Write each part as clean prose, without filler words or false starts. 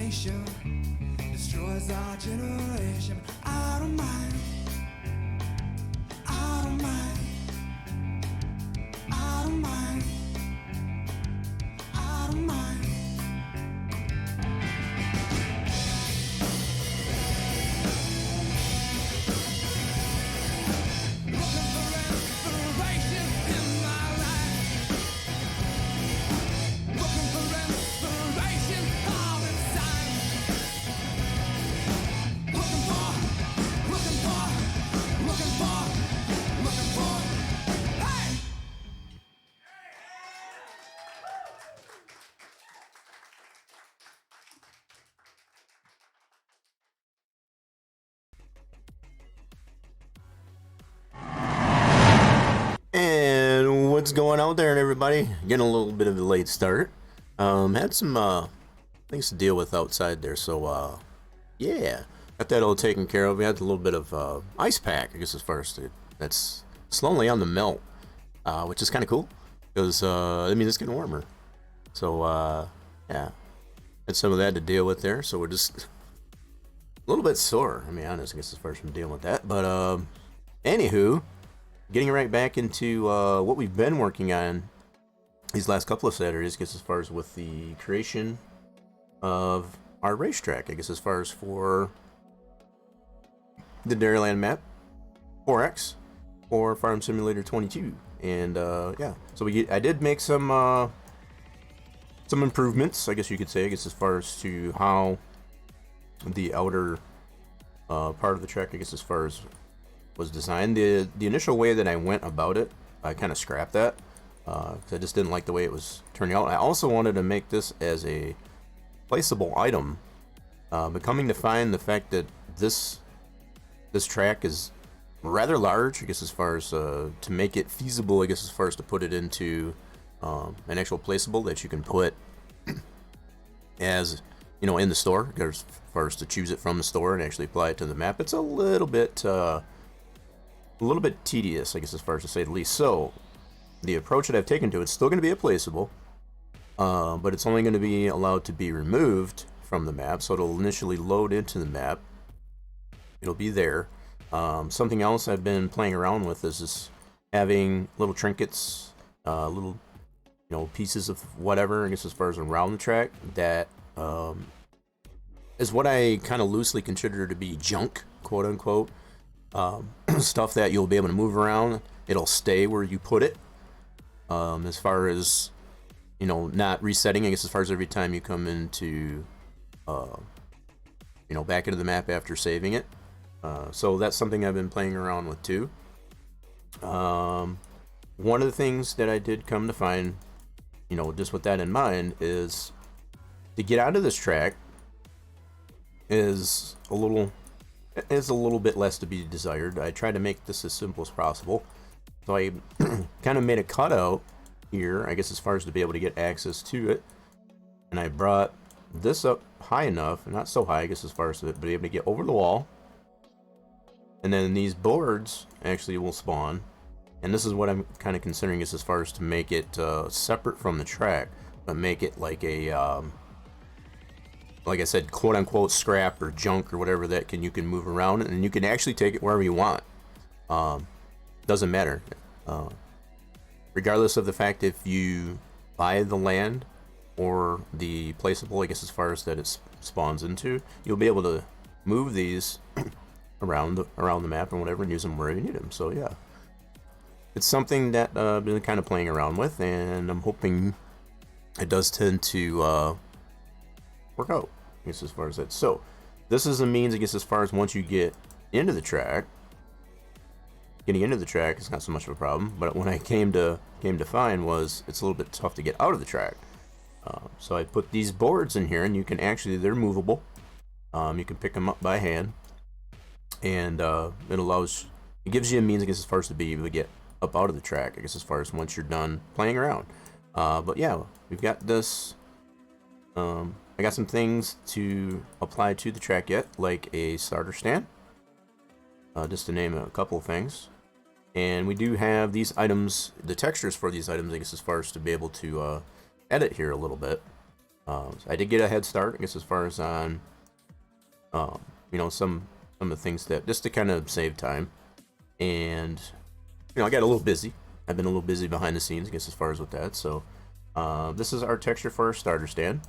nation, destroys our generation. I don't mind. I don't mind. I don't mind. I don't mind. Looking for inspiration in my life. Looking for inspiration all the time. Looking for, looking for, looking for, looking for. Hey! And what's going on there, everybody? Getting a little bit of a late start. Had some things to deal with outside there, so yeah, got that all taken care of. We had a little bit of ice pack, I guess, as far as that's slowly on the melt, which is kind of cool because I mean it's getting warmer. So yeah, had some of that to deal with there. So we're just a little bit sore. I mean, honest, I guess, as far as from dealing with that. But anywho. Getting right back into what we've been working on these last couple of Saturdays, I guess, as far as with the creation of our racetrack, I guess, as far as for the Dairyland map, 4X, or Farm Simulator 22, and yeah, so I did make some improvements, I guess you could say, I guess, as far as to how the outer part of the track, I guess, as far as was designed. The initial way that I went about it, I kind of scrapped that because I just didn't like the way it was turning out. I also wanted to make this as a placeable item, but coming to find the fact that this track is rather large, I guess, as far as to make it feasible, I guess, as far as to put it into an actual placeable that you can put as, you know, in the store, as far as to choose it from the store and actually apply it to the map. It's a little bit tedious, I guess, as far as to say the least. So the approach that I've taken to it's still going to be a placeable, but it's only going to be allowed to be removed from the map. So it'll initially load into the map. It'll be there. Something else I've been playing around with is just having little trinkets, little, you know, pieces of whatever, I guess, as far as around the track that is what I kind of loosely consider to be junk, quote unquote. Stuff that you'll be able to move around. It'll stay where you put it. As far as, you know, not resetting, I guess, as far as every time you come into, you know, back into the map after saving it. So that's something I've been playing around with too. One of the things that I did come to find, you know, just with that in mind, is to get out of this track is a little bit less to be desired. I tried to make this as simple as possible. So I kind of made a cutout here, I guess, as far as to be able to get access to it. And I brought this up high enough, not so high, I guess, as far as to be able to get over the wall. And then these boards actually will spawn. And this is what I'm kind of considering, is as far as to make it separate from the track, but make it like a like I said, quote unquote scrap or junk or whatever that you can move around, and you can actually take it wherever you want. Doesn't matter. Regardless of the fact if you buy the land or the placeable, I guess, as far as that it spawns into, you'll be able to move these around the map and whatever and use them wherever you need them. So yeah, it's something that I've been kind of playing around with, and I'm hoping it does tend to work out, I guess, as far as that. So this is a means, I guess, as far as once you get into the track, getting into the track is not so much of a problem, but what I came to find was it's a little bit tough to get out of the track. So I put these boards in here, and you can actually, they're movable. You can pick them up by hand, and it gives you a means, I guess, as far as to be able to get up out of the track, I guess, as far as once you're done playing around. But yeah, we've got this. I got some things to apply to the track yet, like a starter stand, just to name a couple of things. And we do have these items, the textures for these items, I guess, as far as to be able to edit here a little bit. So I did get a head start, I guess, as far as on, you know, some of the things that, just to kind of save time. And, you know, I got a little busy. I've been a little busy behind the scenes, I guess, as far as with that. So this is our texture for our starter stand.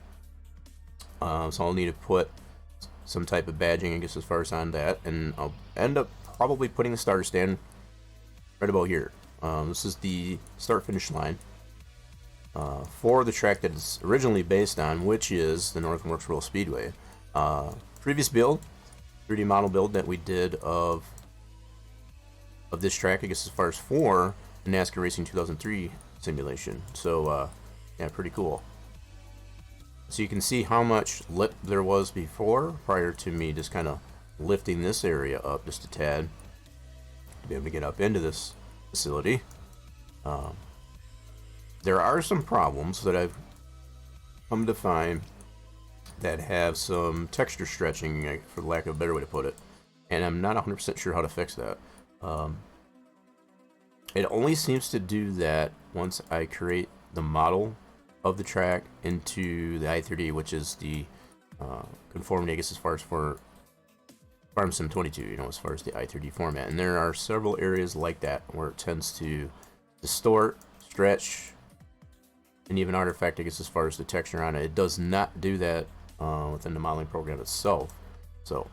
So I'll need to put some type of badging, I guess, as far as on that. And I'll end up probably putting the starter stand right about here. This is the start-finish line for the track that it's originally based on, which is the Northern Works World Speedway. Previous build, 3D model build that we did of this track, I guess, as far as for the NASCAR Racing 2003 simulation. So yeah, pretty cool. So you can see how much lip there was before, prior to me just kind of lifting this area up just a tad to be able to get up into this facility. There are some problems that I've come to find that have some texture stretching, for lack of a better way to put it, and I'm not 100% sure how to fix that. It only seems to do that once I create the model of the track into the i3D, which is the conformity, I guess, as far as for Farm Sim 22, you know, as far as the i3D format. And there are several areas like that where it tends to distort, stretch, and even artifact, I guess, as far as the texture on it. It does not do that within the modeling program itself. So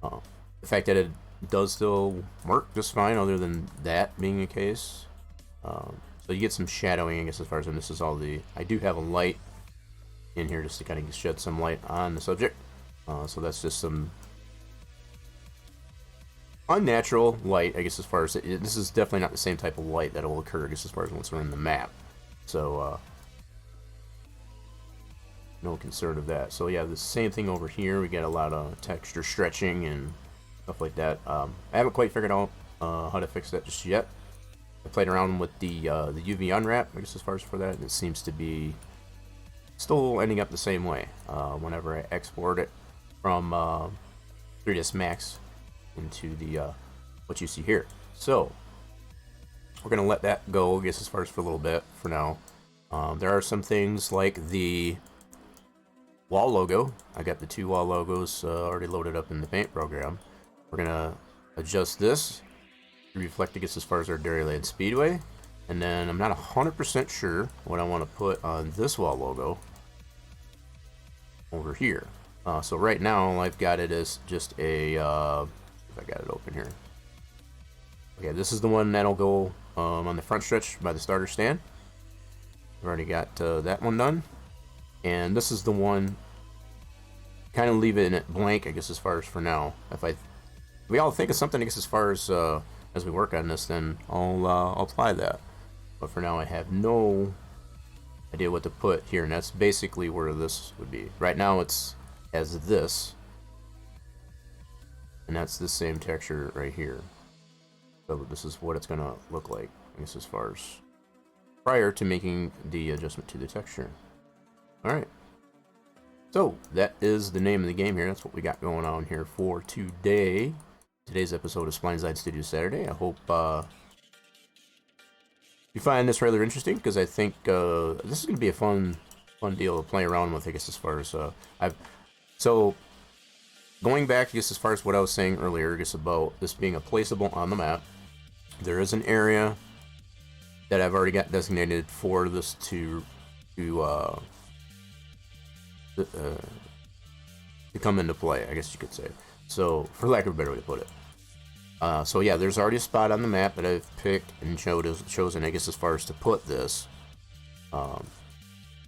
the fact that it does still work just fine, other than that being the case. So you get some shadowing, I guess, as far as, and this is all the, I do have a light in here just to kind of shed some light on the subject. So that's just some unnatural light, I guess, as far as this is definitely not the same type of light that will occur, I guess, as far as once we're in the map. So no concern of that. So yeah, the same thing over here. We got a lot of texture stretching and stuff like that. I haven't quite figured out how to fix that just yet. I played around with the UV unwrap, I guess, as far as for that, and it seems to be still ending up the same way whenever I export it from 3ds Max into the what you see here. So we're gonna let that go, I guess, as far as for a little bit for now. There are some things like the wall logo. I got the 2 wall logos already loaded up in the paint program. We're gonna adjust this to reflect, I guess, as far as our Dairyland Speedway. And then I'm not 100% sure what I want to put on this wall logo over here. So right now I've got it as just a, if I got it open here. Okay, this is the one that'll go on the front stretch by the starter stand. I've already got that one done. And this is the one, kind of leaving it blank, I guess, as far as for now. If we all think of something, I guess, as far as we work on this, then I'll apply that. But for now, I have no idea what to put here, and that's basically where this would be. Right now, it's as this, and that's the same texture right here. So this is what it's gonna look like, I guess, as far as prior to making the adjustment to the texture. All right. So that is the name of the game here. That's what we got going on here for today. Today's episode of Spline Design Studios Saturday. I hope you find this rather interesting, because I think this is going to be a fun deal to play around with, I guess, as far as so going back, I guess, as far as what I was saying earlier, I guess, about this being a placeable on the map. There is an area that I've already got designated for this to come into play, I guess you could say. So, for lack of a better way to put it. So yeah, there's already a spot on the map that I've picked and chosen, I guess, as far as to put this.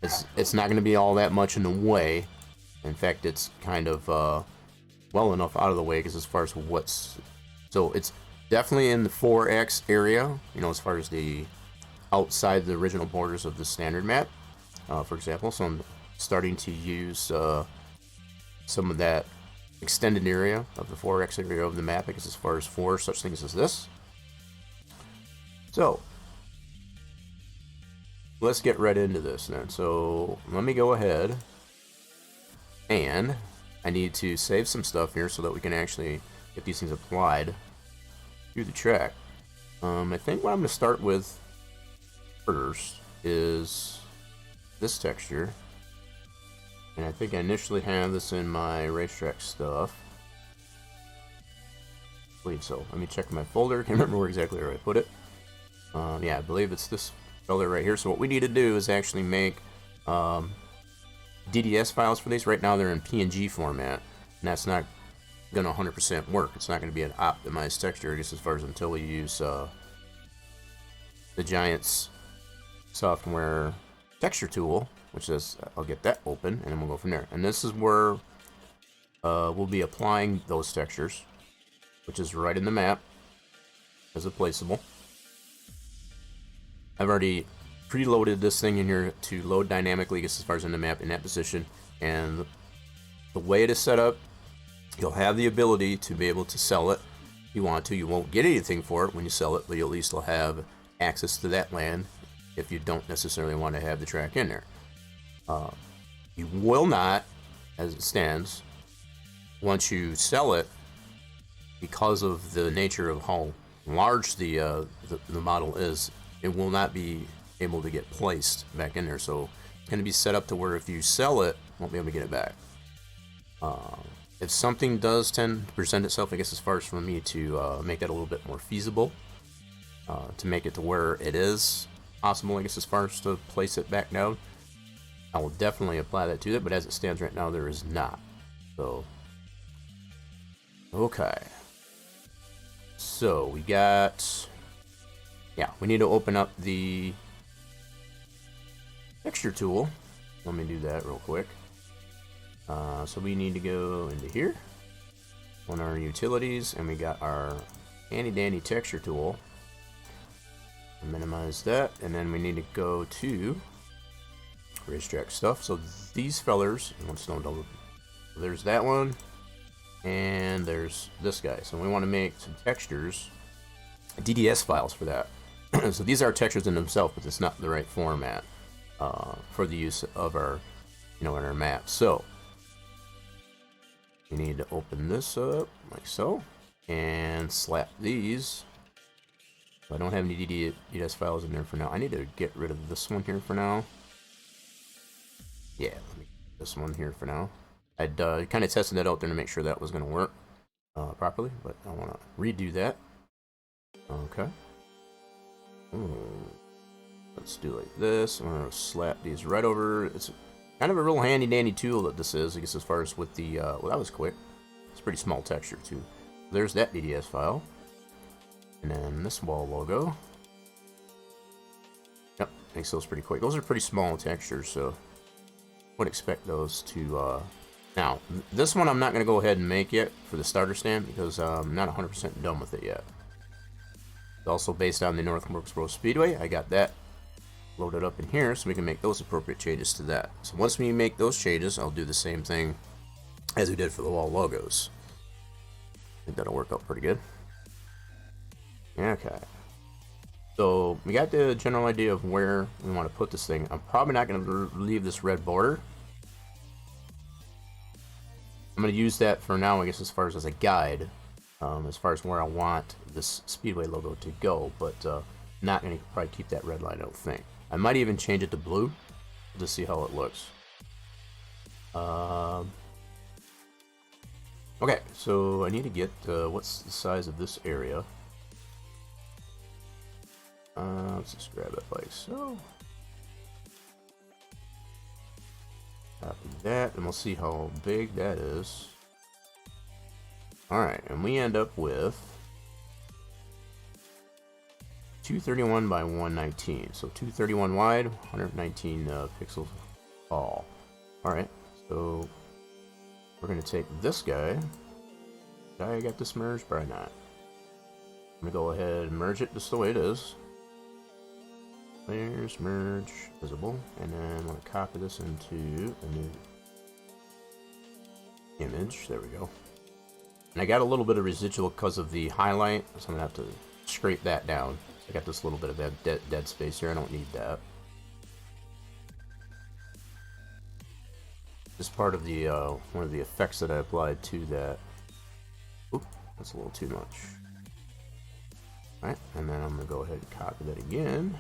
It's not going to be all that much in the way. In fact, it's kind of well enough out of the way, because as far as what's... So it's definitely in the 4X area, you know, as far as the outside the original borders of the standard map, for example. So I'm starting to use some of that extended area of the 4X area of the map, because as far as for such things as this. So let's get right into this then. So let me go ahead, and I need to save some stuff here so that we can actually get these things applied to the track. I think what I'm going to start with first is this texture. And I think I initially have this in my racetrack stuff. I believe so. Let me check my folder. Can't remember exactly where I put it. Yeah, I believe it's this folder right here. So what we need to do is actually make DDS files for these. Right now they're in PNG format, and that's not going to 100% work. It's not going to be an optimized texture, I guess, as far as until we use the Giants software texture tool, which is, I'll get that open, and then we'll go from there. And this is where we'll be applying those textures, which is right in the map as a placeable. I've already preloaded this thing in here to load dynamically, I guess, as far as in the map in that position. And the way it is set up, you'll have the ability to be able to sell it if you want to. You won't get anything for it when you sell it, but you at least will have access to that land if you don't necessarily want to have the track in there. You will not, as it stands, once you sell it, because of the nature of how large the model is, it will not be able to get placed back in there. So it's going to be set up to where if you sell it, you won't be able to get it back. If something does tend to present itself, I guess, as far as for me to make that a little bit more feasible, to make it to where it is possible, I guess, as far as to place it back down, I will definitely apply that to it, but as it stands right now, there is not. So, okay. So, we got... Yeah, we need to open up the texture tool. Let me do that real quick. So we need to go into here on our utilities, and we got our handy dandy texture tool. Minimize that, and then we need to go to racetrack stuff. So these fellers, there's that one, and there's this guy. So we want to make some textures, DDS files for that. So these are textures in themselves, but it's not the right format for the use of our, in our map. So we need to open this up like so, and slap these. I don't have any DDS files in there for now. I need to get rid of this one here for now. Yeah, let me get this one here for now. I'd kind of tested that out there to make sure that was going to work properly, but I want to redo that. Okay. Let's do like this. I'm going to slap these right over. It's kind of a real handy dandy tool that this is, I guess, as far as with the, well, that was quick. It's a pretty small texture too. There's that DDS file. And then this wall logo. Yep, makes those pretty quick. Those are pretty small textures, so would expect those to, now, this one I'm not going to go ahead and make yet for the starter stand because I'm not 100% done with it yet. It's also based on the North Wilkesboro Speedway. I got that loaded up in here so we can make those appropriate changes to that. So once we make those changes, I'll do the same thing as we did for the wall logos. I think that'll work out pretty good. Okay. So we got the general idea of where we want to put this thing. I'm probably not going to leave this red border. I'm going to use that for now, I guess, as far as a guide, as far as where I want this Speedway logo to go, but not going to probably keep that red line, I don't think. I might even change it to blue to see how it looks. Okay, so I need to get, what's the size of this area? Let's just grab it like so. Copy that, and we'll see how big that is. Alright, and we end up with 231 by 119. So 231 wide, 119 pixels tall. Alright, so we're going to take this guy. Did I get this merged? Probably not. I'm going to go ahead and merge it just the way it is. Layers, merge, visible, and then I'm going to copy this into a new image. There we go. And I got a little bit of residual because of the highlight, so I'm going to have to scrape that down. I got this little bit of dead space here. I don't need that. Just part of the one of the effects that I applied to that. Oop, that's a little too much. Alright, and then I'm going to go ahead and copy that again.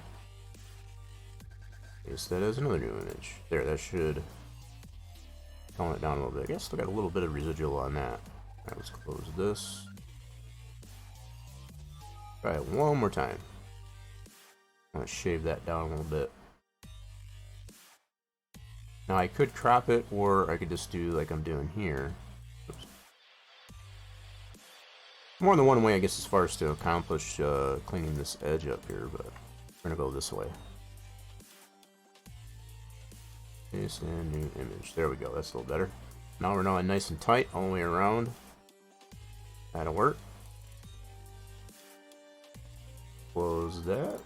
Paste that as another new image. There, that should tone it down a little bit. I guess still got a little bit of residual on that. Alright, let's close this. Try it one more time. I'm gonna shave that down a little bit. Now I could crop it, or I could just do like I'm doing here. Oops. More than one way, I guess, as far as to accomplish cleaning this edge up here, but we're gonna go this way. Paste and new image. There we go. That's a little better. Now we're now nice and tight all the way around. That'll work. Close that.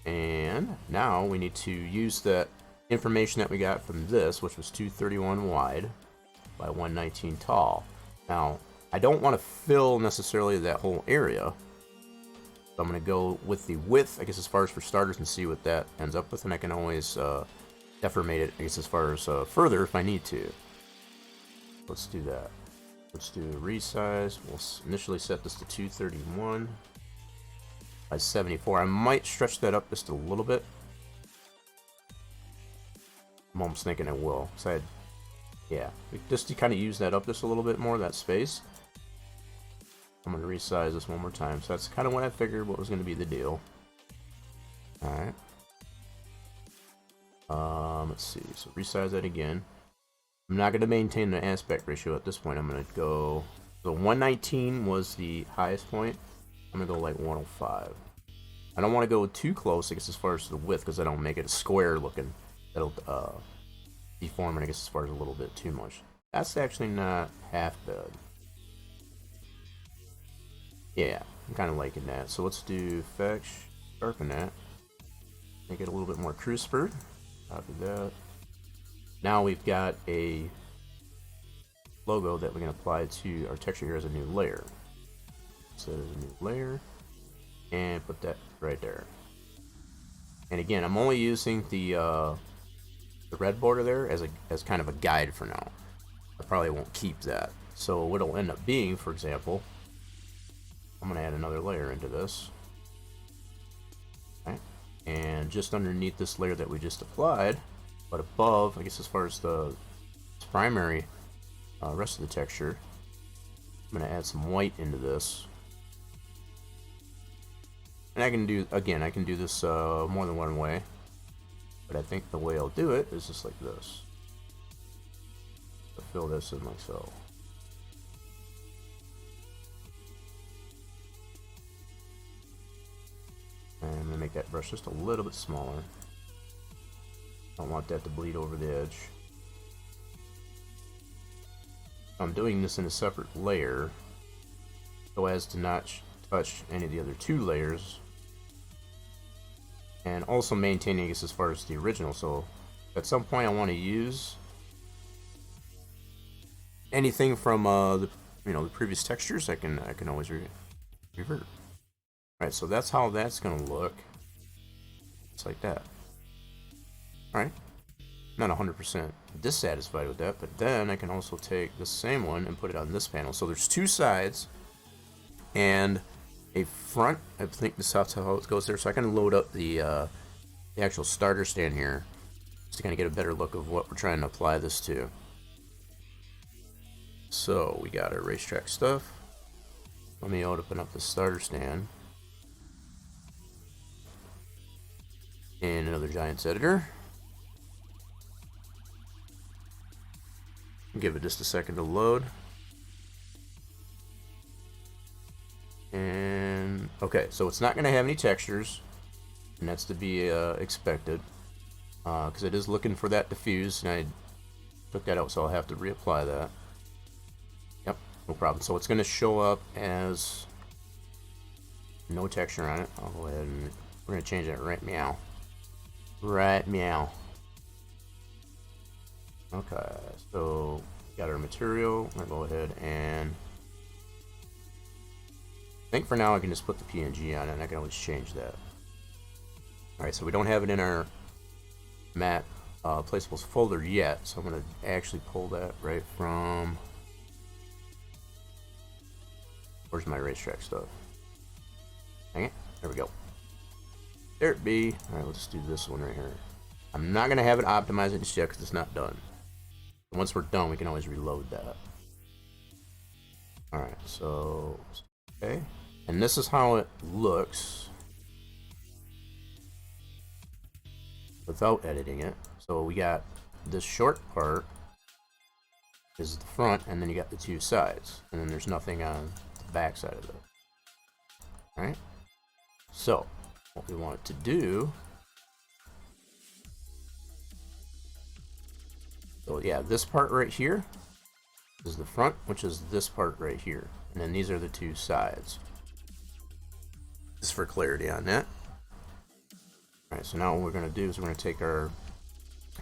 And now we need to use that information that we got from this, which was 231 wide by 119 tall. Now, I don't want to fill necessarily that whole area. So I'm going to go with the width, I guess, as far as for starters, and see what that ends up with. And I can always deformate it, I guess, as far as further if I need to. Let's do that. Let's do a resize. We'll initially set this to 231 by 74. I might stretch that up just a little bit. I'm almost thinking I will. So yeah, just to kind of use that up just a little bit more, that space. I'm going to resize this one more time. So that's kind of what I figured what was going to be the deal. Alright. Let's see. So resize that again. I'm not going to maintain the aspect ratio at this point. I'm going to go... So 119 was the highest point. I'm going to go like 105. I don't want to go too close, I guess, as far as the width, because I don't make it square looking. That'll deform it, I guess, as far as a little bit too much. That's actually not half bad. Yeah, I'm kind of liking that. So let's do fetch, sharpen that. Make it a little bit more crisper. Copy that. Now we've got a logo that we're going to apply to our texture here as a new layer. So there's a new layer. And put that right there. And again, I'm only using the red border there as kind of a guide for now. I probably won't keep that. So what it'll end up being, for example, I'm going to add another layer into this. Okay. And just underneath this layer that we just applied, but above, I guess as far as the primary rest of the texture, I'm going to add some white into this. And I can do, again, I can do this more than one way. But I think the way I'll do it is just like this. I'll fill this in like so. And I'm going to make that brush just a little bit smaller. Don't want that to bleed over the edge. I'm doing this in a separate layer so as to not touch any of the other two layers. And also maintaining this as far as the original. So at some point I want to use anything from the the previous textures. I can always revert. Alright, so that's how that's gonna look. It's like that. Alright. Not 100% dissatisfied with that, but then I can also take the same one and put it on this panel. So there's two sides and a front. I think this is how it goes there. So I can load up the actual starter stand here just to kind of get a better look of what we're trying to apply this to. So we got our racetrack stuff. Let me open up the starter stand and another Giants editor. Give it just a second to load. And okay, so it's not going to have any textures, and that's to be expected because it is looking for that diffuse, and I took that out, so I'll have to reapply that. Yep, no problem. So it's going to show up as no texture on it. I'll go ahead and we're going to change that right meow. Right meow. Okay, so got our material. I'm going to go ahead and I think for now I can just put the PNG on it and I can always change that. Alright, so we don't have it in our matte placeables folder yet, so I'm going to actually pull that right from, where's my racetrack stuff? Dang it, there we go. There it be. Alright, let's do this one right here. I'm not going to have it optimized just yet because it's not done. Once we're done, we can always reload that. Alright, so, okay. And this is how it looks without editing it. So we got this short part is the front, and then you got the two sides, and then there's nothing on the back side of it. Alright, so what we want to do, so yeah, this part right here is the front, which is this part right here, and then these are the two sides, just for clarity on that. Alright, so now what we're going to do is we're going to take our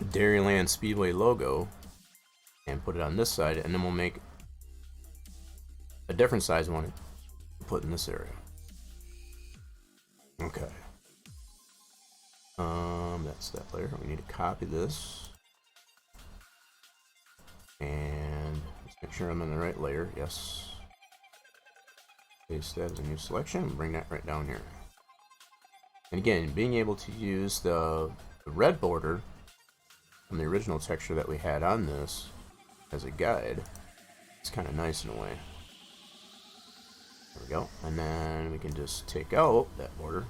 Dairyland Speedway logo and put it on this side, and then we'll make a different size one to put in this area. Okay. That's that layer. We need to copy this. And let's make sure I'm in the right layer. Yes. Paste that as a new selection and bring that right down here. And again, being able to use the red border from the original texture that we had on this as a guide, it's kind of nice in a way. There we go. And then we can just take out that border,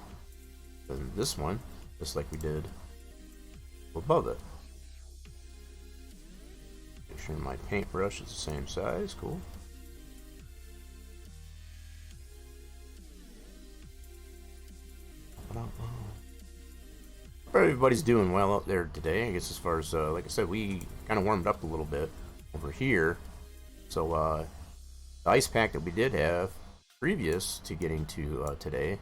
and this one, just like we did above it. Make sure my paintbrush is the same size. Cool. Hope everybody's doing well out there today. I guess as far as, like I said, we kind of warmed up a little bit over here. So, the ice pack that we did have previous to getting to today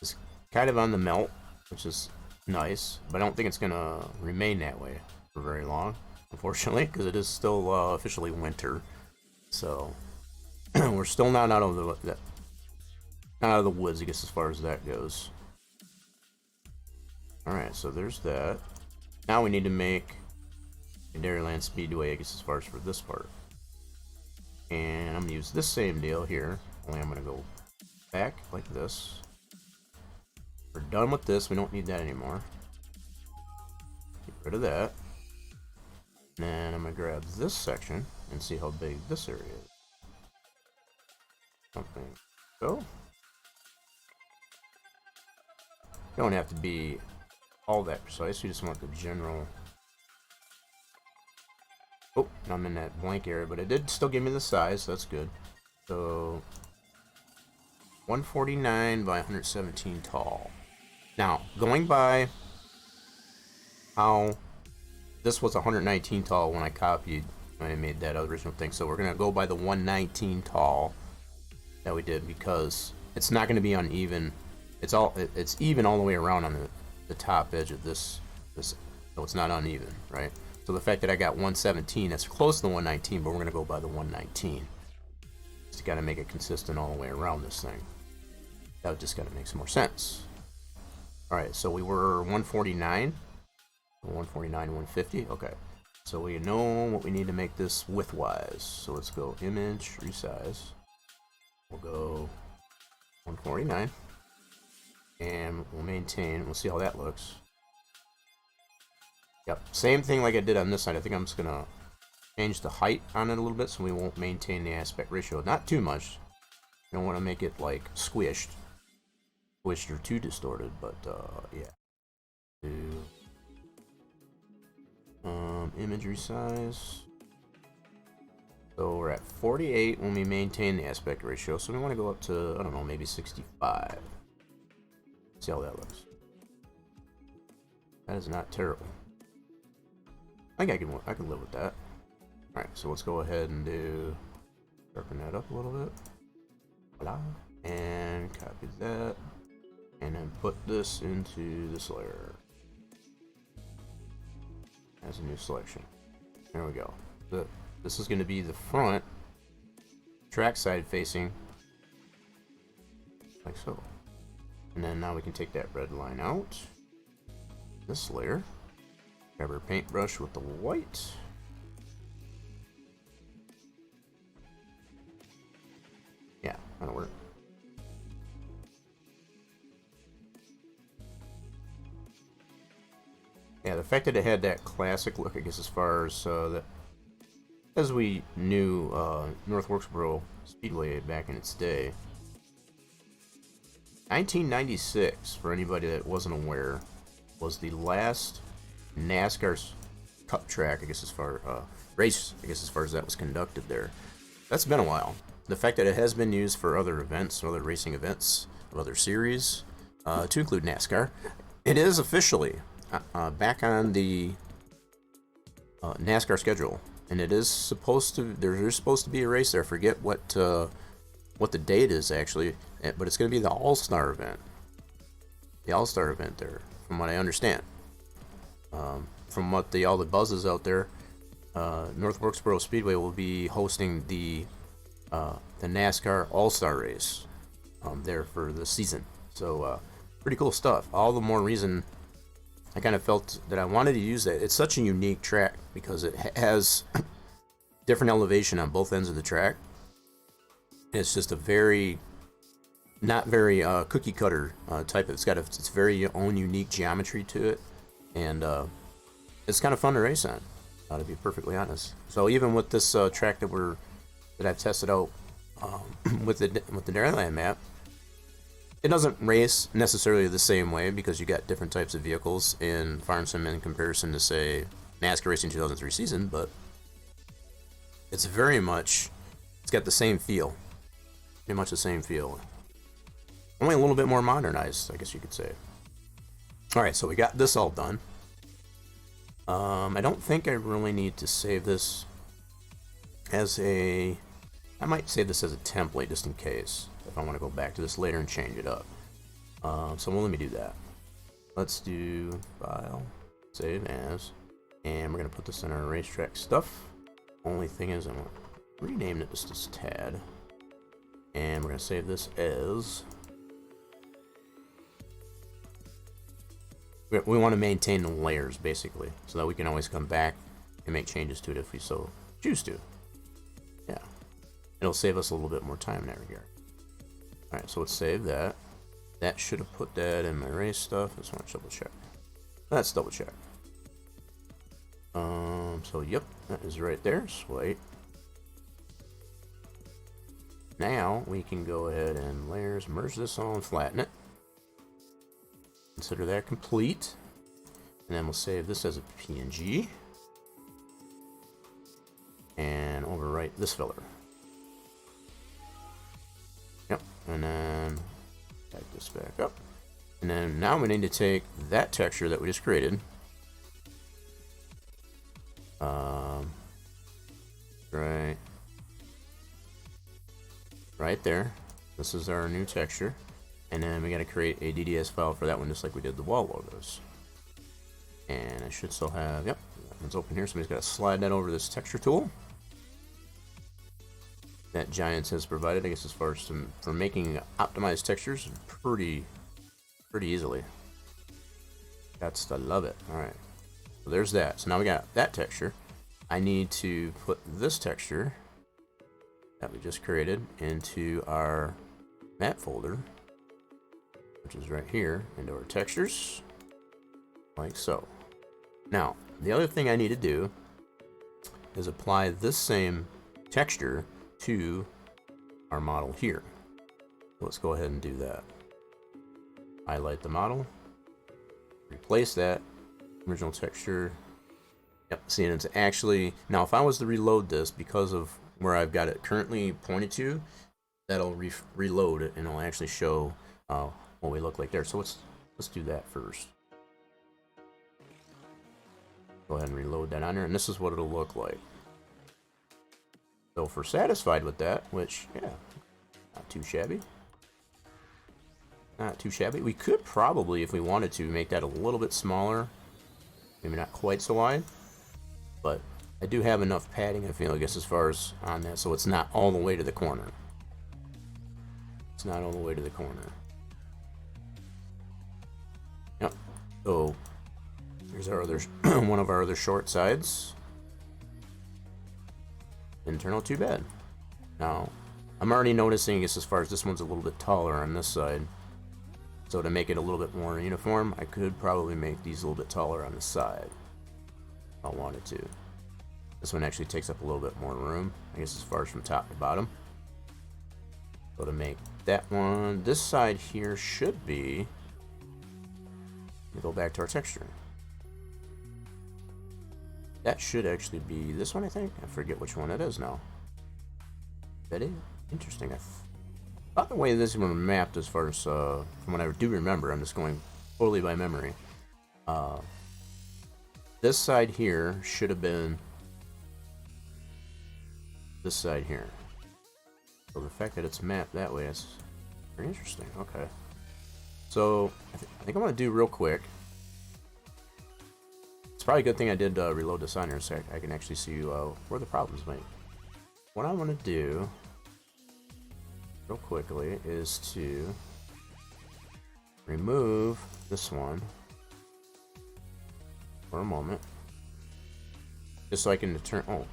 is kind of on the melt, which is nice, but I don't think it's going to remain that way for very long, unfortunately, because it is still officially winter. So, we're still not out of the woods, I guess, as far as that goes. Alright, so there's that. Now we need to make a Dairyland Speedway, I guess, as far as for this part. And I'm going to use this same deal here, only I'm going to go back like this. We're done with this, we don't need that anymore. Get rid of that. And then I'm going to grab this section and see how big this area is. Something so. Don't have to be all that precise, we just want the general. Oh, I'm in that blank area, but it did still give me the size, so that's good. So 149 by 117 tall. Now, going by how this was 119 tall when I made that original thing, so we're gonna go by the 119 tall that we did, because it's not gonna be uneven. It's even all the way around on the top edge of this, so it's not uneven, right? So the fact that I got 117, that's close to the 119, but we're gonna go by the 119. Just gotta make it consistent all the way around this thing. That just gotta make more sense. Alright, so we were 149, 150, okay. So we know what we need to make this width-wise. So let's go image, resize. We'll go 149. And we'll maintain, we'll see how that looks. Yep, same thing like I did on this side. I think I'm just gonna change the height on it a little bit so we won't maintain the aspect ratio. Not too much. I don't want to make it like squished or too distorted, but yeah. Do imagery size. So we're at 48 when we maintain the aspect ratio. So we want to go up to, I don't know, maybe 65. See how that looks. That is not terrible. I think I can live with that. Alright, so let's go ahead and sharpen that up a little bit. Voila. And copy that. And then put this into this layer as a new selection. There we go. This is going to be the front track side facing, like so. And then now we can take that red line out. This layer. Grab our paintbrush with the white. Yeah, that'll work. Yeah, the fact that it had that classic look, I guess, as far as as we knew North Wilkesboro Speedway back in its day. 1996, for anybody that wasn't aware, was the last NASCAR Cup track, I guess, as far race, I guess, as far as that was conducted there. That's been a while. The fact that it has been used for other events, other racing events, of other series, to include NASCAR, it is officially back on the NASCAR schedule, and it is supposed to. There's supposed to be a race there. I forget what the date is actually, but it's going to be the All-Star event. The All-Star event there, from what I understand. From what all the buzz is out there, North Wilkesboro Speedway will be hosting the NASCAR All-Star race there for the season. So pretty cool stuff. All the more reason I kind of felt that I wanted to use that. It's such a unique track because it has different elevation on both ends of the track. It's just a not very cookie cutter type. It's got its very own unique geometry to it, and it's kind of fun to race on, to be perfectly honest. So even with this track that I've tested out with the Dairyland map, it doesn't race necessarily the same way because you got different types of vehicles in Farm Sim in comparison to, say, NASCAR Racing 2003 season, but it's got the same feel. Pretty much the same feel. Only a little bit more modernized, I guess you could say. Alright, so we got this all done. I don't think I really need to save this as I might save this as a template just in case, if I want to go back to this later and change it up. So let me do that. Let's do File, Save As, and we're going to put this in our racetrack stuff. Only thing is I'm going to rename it just a tad. And we're going to save this as... We want to maintain the layers, basically, so that we can always come back and make changes to it if we so choose to. Yeah. It'll save us a little bit more time in that regard. Alright, so let's save that. That should have put that in my race stuff. I just want to double check. Let's double check. So yep, that is right there. Sweet. Now we can go ahead and layers, merge this all and flatten it. Consider that complete. And then we'll save this as a PNG. And overwrite this filler. Yep, and then back this back up. And then now we need to take that texture that we just created. Right there. This is our new texture. And then we got to create a DDS file for that one, just like we did the wall logos. And I should still have, yep, that one's open here. Somebody's got to slide that over this texture tool that Giants has provided, I guess, as far as for making optimized textures pretty easily. That's, I love it. All right, so there's that. So now we got that texture. I need to put this texture that we just created into our map folder, which is right here, into our textures, like so. Now, the other thing I need to do is apply this same texture to our model here. Let's go ahead and do that. Highlight the model, replace that original texture. Yep, see, and it's actually, now if I was to reload this, because of where I've got it currently pointed to, that'll reload it and it'll actually show what we look like there. So let's do that first. Go ahead and reload that on there, and this is what it'll look like. So if we're satisfied with that, which, yeah, not too shabby. Not too shabby. We could probably, if we wanted to, make that a little bit smaller. Maybe not quite so wide, but I do have enough padding, I feel, I guess, as far as on that, so it's not all the way to the corner. It's not all the way to the corner. Yep. So here's our other one of our other short sides. Didn't turn out too bad. Now I'm already noticing, I guess, as far as this one's a little bit taller on this side. So to make it a little bit more uniform, I could probably make these a little bit taller on the side if I wanted to. This one actually takes up a little bit more room, I guess, as far as from top to bottom. So to make that one, this side here should be, let me go back to our texture. That should actually be this one, I think. I forget which one it is now. That is interesting. I thought the way this one mapped, as far as from what I do remember, I'm just going totally by memory. This side here should have been this side here. So the fact that it's mapped that way is very interesting. Okay. So I think I'm gonna do real quick. It's probably a good thing I did reload this on here so I can actually see where the problems might. What I want to do real quickly is to remove this one for a moment, just so I can determine. Oh,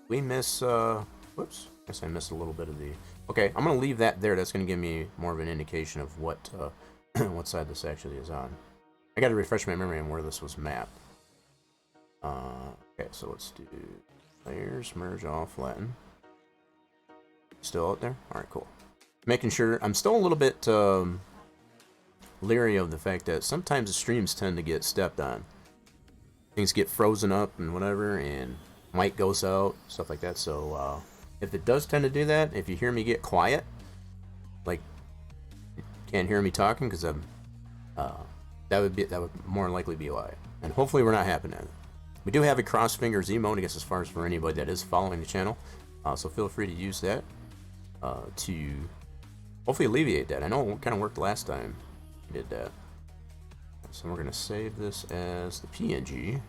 we miss. Whoops. I guess I missed a little bit of the. Okay, I'm gonna leave that there. That's gonna give me more of an indication of what what side this actually is on. I got to refresh my memory on where this was mapped. Okay, so let's do layers, merge all, flatten. Still out there? Alright, cool. Making sure, I'm still a little bit leery of the fact that sometimes the streams tend to get stepped on. Things get frozen up and whatever, and mic goes out, stuff like that. So if it does tend to do that, if you hear me get quiet, like you can't hear me talking, because I'm that would more likely be why. And hopefully we're not happening. We do have a cross fingers emote, I guess, as far as for anybody that is following the channel. So feel free to use that to hopefully alleviate that. I know it kind of worked last time we did that. So we're going to save this as the PNG.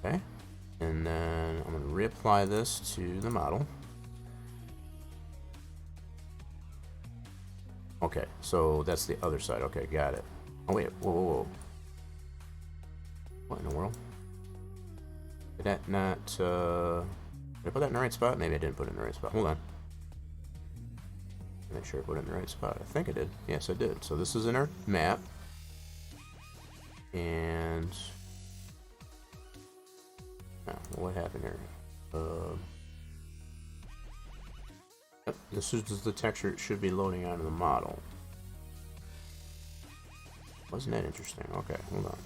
Okay. And then I'm going to reapply this to the model. Okay, so that's the other side. Okay, got it. Oh wait, whoa. What in the world? Did that not, did I put that in the right spot? Maybe I didn't put it in the right spot. Hold on. Make sure I put it in the right spot. I think I did. Yes, I did. So this is in our map. And... oh, what happened here? Yep, this is the texture it should be loading onto the model. Wasn't that interesting? Okay, hold on.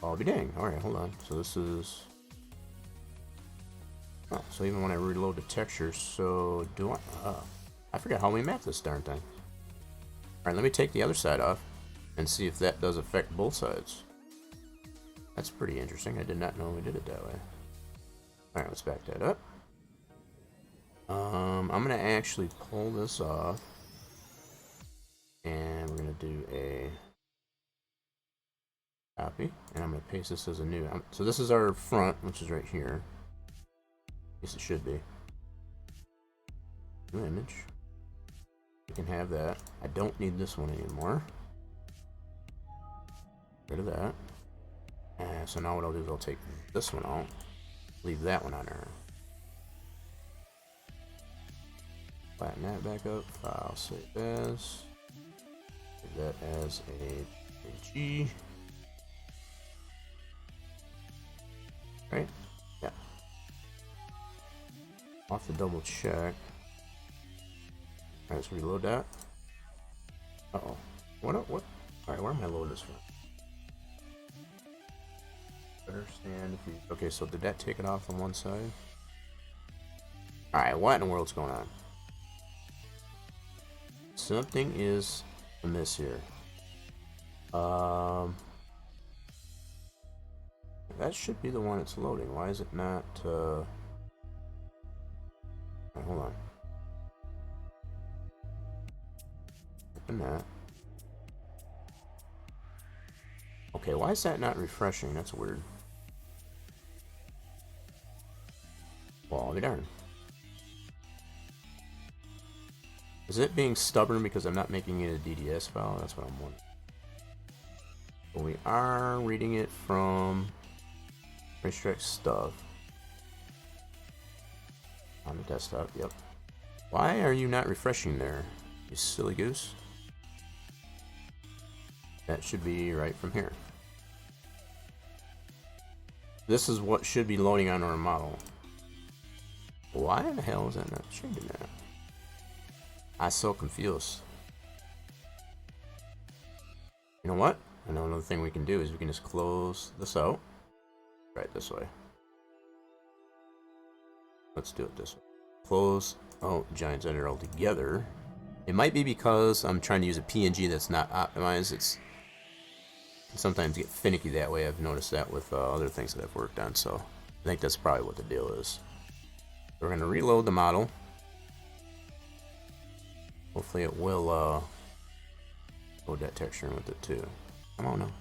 I'll be dang. Alright, hold on. So this is... oh, so even when I reload the texture, so do I... I forgot how we map this darn thing. Alright, let me take the other side off and see if that does affect both sides. That's pretty interesting. I did not know we did it that way. Alright, let's back that up. I'm gonna actually pull this off, and we're gonna do a copy, and I'm gonna paste this as a new. So this is our front, which is right here. At least it should be. New image. You can have that. I don't need this one anymore. Rid of that. And so now what I'll do is I'll take this one out, leave that one on there. Flatten that back up. File, save as. Save that as a PNG. Right? Yeah. I'll have to double check. Alright, let's reload that. Uh-oh. What? Alright, where am I loading this from? Understand if we... okay, so did that take it off on one side? Alright, what in the world's going on? Something is amiss here. That should be the one it's loading. Why is it not, right, hold on. Open that. Okay, why is that not refreshing? That's weird. Well, I'll be darned. Is it being stubborn because I'm not making it a DDS file? That's what I'm wondering. But we are reading it from racetrack stuff. On the desktop, yep. Why are you not refreshing there, you silly goose? That should be right from here. This is what should be loading on our model. Why in the hell is that not changing that? I'm so confused. You know what? Another thing we can do is we can just close this out. Right this way. Let's do it this way. Close out Giants Ender altogether. It might be because I'm trying to use a PNG that's not optimized. It can sometimes get finicky that way. I've noticed that with other things that I've worked on. So I think that's probably what the deal is. We're going to reload the model. Hopefully it will load that texture in with it too. Come on now.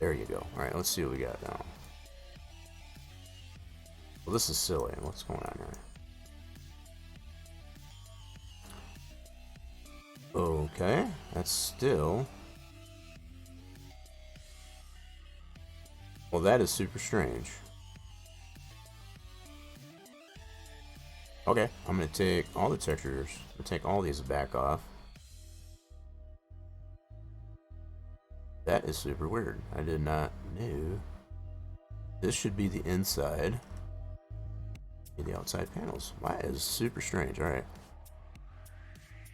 There you go. Alright, let's see what we got now. Well, this is silly. What's going on here? Okay, that's still... Well, that is super strange. Okay, I'm going to take all the textures. I'm going to take all these back off. That is super weird. I did not know. This should be the inside. The outside panels. Why is super strange? Alright.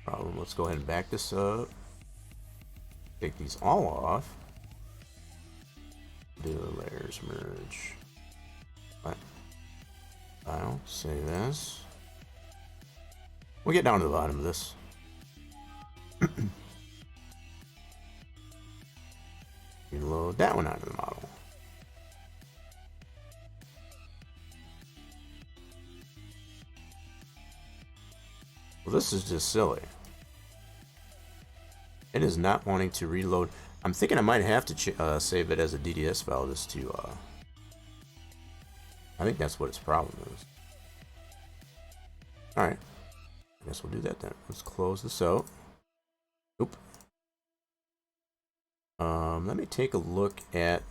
Problem. Let's go ahead and back this up. Take these all off. Do a layers merge. What? File. Save as. We'll get down to the bottom of this. Reload that one onto the model. Well, this is just silly. It is not wanting to reload. I'm thinking I might have to save it as a DDS file just to... I think that's what its problem is. Alright. I guess we'll do that then. Let's close this out. Oop. Let me take a look at...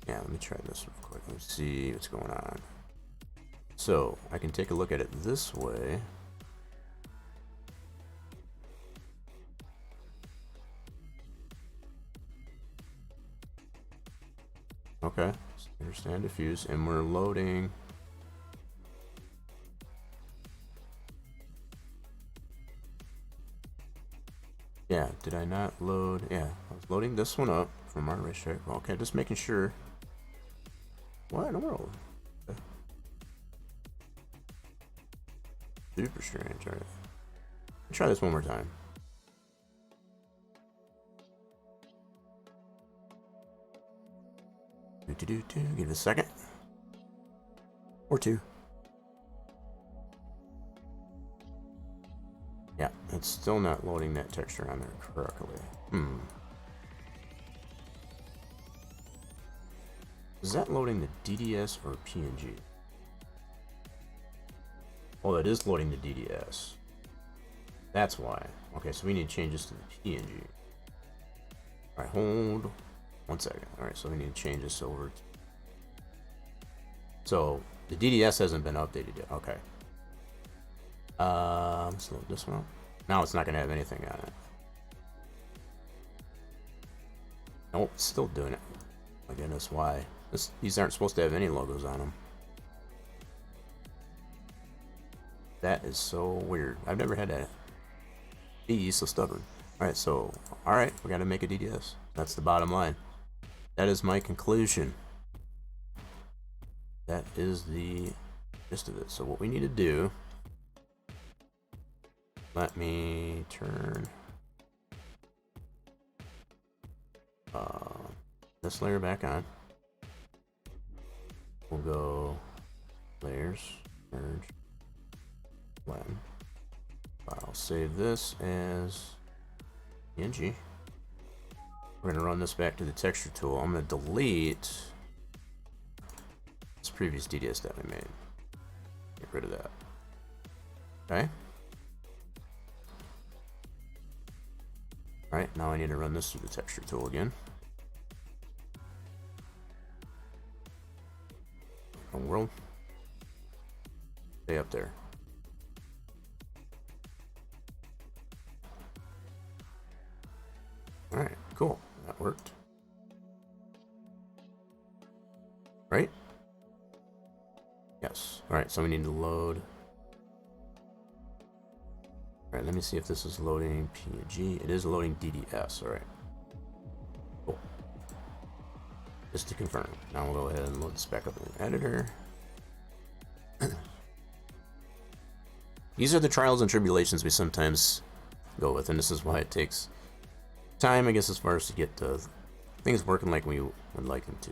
Yeah, let me try this real quick. Let's see what's going on. So, I can take a look at it this way. Okay, understand diffuse, and we're loading. Yeah, did I not load? Yeah, I was loading this one up from our racetrack. Okay, just making sure. What in the world? Okay. Super strange. All right, try this one more time. Give it a second. Or two. Yeah, it's still not loading that texture on there correctly. Is that loading the DDS or PNG? Oh, it is loading the DDS. That's why. Okay, so we need to change this to the PNG. Alright, hold 1 second. Alright, so we need to change this over. So, the DDS hasn't been updated yet. Okay. Let's load this one up. Now it's not going to have anything on it. Nope, it's still doing it. My goodness, why? These aren't supposed to have any logos on them. That is so weird. I've never had that. He's so stubborn. Alright, so, alright, we gotta make a DDS. That's the bottom line. That is my conclusion. That is the gist of it. So what we need to do, let me turn this layer back on. We'll go layers, merge, blend. I'll save this as PNG. We're gonna run this back to the texture tool. I'm gonna delete this previous DDS that we made. Get rid of that. Okay. Alright, now I need to run this through the texture tool again. World. Stay up there. Alright, cool. That worked. Right? Yes. Alright, so we need to load. Alright, let me see if this is loading PNG. It is loading DDS. Alright. Cool. Just to confirm. Now we'll go ahead and load this back up in the editor. These are the trials and tribulations we sometimes go with, and this is why it takes time, I guess, as far as to get things working like we would like them to.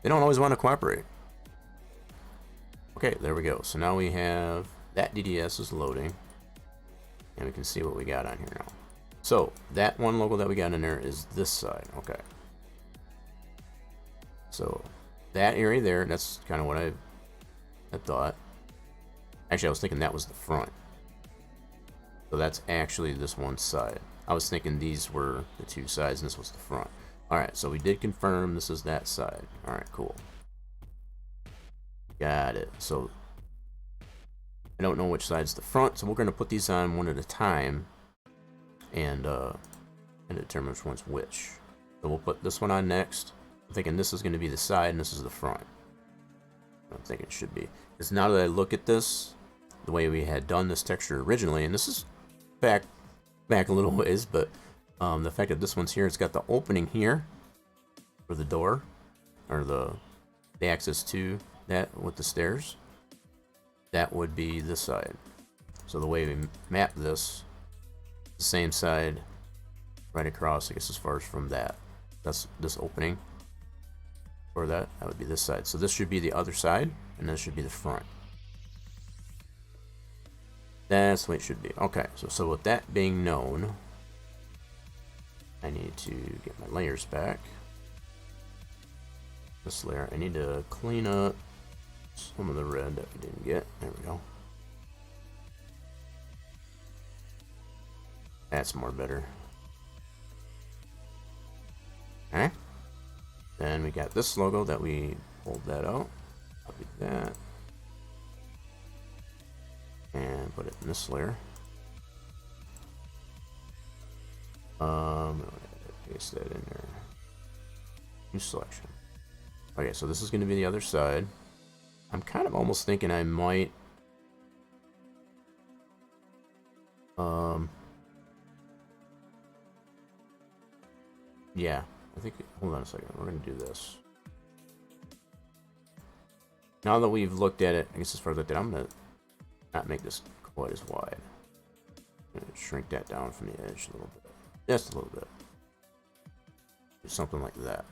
They don't always want to cooperate. Okay, there we go. So now we have that DDS is loading, and we can see what we got on here now. So that one logo that we got in there is this side. Okay. So that area there, that's kind of what I thought. Actually, I was thinking that was the front. So that's actually this one side. I was thinking these were the two sides and this was the front. Alright, so we did confirm this is that side. Alright, cool. Got it. So I don't know which side's the front, so we're going to put these on one at a time and determine which one's which. So we'll put this one on next. I'm thinking this is going to be the side and this is the front. I don't think it should be. Because now that I look at this, the way we had done this texture originally, and this is back a little ways, but the fact that this one's here, it's got the opening here for the door, or the access to that with the stairs. That would be this side. So the way we map this, the same side right across, I guess, as far as from that. That's this opening. Or that would be this side. So this should be the other side, and this should be the front. That's the way it should be. Okay, so with that being known, I need to get my layers back. This layer, I need to clean up some of the red that we didn't get. There we go. That's more better. Okay. Then we got this logo that we pulled that out. Copy that. And put it in this layer. Paste that in there. New selection. Okay, so this is going to be the other side. I'm kind of almost thinking I might yeah, I think, hold on a second, we're going to do this. Now that we've looked at it, I guess as far as I did, I'm going to not make this quite as wide. I'm going to shrink that down from the edge a little bit. Just a little bit. Do something like that.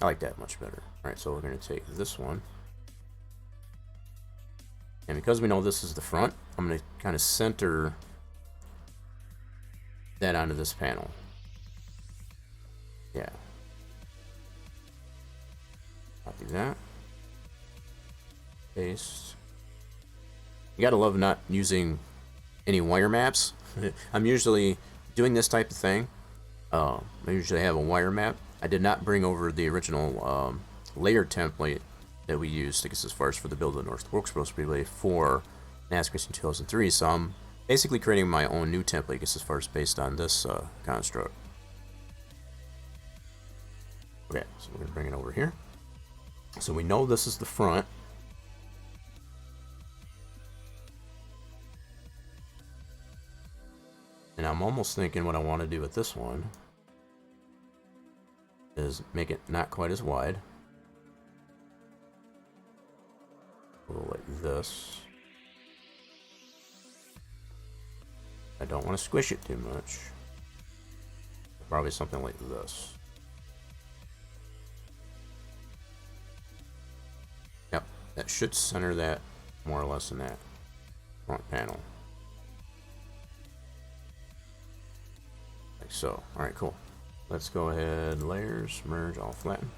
I like that much better. Alright, so we're going to take this one. And because we know this is the front, I'm going to kind of center that onto this panel. Yeah. Copy that. Paste. You gotta love not using any wire maps. I'm usually doing this type of thing. I usually have a wire map. I did not bring over the original layer template that we used, I guess, as far as for the build of the North Wilkesboro Speedway for NASCAR Racing 2003. So I'm basically creating my own new template, I guess, as far as based on this construct. Okay, so we're gonna bring it over here. So we know this is the front. And I'm almost thinking what I want to do with this one is make it not quite as wide. A little like this. I don't want to squish it too much. Probably something like this. Yep, that should center that more or less in that front panel. Like so. Alright, cool. Let's go ahead, layers, merge, all flatten.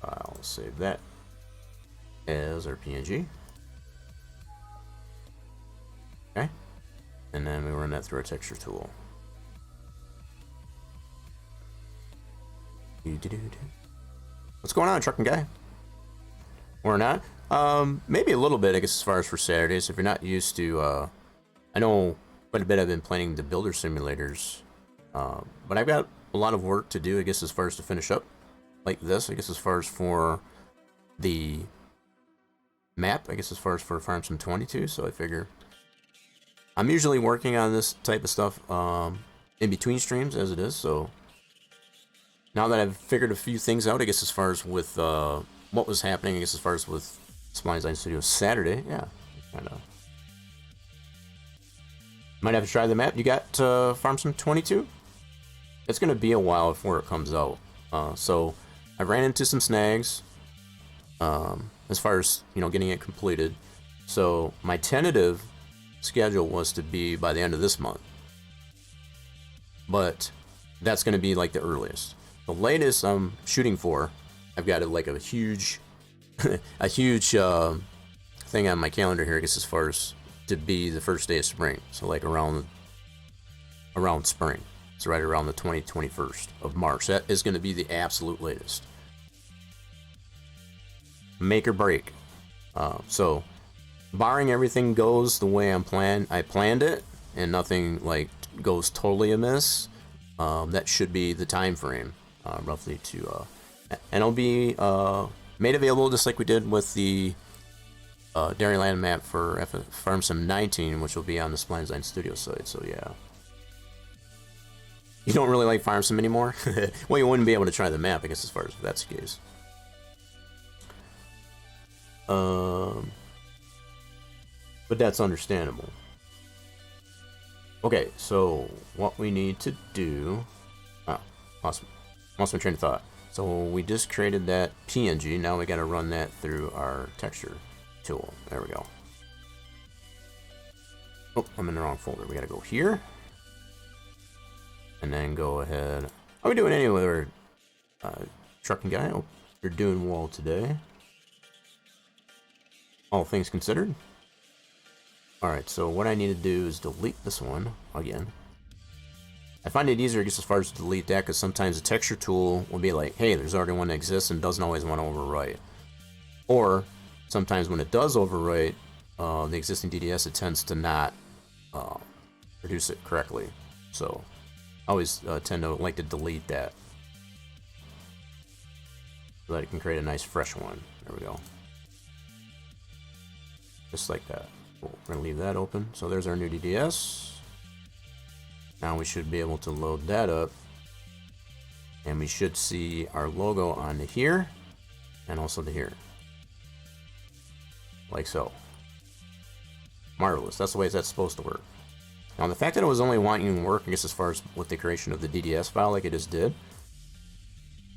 I'll save that as our PNG. Okay. And then we run that through our texture tool. What's going on, trucking guy? Or not? Maybe a little bit, I guess, as far as for Saturdays. If you're not used to, I know quite a bit I've been playing the builder simulators, but I've got a lot of work to do, I guess, as far as to finish up like this. I guess as far as for the map, I guess as far as for Farm Sim 22. So I figure I'm usually working on this type of stuff in between streams as it is. So now that I've figured a few things out, I guess as far as with what was happening, I guess as far as with Spline Design Studios Saturday, yeah, kind of might have to try the map. You got Farm Sim 22. It's gonna be a while before it comes out, so I ran into some snags as far as getting it completed. So my tentative schedule was to be by the end of this month, but that's gonna be like the earliest. The latest I'm shooting for, I've got like a huge a huge thing on my calendar here, I guess, as far as to be the first day of spring. So like around spring. So right around the 21st of March. That is going to be the absolute latest. Make or break. So barring everything goes the way I planned it, and nothing like goes totally amiss, that should be the time frame roughly to and it'll be made available just like we did with the Dairyland map for Farm Sim 19, which will be on the Spline Design Studios site. So yeah. You don't really like Farm Sim anymore? Well, you wouldn't be able to try the map, I guess, as far as that's the case. But that's understandable. Okay, so what we need to do... Oh, awesome. Lost my train of thought. So we just created that PNG. Now we got to run that through our texture tool. There we go. Oh, I'm in the wrong folder. We got to go here. And then go ahead. How are we doing anyway, trucking guy? Oh, you're doing well today. All things considered. Alright, so what I need to do is delete this one again. I find it easier, I guess, as far as to delete that, because sometimes the texture tool will be like, hey, there's already one that exists and doesn't always want to overwrite. Or sometimes when it does overwrite the existing DDS, it tends to not produce it correctly. So I always tend to like to delete that so that it can create a nice fresh one. There we go. Just like that. Cool. We're going to leave that open. So there's our new DDS. Now we should be able to load that up. And we should see our logo on here and also to here. Like so. Marvelous. That's the way that's supposed to work. Now the fact that it was only wanting to work, I guess, as far as with the creation of the DDS file like it just did,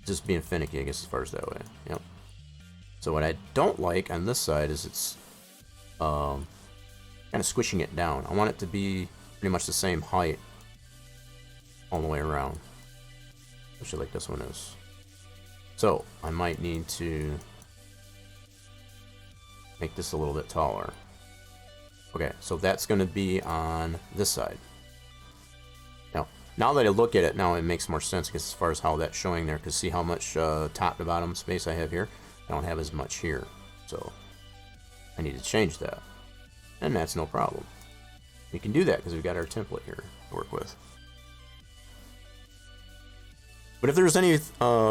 just being finicky, I guess, as far as that way. Yep. So what I don't like on this side is it's kind of squishing it down. I want it to be pretty much the same height all the way around, especially like this one is. So I might need to make this a little bit taller. Okay, so that's going to be on this side. Now that I look at it, now it makes more sense as far as how that's showing there, because see how much top to bottom space I have here? I don't have as much here, so I need to change that. And that's no problem. We can do that because we've got our template here to work with. But if there's any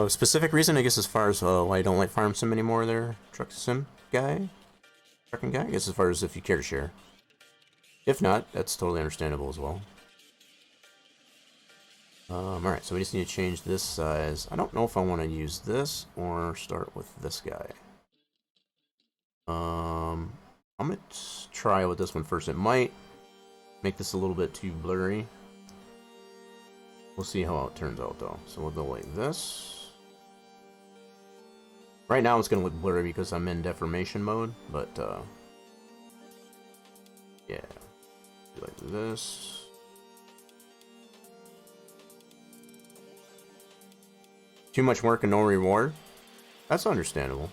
specific reason, I guess, as far as why I don't like Farm Sim anymore there, Trucking guy, I guess, as far as if you care to share. If not, that's totally understandable as well. Alright, so we just need to change this size. I don't know if I want to use this or start with this guy. I'm going to try with this one first. It might make this a little bit too blurry. We'll see how it turns out though. So we'll go like this. Right now it's going to look blurry because I'm in deformation mode, but yeah. Do like this. Too much work and no reward? That's understandable.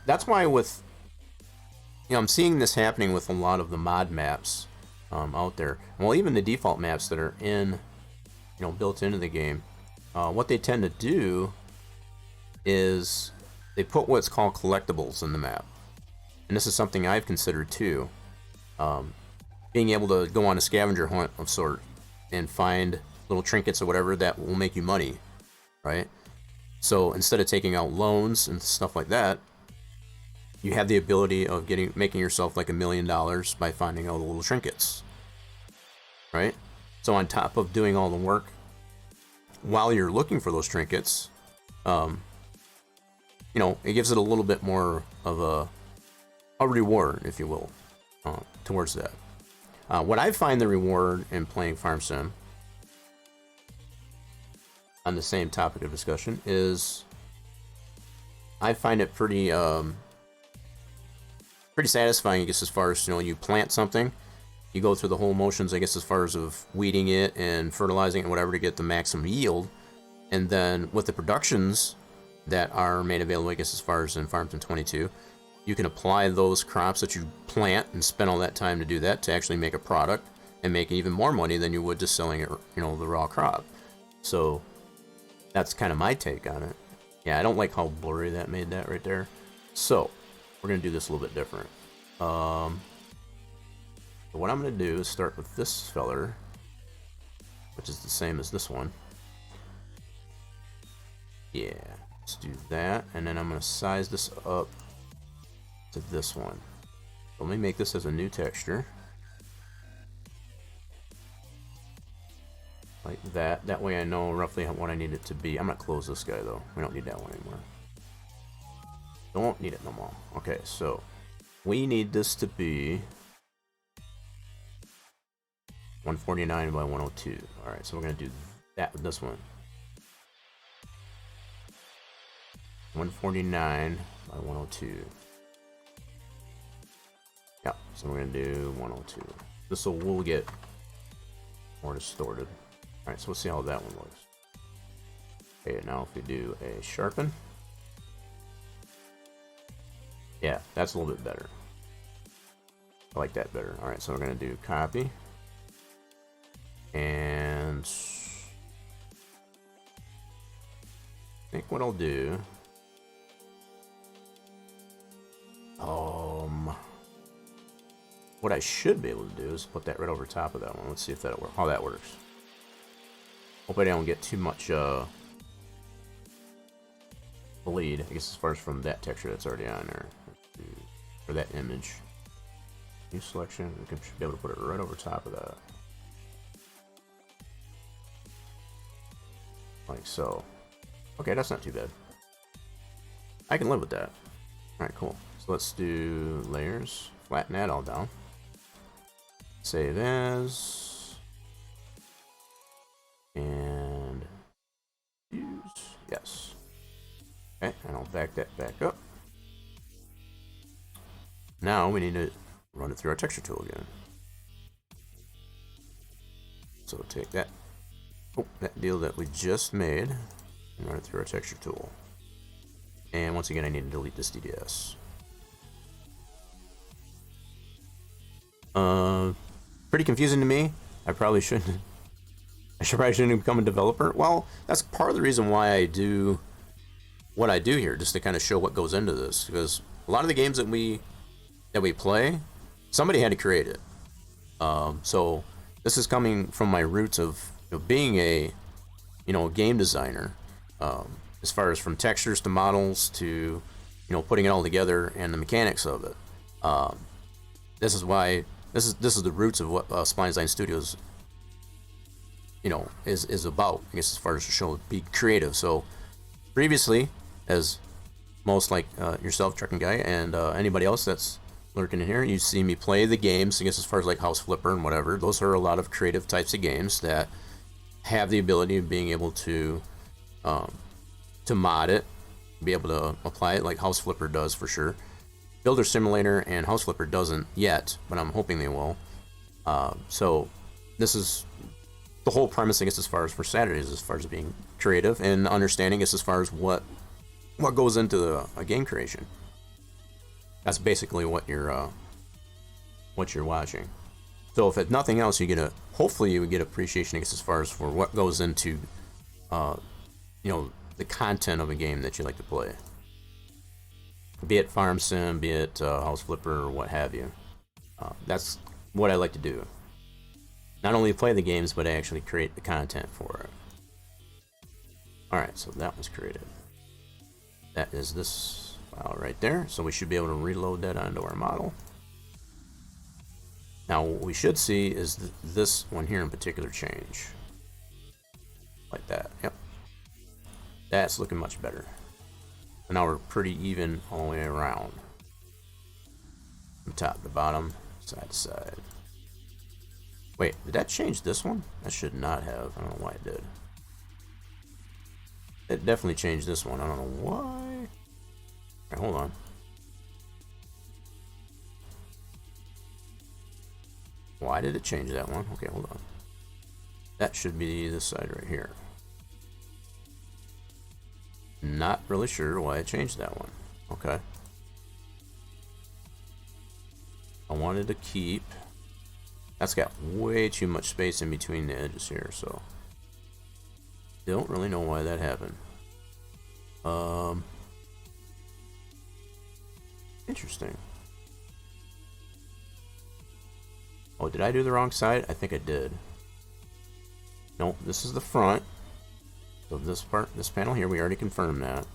That's why with, I'm seeing this happening with a lot of the mod maps out there. Well, even the default maps that are in, built into the game. What they tend to do is they put what's called collectibles in the map. And this is something I've considered too. Being able to go on a scavenger hunt of sort and find little trinkets or whatever that will make you money, right? So instead of taking out loans and stuff like that, you have the ability of making yourself like $1 million by finding all the little trinkets, right? So on top of doing all the work while you're looking for those trinkets, you know, it gives it a little bit more of a reward, if you will, towards that. What I find the reward in playing Farm Sim, on the same topic of discussion, is I find it pretty satisfying, I guess, as far as, you know, you plant something, you go through the whole motions, I guess, as far as of weeding it and fertilizing it and whatever to get the maximum yield, and then with the productions that are made available, I guess, as far as in Farm Sim 22, you can apply those crops that you plant and spend all that time to do that to actually make a product and make even more money than you would just selling it, you know, the raw crop. So that's kind of my take on it. Yeah, I don't like how blurry that made that right there. So we're gonna do this a little bit different. So what I'm gonna do is start with this feller, which is the same as this one. Yeah, let's do that, and then I'm gonna size this up to this one. Let me make this as a new texture. Like that. That way I know roughly what I need it to be. I'm gonna close this guy though. We don't need that one anymore. Don't need it no more. Okay, so we need this to be 149 by 102. Alright, so we're gonna do that with this one. 149 by 102. Yeah, so we're gonna do 102. This will get more distorted. Alright, so let's see how that one looks. Okay, now if we do a sharpen. Yeah, that's a little bit better. I like that better. Alright, so we're gonna do copy. And I think what I'll do, what I should be able to do is put that right over top of that one. Let's see if that'll work. How that works. Hope I don't get too much bleed, I guess, as far as from that texture that's already on there, or that image. New selection. We should be able to put it right over top of that, like so. Okay, that's not too bad. I can live with that. Alright, cool. So let's do layers. Flatten that all down. Save as. And use. Yes. Okay, and I'll back that back up. Now we need to run it through our texture tool again. So take that, that deal that we just made and run it through our texture tool. And once again, I need to delete this DDS. Pretty confusing to me. I probably shouldn't become a developer. Well, that's part of the reason why I do what I do here, just to kind of show what goes into this. Because a lot of the games that we play, somebody had to create it. So this is coming from my roots of, you know, being a game designer. As far as from textures to models to, you know, putting it all together and the mechanics of it. This is why this is the roots of what Spline Design Studios, you know, is about. I guess as far as the show, be creative. So previously, as most like yourself, Trucking Guy, and anybody else that's lurking in here, you see me play the games. I guess as far as like House Flipper and whatever, those are a lot of creative types of games that have the ability of being able to mod it, be able to apply it like House Flipper does for sure. Builder Simulator and House Flipper doesn't yet, but I'm hoping they will. So this is the whole premise, I guess, as far as for Saturdays, as far as being creative and understanding, as far as what goes into a game creation. That's basically what you're watching. So if nothing else, hopefully you would get appreciation, I guess, as far as for what goes into, you know, the content of a game that you like to play. Be it Farm Sim, be it House Flipper, or what have you. That's what I like to do. Not only play the games, but actually create the content for it. Alright, so that was created. That is this file right there. So we should be able to reload that onto our model. Now what we should see is this one here in particular change. Like that, yep. That's looking much better. And now we're pretty even all the way around. From top to bottom, side to side. Wait, did that change this one? That should not have. I don't know why it did. It definitely changed this one. I don't know why. Alright, hold on. Why did it change that one? Okay, hold on. That should be this side right here. Not really sure why it changed that one. Okay. I wanted to keep... That's got way too much space in between the edges here, so... Don't really know why that happened. Interesting. Oh, did I do the wrong side? I think I did. Nope, this is the front. So this part, this panel here, we already confirmed that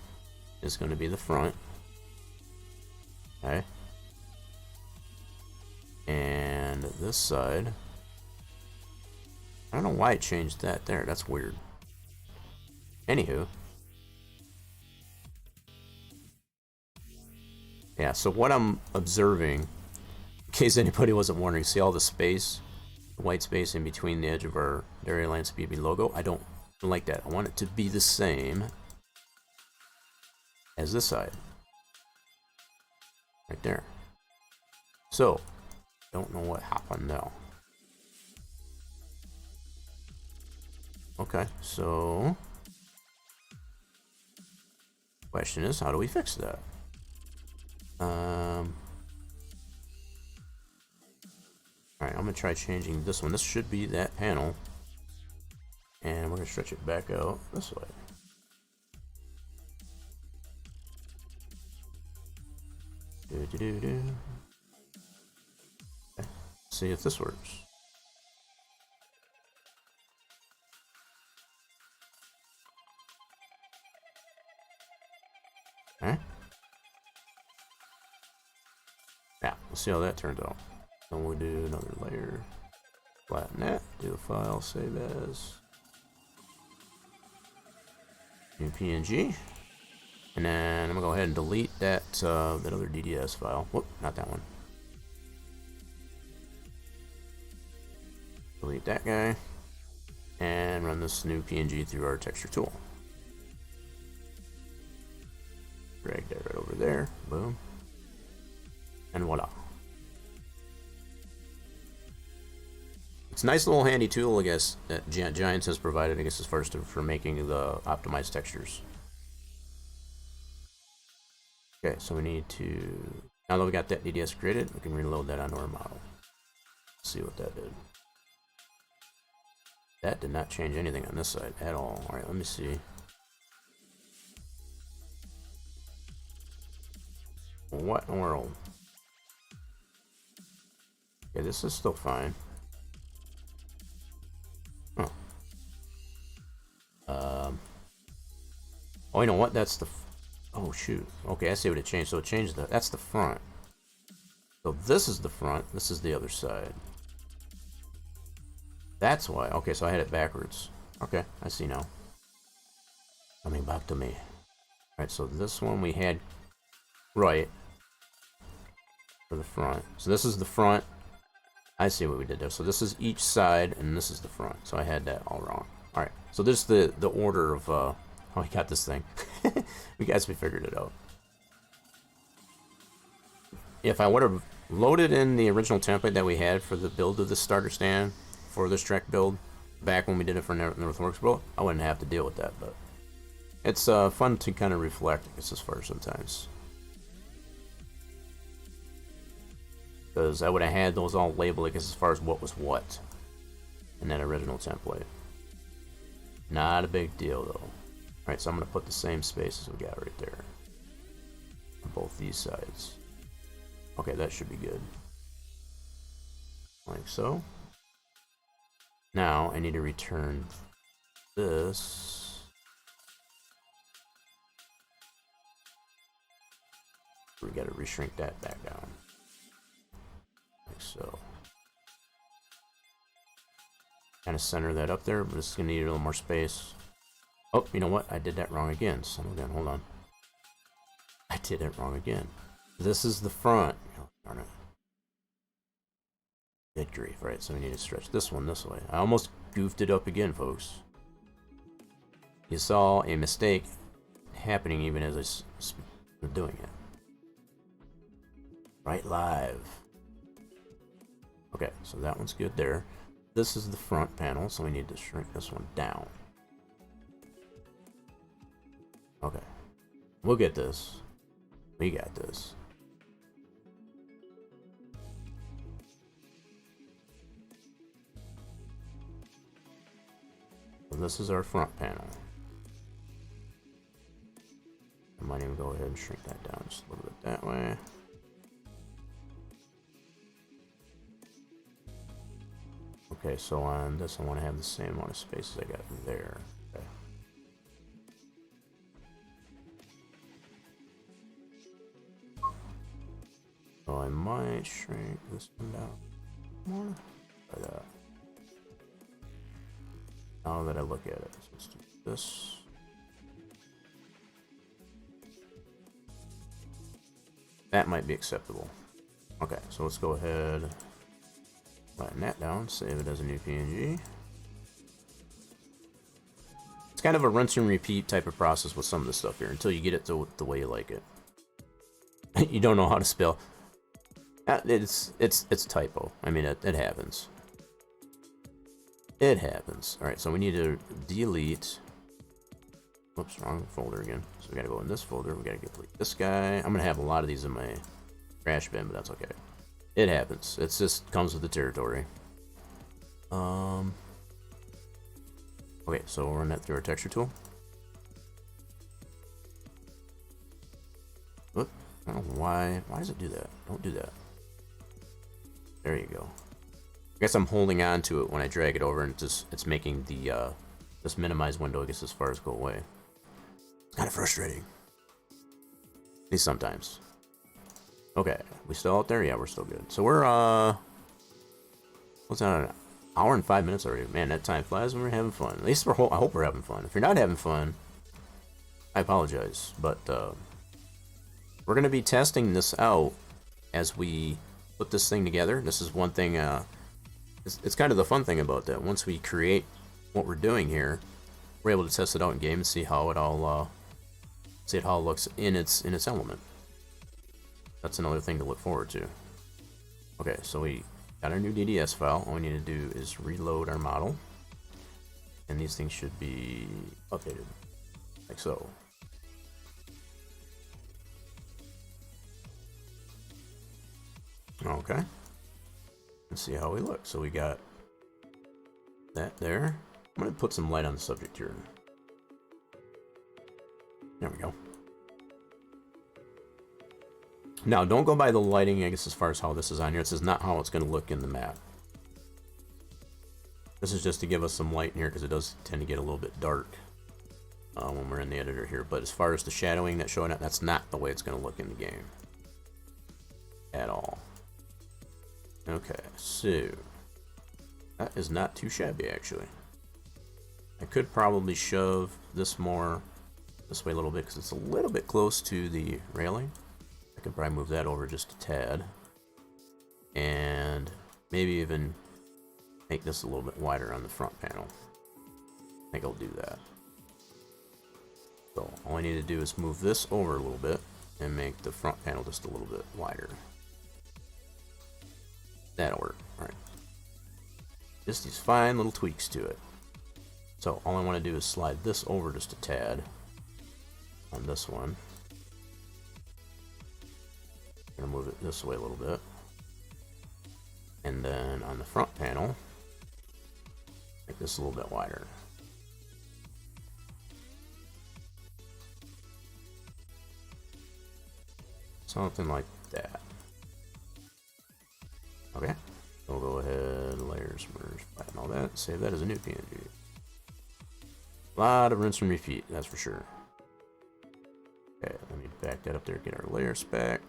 is going to be the front. Okay. And this side, I don't know why it changed that there. That's weird. Anywho. Yeah, so what I'm observing, in case anybody wasn't wondering, see all the space, the white space in between the edge of our Dairyland Speedbee logo? I don't like that. I want it to be the same as this side. Right there. So, don't know what happened now. Okay, so question is, how do we fix that? Alright, I'm gonna try changing this one. This should be that panel. And we're gonna stretch it back out this way. Okay. See if this works. Okay. Yeah, we'll see how that turns out. Then we'll do another layer. Flatten that. Do a file. Save as. New PNG. And then I'm gonna go ahead and delete that that other DDS file. Whoop, not that one. Delete that guy. And run this new PNG through our texture tool. Drag that right over there. Boom. And voila. It's a nice little handy tool, I guess, that Giants has provided, I guess, as far as for making the optimized textures. Okay, so we need to, now that we got that DDS created, we can reload that onto our model. Let's see what that did. That did not change anything on this side at all. Alright, let me see. What in the world? Okay, this is still fine. Huh. Oh, you know what? That's the... Oh, shoot. Okay, I see what it changed. So it changed the... That's the front. So this is the front. This is the other side. That's why. Okay, so I had it backwards. Okay, I see now. Coming back to me. Alright, so this one we had right for the front. So this is the front. I see what we did there. So this is each side, and this is the front. So I had that all wrong. Alright, so this is the order of... oh, I got this thing. We figured it out. If I would have loaded in the original template that we had for the build of the starter stand for this Trek build, back when we did it for Northworks World, I wouldn't have to deal with that, but it's fun to kind of reflect, I guess, as far as sometimes. Because I would have had those all labeled, I guess, as far as what was what in that original template. Not a big deal, though. Alright, so I'm going to put the same space as we got right there on both these sides. Okay, that should be good. Like so. Now I need to return this. We got to reshrink that back down. Like so. Kind of center that up there, but it's going to need a little more space. Oh, you know what? I did that wrong again. Son of a gun, hold on. I did it wrong again. This is the front. Oh, darn it. Good grief, right? So we need to stretch this one this way. I almost goofed it up again, folks. You saw a mistake happening even as I was doing it. Right live. Okay, so that one's good there. This is the front panel, so we need to shrink this one down. Okay. We'll get this. We got this. So this is our front panel. I might even go ahead and shrink that down just a little bit that way. Okay, so on this I want to have the same amount of space as I got there. Okay. So I might shrink this one down more. Try that. Now that I look at it, so let's do this. That might be acceptable. Okay, so let's go ahead, flatten that down, save it as a new PNG. It's kind of a rinse and repeat type of process with some of this stuff here until you get it to the way you like it. You don't know how to spell. It's typo. I mean, it happens. It happens. All right, so we need to delete. Whoops, wrong folder again. So we gotta go in this folder. We gotta delete this guy. I'm gonna have a lot of these in my trash bin, but that's okay. It happens. It's just comes with the territory. Okay, so we'll run that through our texture tool. Whoop. I don't know why. Why does it do that? Don't do that. There you go. I guess I'm holding on to it when I drag it over, and it's making the this minimize window, I guess, as far as go away. It's kind of frustrating. At least sometimes. Okay, we still out there? Yeah, we're still good. So we're what's that? An hour and 5 minutes already. Man, that time flies when we're having fun. At least I hope we're having fun. If you're not having fun, I apologize, but we're gonna be testing this out as we put this thing together. This is one thing. It's kind of the fun thing about that. Once we create what we're doing here, we're able to test it out in game and see how it all looks in its element. That's another thing to look forward to. Okay, so we got our new DDS file. All we need to do is reload our model, and these things should be updated like so. Okay. Let's see how we look. So we got that there. I'm going to put some light on the subject here. There we go. Now, don't go by the lighting, I guess, as far as how this is on here. This is not how it's going to look in the map. This is just to give us some light in here because it does tend to get a little bit dark when we're in the editor here. But as far as the shadowing that's showing up, that's not the way it's going to look in the game at all. Okay, so that is not too shabby, actually. I could probably shove this more this way a little bit because it's a little bit close to the railing. I could probably move that over just a tad, and maybe even make this a little bit wider on the front panel. I think I'll do that. So all I need to do is move this over a little bit and make the front panel just a little bit wider. That'll work. Alright. Just these fine little tweaks to it. So all I want to do is slide this over just a tad on this one. I'm gonna move it this way a little bit. And then on the front panel, make this a little bit wider. something like that. Okay, we'll go ahead, layers, merge, flatten all that, save that as a new PNG. A lot of rinse and repeat, that's for sure. Okay, let me back that up there, get our layer spec.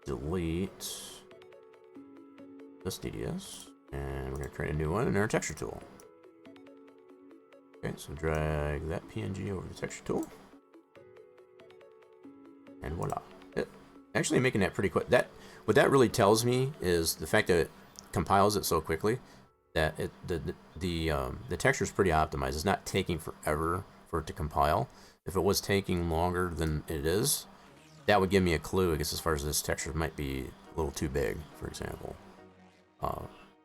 Delete this DDS, and we're going to create a new one in our texture tool. Okay, so drag that PNG over the texture tool, and voila. Actually making that pretty quick. What that really tells me is the fact that it compiles it so quickly that the texture is pretty optimized. It's not taking forever for it to compile. If it was taking longer than it is, that would give me a clue, I guess, as far as this texture might be a little too big, for example,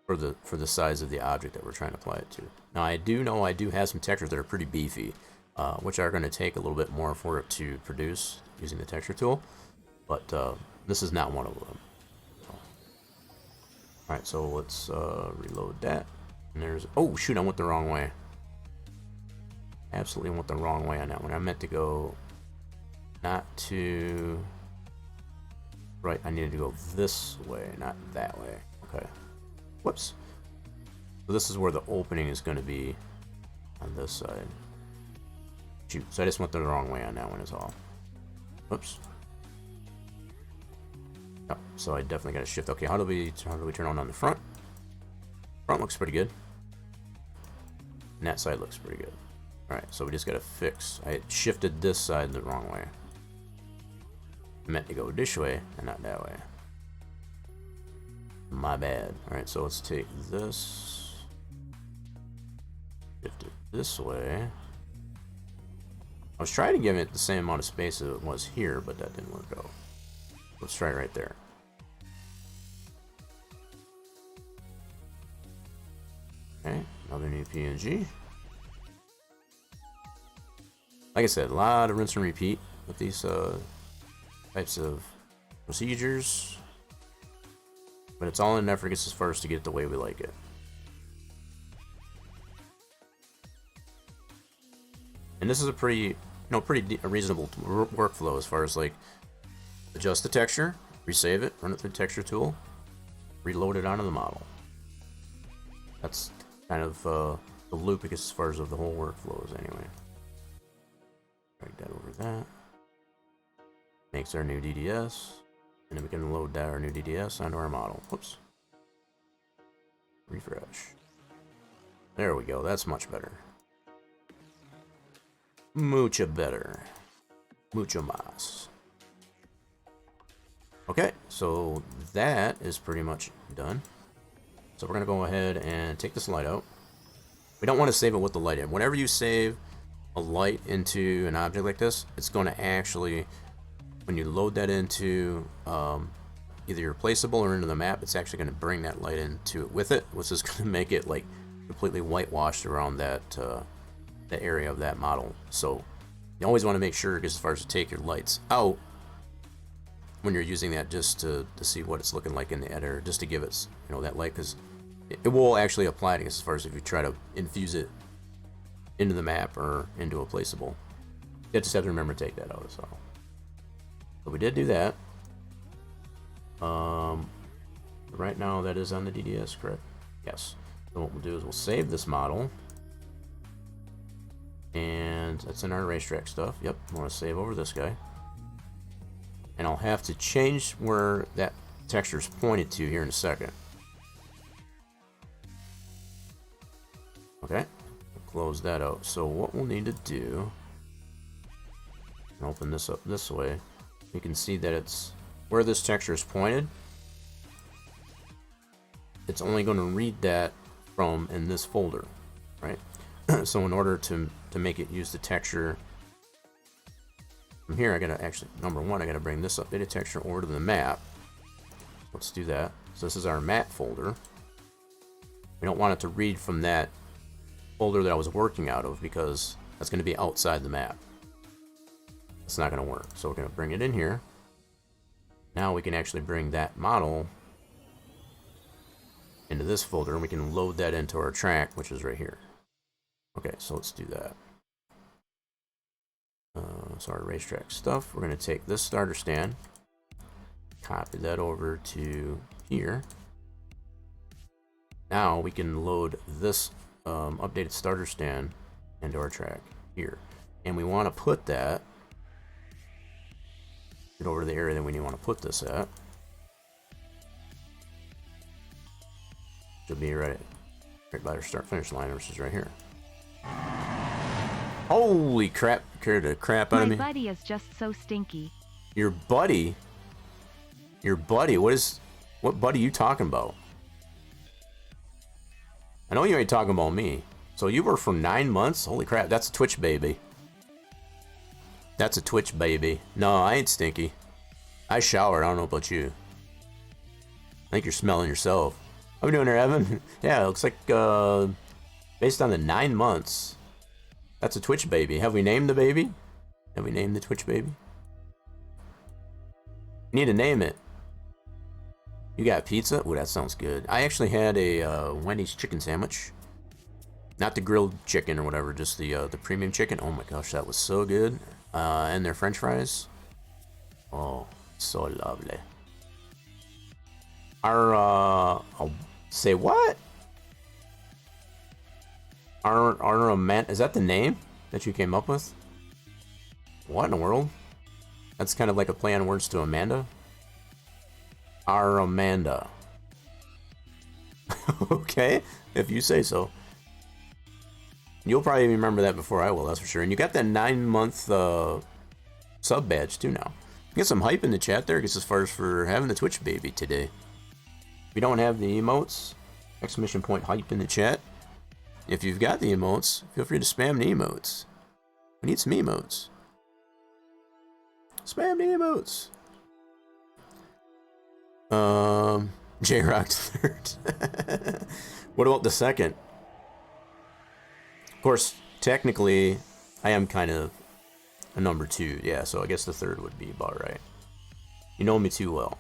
for the size of the object that we're trying to apply it to. Now I do have some textures that are pretty beefy, which are going to take a little bit more for it to produce using the texture tool. But this is not one of them. So. Alright, so let's reload that. And there's... Oh, shoot, I went the wrong way. Absolutely went the wrong way on that one. I meant to go... Not to... Right, I needed to go this way, not that way. Okay. Whoops. So this is where the opening is going to be on this side. Shoot, so I just went the wrong way on that one is all. Whoops. Oh, so I definitely got to shift. Okay, how do we turn on the front? Front looks pretty good. And that side looks pretty good. Alright, so we just got to fix. I shifted this side the wrong way. I meant to go this way and not that way. My bad. Alright, so let's take this. Shift it this way. I was trying to give it the same amount of space as it was here, but that didn't work out. Let's try it right there. Okay, another new PNG. Like I said, a lot of rinse and repeat with these types of procedures. But it's all in an effort as far as to get it the way we like it. And this is a pretty reasonable workflow as far as like adjust the texture, resave it, run it through the texture tool, reload it onto the model. That's kind of the loop as far as the whole workflow is anyway. Drag that over that. Makes our new DDS. And then we can load that our new DDS onto our model. Whoops. Refresh. There we go. That's much better. Mucho better. Mucho más. Okay, so that is pretty much done. So we're going to go ahead and take this light out. We don't want to save it with the light in. Whenever you save a light into an object like this, it's going to actually, when you load that into either your placeable or into the map, it's actually going to bring that light into it with it, which is going to make it like completely whitewashed around that the area of that model. So you always want to make sure, as far as to take your lights out when you're using that, just to see what it's looking like in the editor, just to give it, you know, that light, because it will actually apply to, as far as if you try to infuse it into the map or into a placeable. You just have to remember to take that out as well. So we did do that. Right now that is on the DDS, correct? Yes. So what we'll do is we'll save this model. And that's in our racetrack stuff. Yep, I want to save over this guy. And I'll have to change where that texture is pointed to here in a second. Okay, we'll close that out. So what we'll need to do, open this up this way, you can see that it's where this texture is pointed. It's only going to read that from in this folder, right? So in order to make it use the texture from here, I gotta actually, number one, I gotta bring this updated texture over to the map. Let's do that. So this is our map folder. We don't want it to read from that folder that I was working out of, because that's going to be outside the map. It's not going to work. So we're going to bring it in here. Now we can actually bring that model into this folder, and we can load that into our track, which is right here. Okay, so let's do that. So our racetrack stuff, we're going to take this starter stand, copy that over to here. Now we can load this updated starter stand into our track here. And we want to put that, get over to the area that we want to put this at. Should be right by our start finish line, which is right here. Holy crap, scared the crap out of me. My buddy is just so stinky. Your buddy? Your buddy? What buddy you talking about? I know you ain't talking about me. So you were for 9 months? Holy crap, that's a Twitch baby. That's a Twitch baby. No, I ain't stinky. I showered, I don't know about you. I think you're smelling yourself. How we doing there, Evan? Yeah, it looks like, based on the 9 months, that's a Twitch baby. Have we named the baby? Have we named the Twitch baby? Need to name it. You got pizza? Ooh, that sounds good. I actually had a Wendy's chicken sandwich. Not the grilled chicken or whatever, just the premium chicken. Oh my gosh, that was so good. And their French fries. Oh, so lovely. I'll say what? Is that the name that you came up with? What in the world? That's kind of like a play on words to Amanda. Our Amanda. Okay, if you say so. You'll probably remember that before I will, that's for sure. And you got that 9-month sub badge too now. Get some hype in the chat there, I guess, as far as for having the Twitch baby today. If you don't have the emotes, exclamation point hype in the chat. If you've got the emotes, feel free to spam the emotes. We need some emotes. Spam the emotes. J-Rock third. What about the second? Of course, technically, I am kind of a number 2. Yeah, so I guess the third would be about right. You know me too well.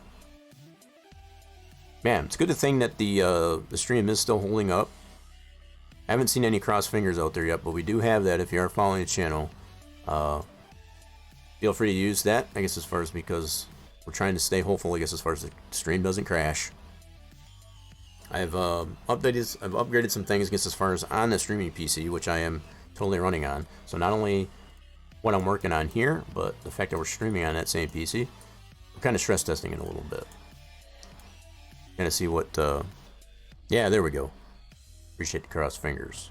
Man, it's a good thing that the stream is still holding up. I haven't seen any cross fingers out there yet, but we do have that if you are following the channel. Feel free to use that, I guess, as far as because we're trying to stay hopeful, I guess, as far as the stream doesn't crash. I've upgraded some things, I guess, as far as on the streaming PC, which I am totally running on. So not only what I'm working on here, but the fact that we're streaming on that same PC, we're kind of stress testing it a little bit. Kind of see what, yeah, there we go. Appreciate the cross fingers.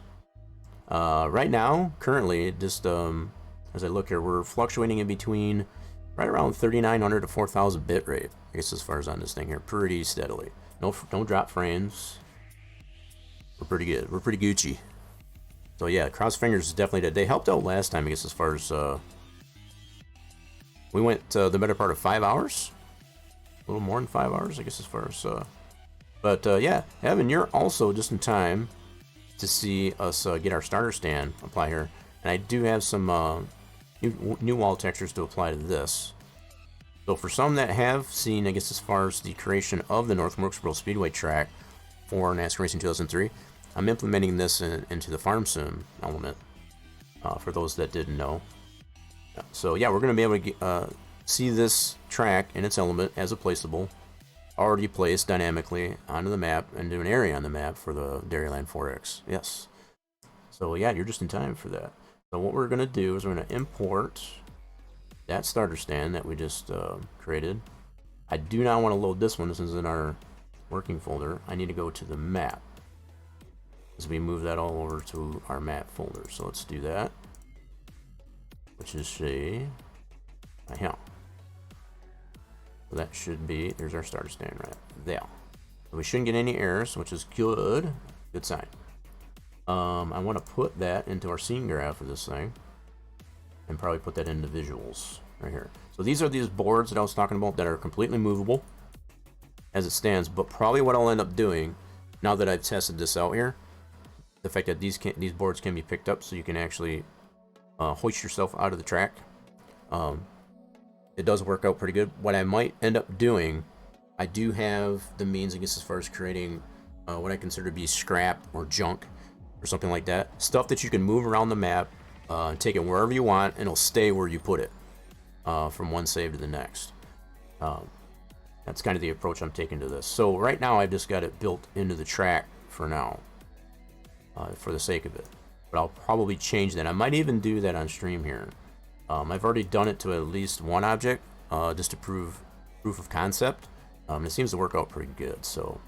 Right now, currently, just as I look here, we're fluctuating in between right around 3900 to 4000 bit rate, I guess, as far as on this thing here, pretty steadily. No, don't drop frames. We're pretty good. We're pretty Gucci. So yeah, cross fingers is definitely that. They helped out last time, I guess, as far as we went the better part of 5 hours, a little more than 5 hours, I guess, as far as. But yeah, Evan, you're also just in time to see us get our starter stand apply here, and I do have some new wall textures to apply to this. So for some that have seen, I guess, as far as the creation of the North Wilkesboro Speedway track for NASCAR Racing 2003, I'm implementing this into the farm sim element, for those that didn't know. So yeah, we're going to be able to see this track in its element as a placeable, already placed dynamically onto the map and do an area on the map for the Dairyland 4X. Yes. So yeah, you're just in time for that. So what we're going to do is we're going to import that starter stand that we just created. I do not want to load this one. This is in our working folder. I need to go to the map, as we move that all over to our map folder. So let's do that, which is here. So that should be, there's our starter stand right there. So we shouldn't get any errors, which is good. Good sign. I want to put that into our scene graph for this thing, and probably put that into visuals right here. So these are these boards that I was talking about that are completely movable as it stands, but probably what I'll end up doing, now that I've tested this out here, the fact that these boards can be picked up so you can actually hoist yourself out of the track. It does work out pretty good. What I might end up doing, I do have the means, I guess, as far as creating what I consider to be scrap or junk or something like that. Stuff that you can move around the map, take it wherever you want, and it'll stay where you put it. from one save to the next. That's kind of the approach I'm taking to this. So right now I've just got it built into the track for now, for the sake of it. But I'll probably change that. I might even do that on stream here. I've already done it to at least one object, just to prove proof of concept. It seems to work out pretty good. So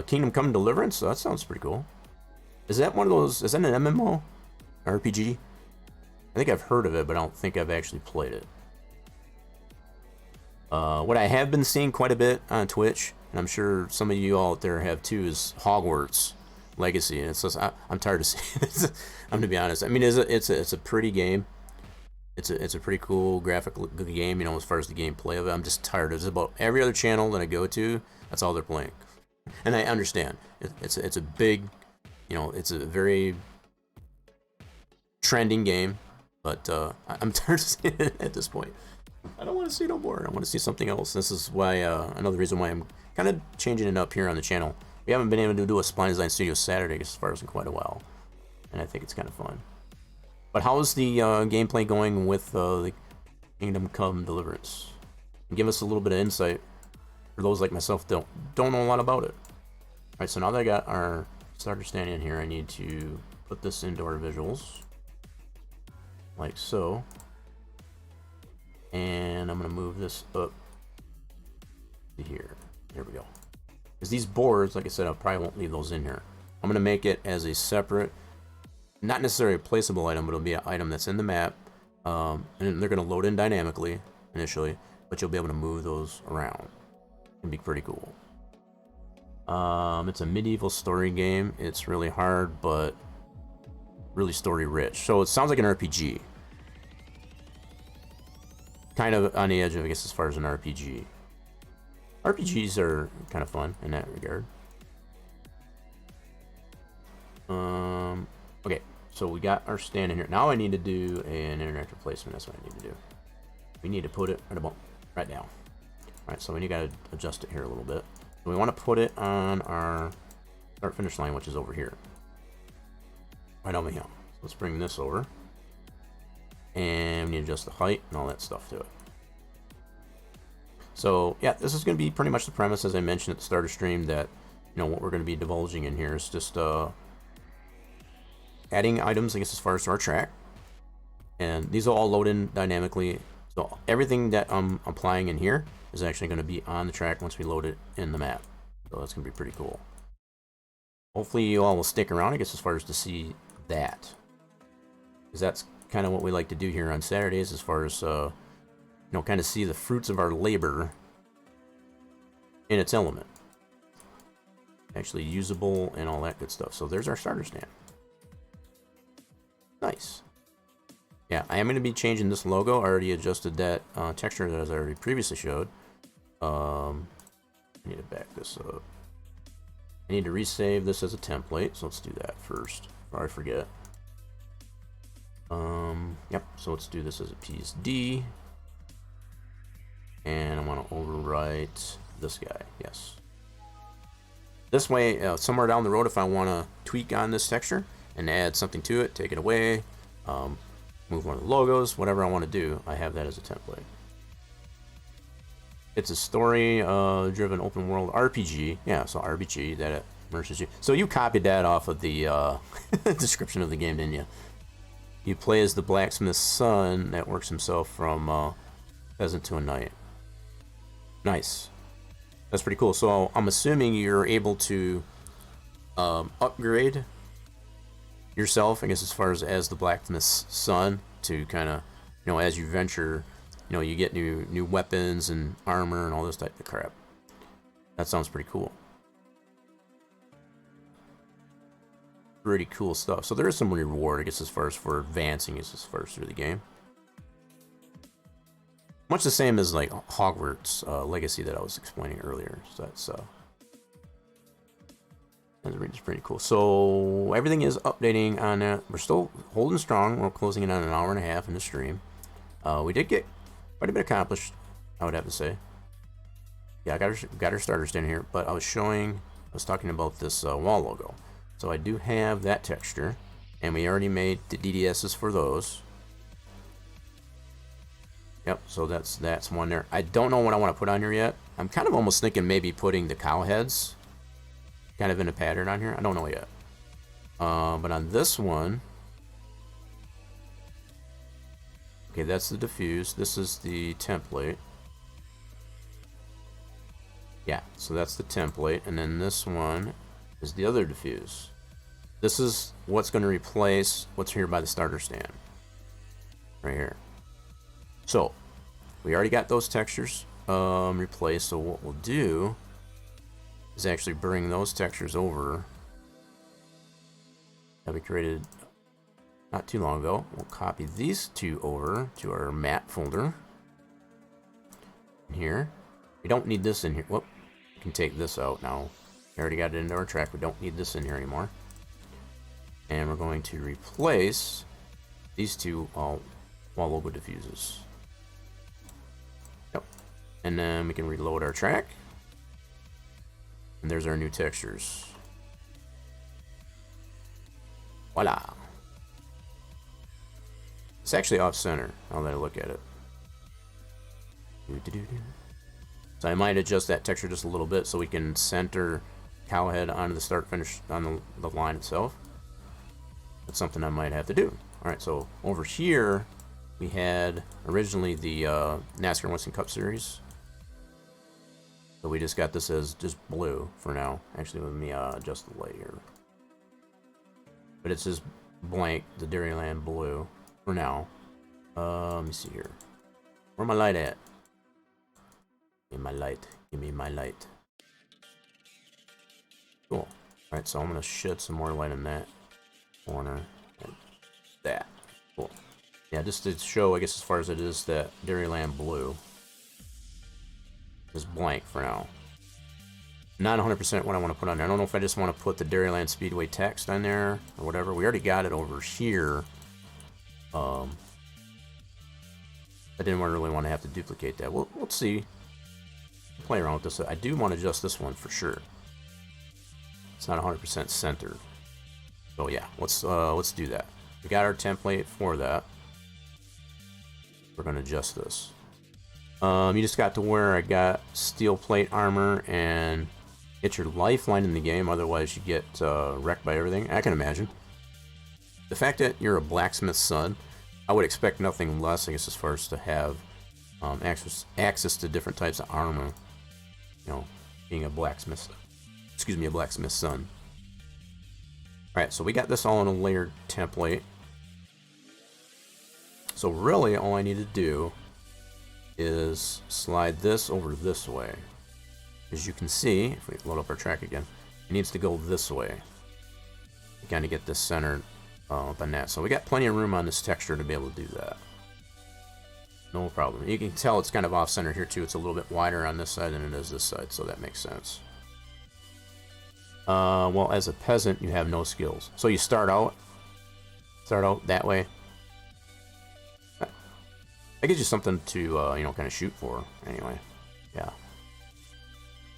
Kingdom Come Deliverance, so that sounds pretty cool. Is that one of those, is that an MMO? RPG? I think I've heard of it, but I don't think I've actually played it. What I have been seeing quite a bit on Twitch, and I'm sure some of you all out there have too, is Hogwarts Legacy, and it's just, I'm tired of seeing it. I'm gonna be honest. I mean, it's a pretty game. It's a pretty cool graphic game, you know, as far as the gameplay of it. I'm just tired. It's about every other channel that I go to, that's all they're playing, and I understand. It's a big, you know, it's a very trending game, but I'm tired of seeing it at this point. I don't want to see no more. I want to see something else. This is why another reason why I'm kind of changing it up here on the channel. We haven't been able to do a Spline Design Studios Saturday as far as in quite a while, and I think it's kind of fun. But how's the gameplay going with the Kingdom Come Deliverance? And give us a little bit of insight for those like myself don't know a lot about it. All right, so now that I got our starter stand in here, I need to put this into our visuals, like so. And I'm gonna move this up to here. There we go. Because these boards, like I said, I probably won't leave those in here. I'm gonna make it as a separate, not necessarily a placeable item, but it'll be an item that's in the map. And they're gonna load in dynamically initially, but you'll be able to move those around. It'll be pretty cool. It's a medieval story game. It's really hard, but really story rich. So it sounds like an RPG. Kind of on the edge of, I guess, as far as an RPG. RPGs are kind of fun in that regard. Okay, so we got our stand in here. Now I need to do an interactive placement. That's what I need to do. We need to put it right down. All right, so we got to adjust it here a little bit. So we want to put it on our start finish line, which is over here. Right over here. So let's bring this over. And we need to adjust the height and all that stuff to it. So yeah, this is going to be pretty much the premise, as I mentioned at the start of stream, that, you know, what we're going to be divulging in here is just adding items, I guess, as far as to our track. And these will all load in dynamically. So everything that I'm applying in here is actually going to be on the track once we load it in the map. So that's going to be pretty cool. Hopefully you all will stick around, I guess, as far as to see that. Because that's kind of what we like to do here on Saturdays, as far as you know, kind of see the fruits of our labor in its element, actually usable and all that good stuff. So there's our starter stand. Nice. Yeah, I am going to be changing this logo. I already adjusted that texture that I already previously showed. I need to back this up. I need to resave this as a template, so let's do that first before I forget. Yep, so let's do this as a PSD. And I want to overwrite this guy, yes. This way, somewhere down the road, if I want to tweak on this texture and add something to it, take it away, move one of the logos, whatever I want to do, I have that as a template. It's a story-driven open world RPG. Yeah, so RPG, that it immerses you. So you copied that off of the description of the game, didn't you? You play as the blacksmith's son that works himself from peasant to a knight. Nice. That's pretty cool. So I'm assuming you're able to upgrade yourself, I guess, as far as the blacksmith's son, to kind of, you know, as you venture, you know, you get new weapons and armor and all this type of crap. That sounds pretty cool. Pretty cool stuff. So there is some reward, I guess, as far as for advancing as far as through the game. Much the same as like Hogwarts Legacy that I was explaining earlier. So that's pretty cool. So everything is updating on that. We're still holding strong. We're closing in on an hour and a half in the stream. We did get quite a bit accomplished, I would have to say. Yeah, I got our starter stand here, but I was talking about this wall logo. So I do have that texture, and we already made the DDSs for those. Yep, so that's one there. I don't know what I want to put on here yet. I'm kind of almost thinking maybe putting the cow heads kind of in a pattern on here. I don't know yet. But on this one, okay, that's the diffuse. This is the template. Yeah, so that's the template, and then this one is the other diffuse. This is what's going to replace what's here by the starter stand. Right here. So, we already got those textures replaced, so what we'll do is actually bring those textures over that we created not too long ago. We'll copy these two over to our map folder. In here. We don't need this in here. Whoop. We can take this out now. We already got it into our track. We don't need this in here anymore. And we're going to replace these two wall logo diffuses. Yep. And then we can reload our track. And there's our new textures. Voila. It's actually off center now that I look at it. So I might adjust that texture just a little bit so we can center cowhead onto the start finish on the line itself. That's something I might have to do. Alright, so over here we had originally the NASCAR Winston Cup Series. So we just got this as just blue for now. Actually, let me adjust the light here. But it's just blank, the Dairyland blue for now. Let me see here. Where my light at? Give me my light. Give me my light. Cool. Alright, so I'm going to shed some more light in that corner. Like that. Cool. Yeah, just to show, I guess, as far as it is, that Dairyland blue is blank for now. Not 100% what I want to put on there. I don't know if I just want to put the Dairyland Speedway text on there or whatever. We already got it over here. I didn't really want to have to duplicate that. We'll see. Play around with this. I do want to adjust this one for sure. It's not 100% centered. So yeah, let's do that. We got our template for that. We're gonna adjust this. You just got to where I got steel plate armor and get your lifeline in the game. Otherwise, you get wrecked by everything. I can imagine. The fact that you're a blacksmith's son, I would expect nothing less, I guess, as far as to have access to different types of armor. You know, being a blacksmith's son. Alright, so we got this all in a layered template. So really, all I need to do is slide this over this way. As you can see, if we load up our track again, it needs to go this way. You kind of get this centered up on that. So we got plenty of room on this texture to be able to do that. No problem. You can tell it's kind of off-center here too. It's a little bit wider on this side than it is this side, so that makes sense. Well, as a peasant, you have no skills. So you start out that way. That gives you something to, you know, kind of shoot for, anyway. Yeah.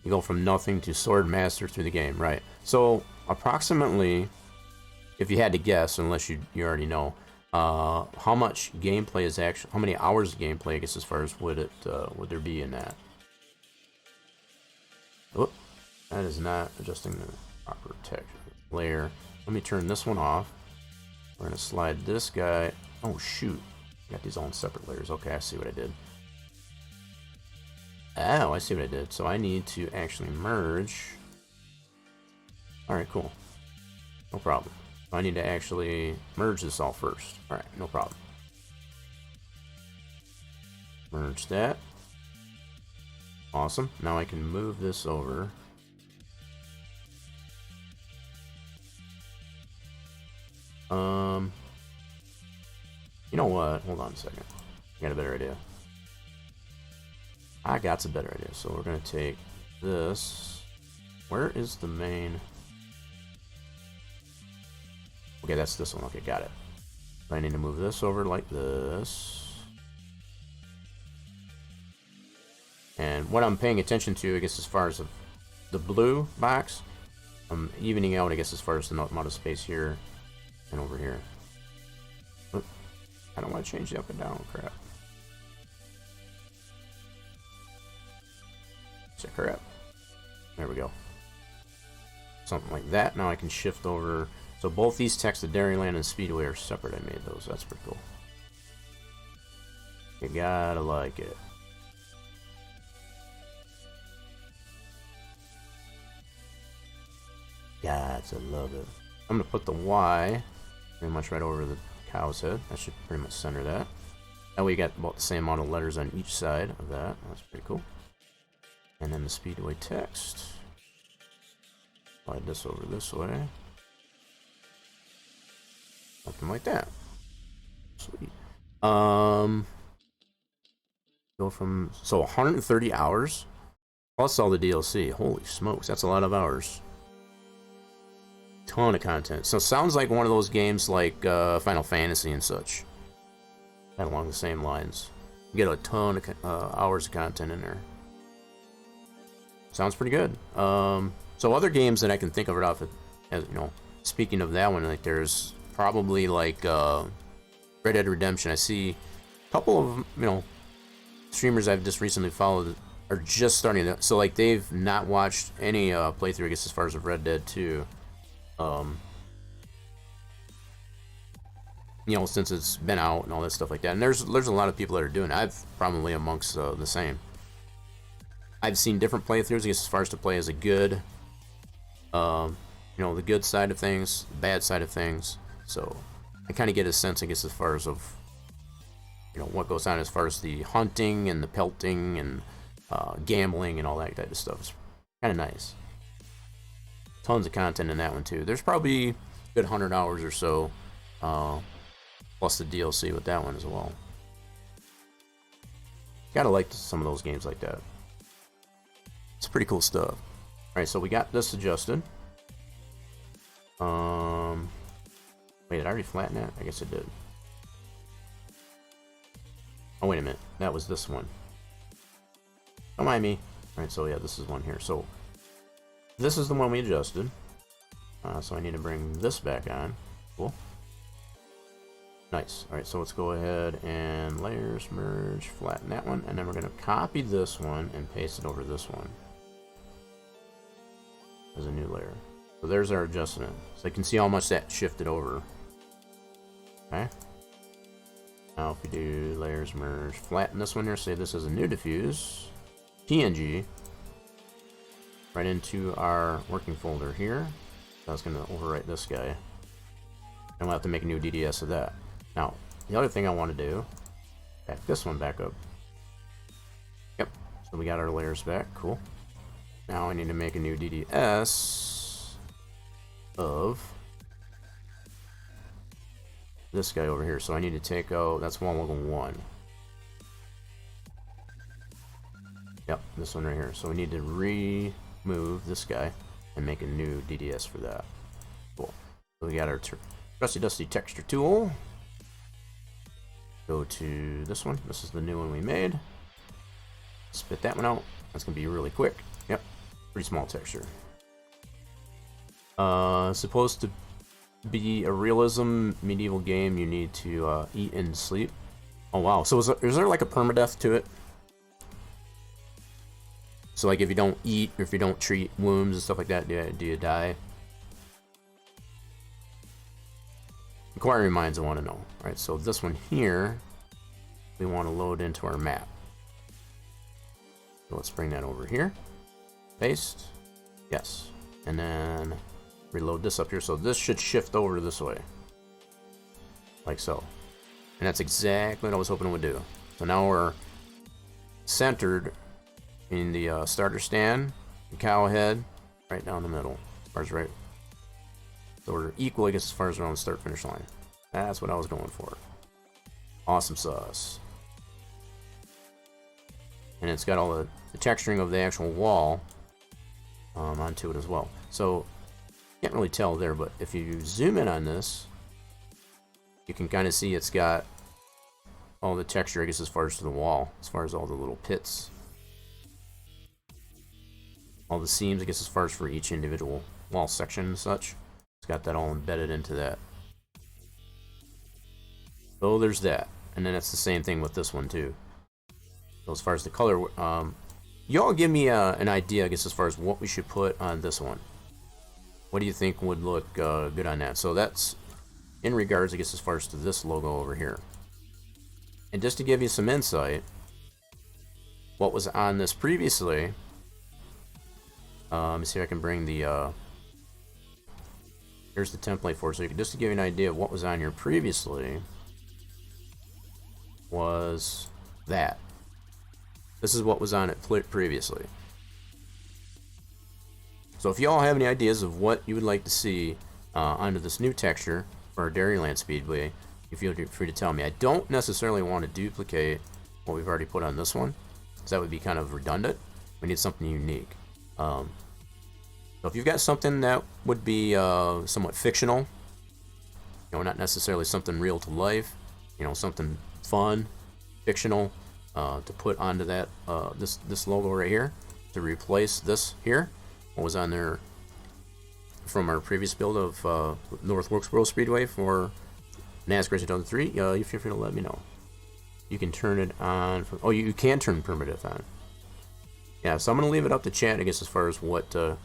You go from nothing to sword master through the game, right? So, approximately, if you had to guess, unless you already know, how much gameplay is actually, how many hours of gameplay, I guess, as far as would there be in that? Oh, that is not adjusting the proper texture layer. Let me turn this one off. We're gonna slide this guy. Oh shoot, got these all in separate layers. Okay, I see what I did. Oh, I see what I did. So I need to actually merge. All right, cool. No problem. I need to actually merge this all first. All right, no problem. Merge that. Awesome. Now I can move this over. You know what? Hold on a second. I got a better idea. I got a better idea. So we're going to take this. Where is the main? Okay, that's this one. Okay, got it. I need to move this over like this. And what I'm paying attention to, I guess, as far as the blue box, I'm evening out, I guess, as far as the amount of space here and over here. I don't want to change the up and down, crap. Is that correct? There we go. Something like that. Now I can shift over. So both these texts, the Dairyland and Speedway, are separate. I made those. That's pretty cool. You gotta like it. Gots, I love it. I'm gonna put the Y pretty much right over the cow's head. That should pretty much center that. That way you got about the same amount of letters on each side of that. That's pretty cool. And then the Speedway text. Slide this over this way. Something like that. Sweet. Go from, so 130 hours plus all the DLC. Holy smokes, that's a lot of hours. Ton of content. So it sounds like one of those games like Final Fantasy and such. Kind of along the same lines. You get a ton of hours of content in there. Sounds pretty good. So other games that I can think of right off, as you know, speaking of that one, like there's probably like Red Dead Redemption. I see a couple of, you know, streamers I've just recently followed are just starting to, so like they've not watched any playthrough, I guess, as far as of Red Dead 2. You know, since it's been out and all that stuff like that. And there's a lot of people that are doing it. I've probably amongst the same. I've seen different playthroughs, I guess, as far as to play as a good, you know, the good side of things, the bad side of things. So I kind of get a sense, I guess, as far as of, you know, what goes on as far as the hunting and the pelting and gambling and all that type of stuff. It's kind of nice. Tons of content in that one too. There's probably a good 100 hours or so, plus the DLC with that one as well. Gotta like some of those games like that. It's pretty cool stuff. All right, so we got this adjusted. Wait, did I already flatten that? I guess it did. Oh, wait a minute. That was this one. Don't mind me. All right, so yeah, this is one here. So this is the one we adjusted. So I need to bring this back on. Cool. Nice. All right, so let's go ahead and layers, merge, flatten that one, and then we're going to copy this one and paste it over this one as a new layer. So there's our adjustment. So you can see how much that shifted over. Okay. Now if we do layers, merge, flatten this one here, say this is a new diffuse, PNG, right into our working folder here. That's going to overwrite this guy. And we'll have to make a new DDS of that. Now, the other thing I want to do, back this one back up. Yep, so we got our layers back, cool. Now I need to make a new DDS of this guy over here. So I need to take out, that's wall level 1. Yep, this one right here. So we need to remove this guy and make a new DDS for that. Cool. So we got our trusty dusty texture tool. Go to this one. This is the new one we made. Spit that one out. That's gonna be really quick. Yep, pretty small texture. Supposed to be a realism medieval game. You need to eat and sleep. Oh wow. So is there like a permadeath to it? So like if you don't eat or if you don't treat wounds and stuff like that, do you die? Inquiring minds, I want to know. Alright, so this one here, we want to load into our map. So let's bring that over here. Paste. Yes. And then reload this up here. So this should shift over this way. Like so. And that's exactly what I was hoping it would do. So now we're centered in the starter stand, the cow head, right down the middle. As far as right. So we're equal, I guess, as far as we're on the start finish line. That's what I was going for. Awesome sauce. And it's got all the texturing of the actual wall onto it as well. So can't really tell there, but if you zoom in on this, you can kind of see it's got all the texture, I guess, as far as to the wall, as far as all the little pits. All the seams, I guess, as far as for each individual wall section and such. It's got that all embedded into that. So there's that. And then it's the same thing with this one too. So as far as the color y'all give me an idea, I guess, as far as what we should put on this one. What do you think would look good on that? So that's in regards, I guess, as far as to this logo over here. And just to give you some insight, what was on this previously, let me see if I can bring the, here's the template for it. So just to give you an idea of what was on here previously, was that. This is what was on it previously. So if y'all have any ideas of what you would like to see onto this new texture for our Dairyland Speedway, you feel free to tell me. I don't necessarily want to duplicate what we've already put on this one, because that would be kind of redundant. We need something unique. So if you've got something that would be somewhat fictional, you know, not necessarily something real to life, you know, something fun, fictional, to put onto that this logo right here, to replace this here, what was on there from our previous build of North Wilkesboro Speedway for NASCAR Racing 2003, you feel free to let me know. You can turn it on. Oh, you can turn primitive on. Yeah, so I'm going to leave it up to chat, I guess, as far as what you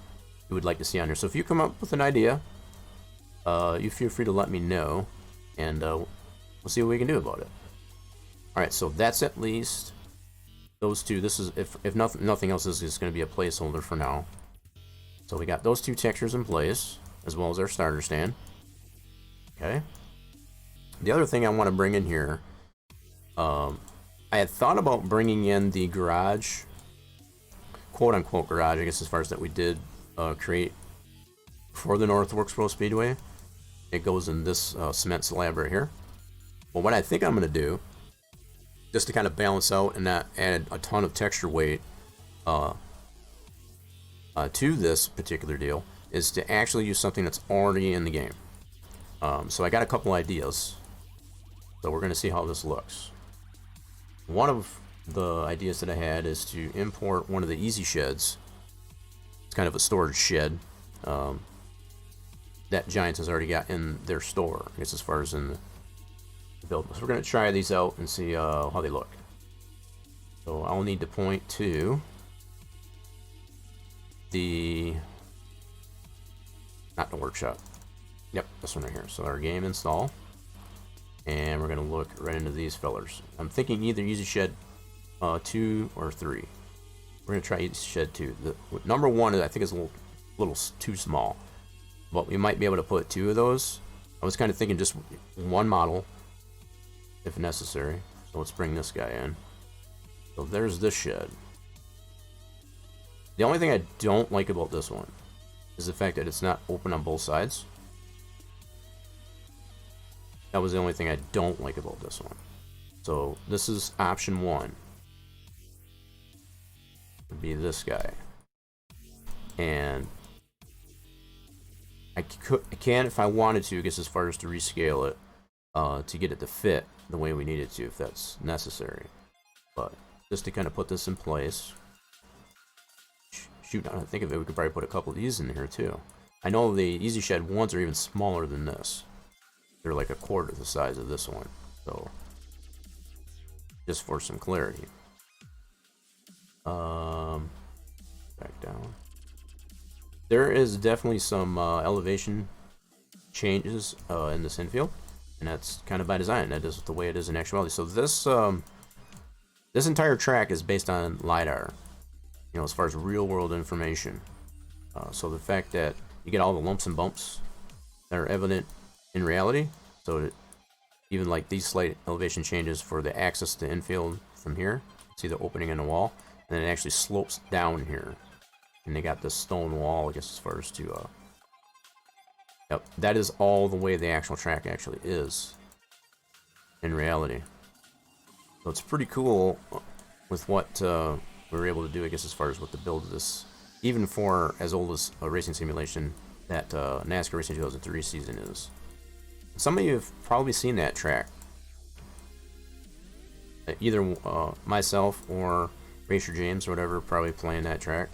would like to see on here. So if you come up with an idea, you feel free to let me know, and we'll see what we can do about it. Alright, so that's at least those two. This is, if nothing else, this is going to be a placeholder for now. So we got those two textures in place, as well as our starter stand. Okay. The other thing I want to bring in here, I had thought about bringing in the garage, quote-unquote garage, I guess, as far as that we did create for the North Wilkesboro Speedway. It goes in this cement slab right here. But what I think I'm going to do, just to kind of balance out and not add a ton of texture weight to this particular deal, is to actually use something that's already in the game. So I got a couple ideas. So we're going to see how this looks. One of the ideas that I had is to import one of the easy sheds. It's kind of a storage shed that Giants has already got in their store, I guess, as far as in the build. So we're going to try these out and see how they look. So I'll need to point to not the workshop. Yep, this one right here. So our game install. And we're going to look right into these fellers. I'm thinking either Easy Shed 2 or 3. We're going to try Easy Shed 2. The number 1, I think, is a little too small. But we might be able to put 2 of those. I was kind of thinking just one model, if necessary. So let's bring this guy in. So there's this shed. The only thing I don't like about this one is the fact that it's not open on both sides. That was the only thing I don't like about this one. So this is option 1. Would be this guy. And I can, if I wanted to, I guess, as far as to rescale it, to get it to fit the way we need it to, if that's necessary. But just to kind of put this in place. Shoot, now I think of it, we could probably put a couple of these in here too. I know the Easy Shed ones are even smaller than this. They're like a quarter the size of this one. So, just for some clarity. Back down. There is definitely some elevation changes in this infield, and that's kind of by design. That is the way it is in actuality. So this this entire track is based on LiDAR, you know, as far as real-world information. So the fact that you get all the lumps and bumps that are evident in reality, so that even like these slight elevation changes for the access to infield from here, see the opening in the wall, and then it actually slopes down here, and they got this stone wall, I guess, as far as to yep, that is all the way the actual track actually is in reality. So it's pretty cool with what we were able to do, I guess, as far as with the build of this, even for as old as a racing simulation that NASCAR Racing 2003 season is. Some of you have probably seen that track. Either myself or Racer James or whatever probably playing that track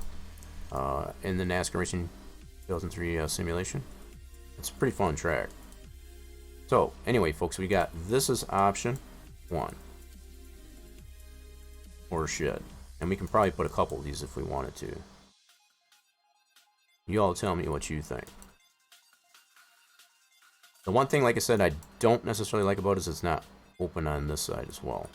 in the NASCAR Racing 2003 simulation. It's a pretty fun track. So anyway, folks, we got this is option 1 or shed. And we can probably put a couple of these if we wanted to. You all tell me what you think. The one thing, like I said, I don't necessarily like about it is it's not open on this side as well.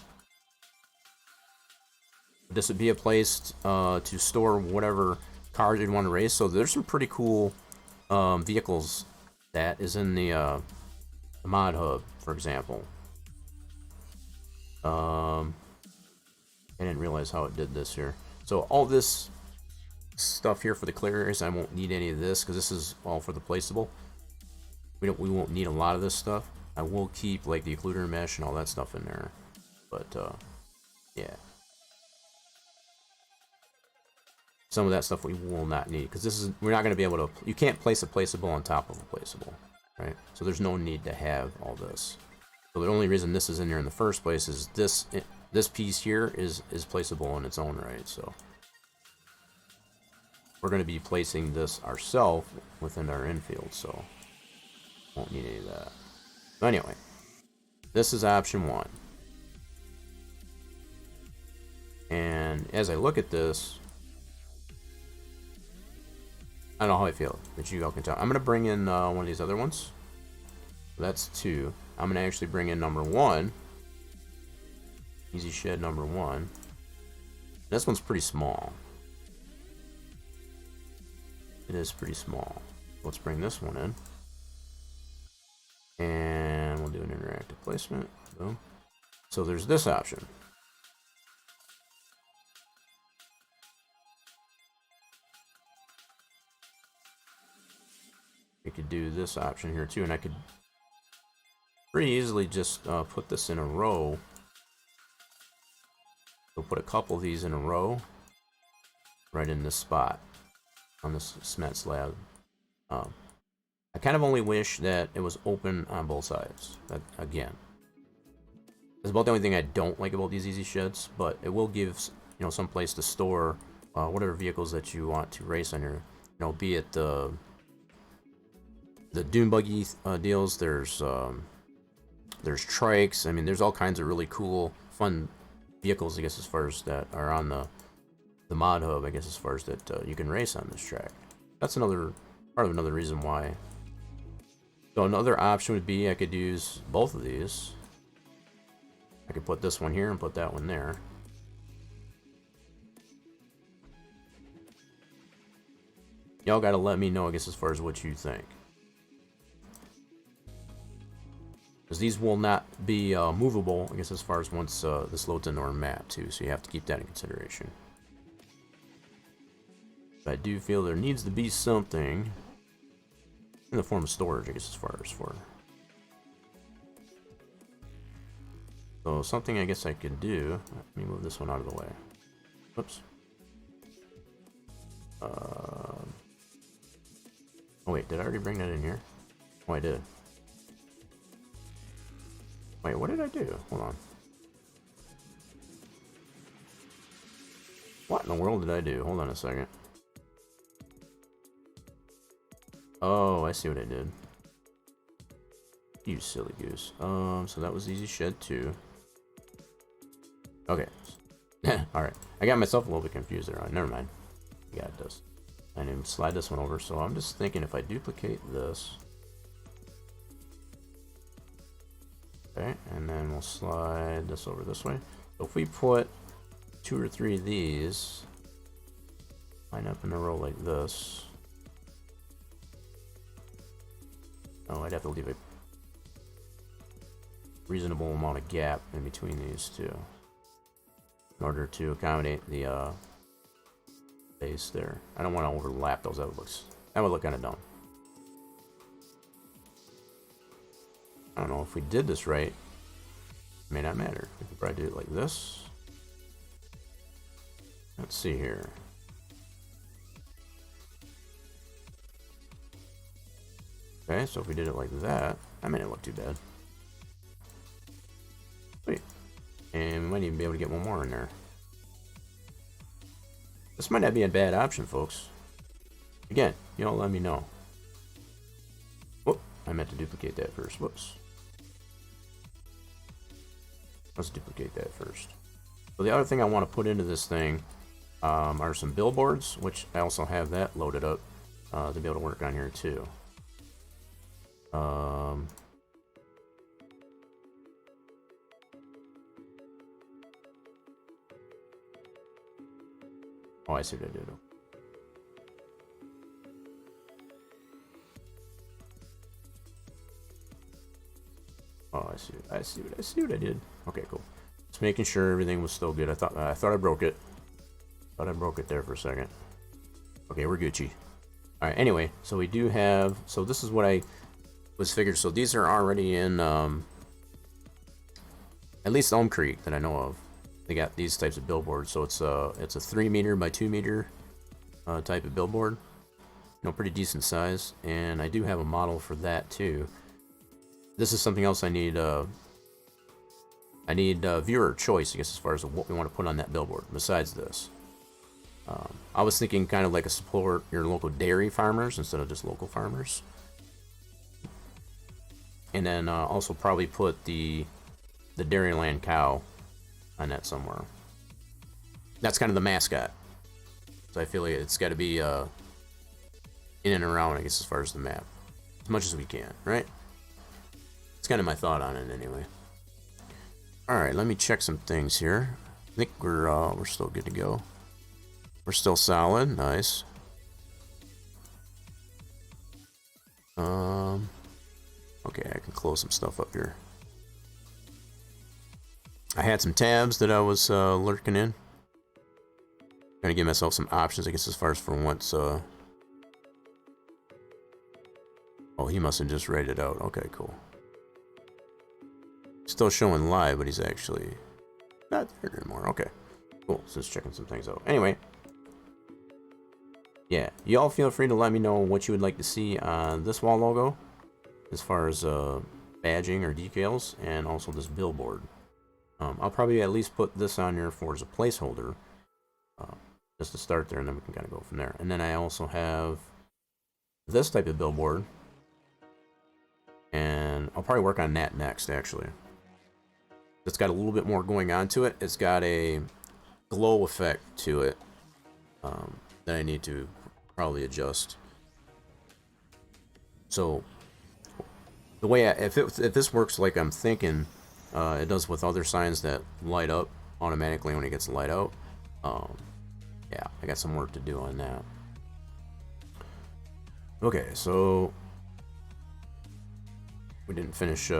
This would be a place to store whatever cars you'd want to race. So there's some pretty cool vehicles that is in the mod hub, for example. I didn't realize how it did this here. So all this stuff here for the clear areas, I won't need any of this because this is all for the placeable. We won't need a lot of this stuff. I will keep like the occluder mesh and all that stuff in there, but yeah, some of that stuff we will not need because this is we're not going to be able to. You can't place a placeable on top of a placeable, right? So there's no need to have all this. So the only reason this is in here in the first place is this piece here is placeable in its own right. So we're going to be placing this ourselves within our infield, so won't need any of that. But anyway, this is option 1. And as I look at this, I don't know how I feel, but you all can tell. I'm going to bring in one of these other ones. That's 2. I'm going to actually bring in number 1. Easy shed number 1. This one's pretty small. It is pretty small. Let's bring this one in. And we'll do an interactive placement. Boom. So there's this option. We could do this option here too, and I could pretty easily just put this in a row. We'll put a couple of these in a row right in this spot on this cement slab. I kind of only wish that it was open on both sides. That, again, it's about the only thing I don't like about these easy sheds, but it will give, you know, some place to store whatever vehicles that you want to race on your, you know, be it the dune buggy deals. There's trikes. I mean, there's all kinds of really cool, fun vehicles, I guess, as far as that are on the mod hub, I guess, as far as that you can race on this track. That's another part of another reason why. So another option would be I could use both of these. I could put this one here and put that one there. Y'all gotta let me know, I guess, as far as what you think. Because these will not be movable, I guess, as far as once this loads into our map, too. So you have to keep that in consideration. But I do feel there needs to be something in the form of storage, I guess, as far as for. So something I guess I could do. Let me move this one out of the way. Whoops. Oh wait, did I already bring that in here? Oh, I did. Wait, what did I do? Hold on. What in the world did I do? Hold on a second. Oh, I see what I did. You silly goose. So that was easy shed 2. Okay. Alright. I got myself a little bit confused there. Never mind. Yeah, it does. I didn't slide this one over, so I'm just thinking if I duplicate this. Okay, and then we'll slide this over this way. So if we put 2 or 3 of these, line up in a row like this. Oh, I'd have to leave a reasonable amount of gap in between these two in order to accommodate the base there. I don't want to overlap those. That would look kind of dumb. I don't know if we did this right. It may not matter. We could probably do it like this. Let's see here. Okay, so if we did it like that, that may not look too bad. Wait. And we might even be able to get one more in there. This might not be a bad option, folks. Again, you all let me know. Whoop, I meant to duplicate that first. Whoops. Let's duplicate that first. So the other thing I want to put into this thing are some billboards, which I also have that loaded up to be able to work on here too. Oh, I see what I did. Oh, I see what I did. Okay, cool. Just making sure everything was still good. I thought I broke it. Thought I broke it there for a second. Okay, we're Gucci. All right. Anyway, so we do have. So this is what I was figured. So these are already in at least Elm Creek that I know of. They got these types of billboards. So it's a 3 meter by 2 meter type of billboard. You know, pretty decent size. And I do have a model for that too. This is something else I need. I need viewer choice, I guess, as far as what we want to put on that billboard. Besides this, I was thinking kind of like a support your local dairy farmers instead of just local farmers, and then also probably put the Dairyland cow on that somewhere. That's kind of the mascot, so I feel like it's got to be in and around, I guess, as far as the map, as much as we can, right? It's kind of my thought on it, anyway. All right, let me check some things here. I think we're still good to go. We're still solid. Nice. Okay, I can close some stuff up here. I had some tabs that I was lurking in. Trying to give myself some options, I guess, as far as for once. Oh, he must have just read it out. Okay, cool. Still showing live, but he's actually not there anymore. Okay, cool. So just checking some things out. Anyway, yeah, y'all feel free to let me know what you would like to see on this wall logo, as far as badging or decals, and also this billboard. I'll probably at least put this on here for as a placeholder, just to start there, and then we can kind of go from there. And then I also have this type of billboard, and I'll probably work on that next, actually. It's got a little bit more going on to it. It's got a glow effect to it that I need to probably adjust. So the way if this works like I'm thinking it does with other signs that light up automatically when it gets light out, yeah, I got some work to do on that. Okay, so we didn't finish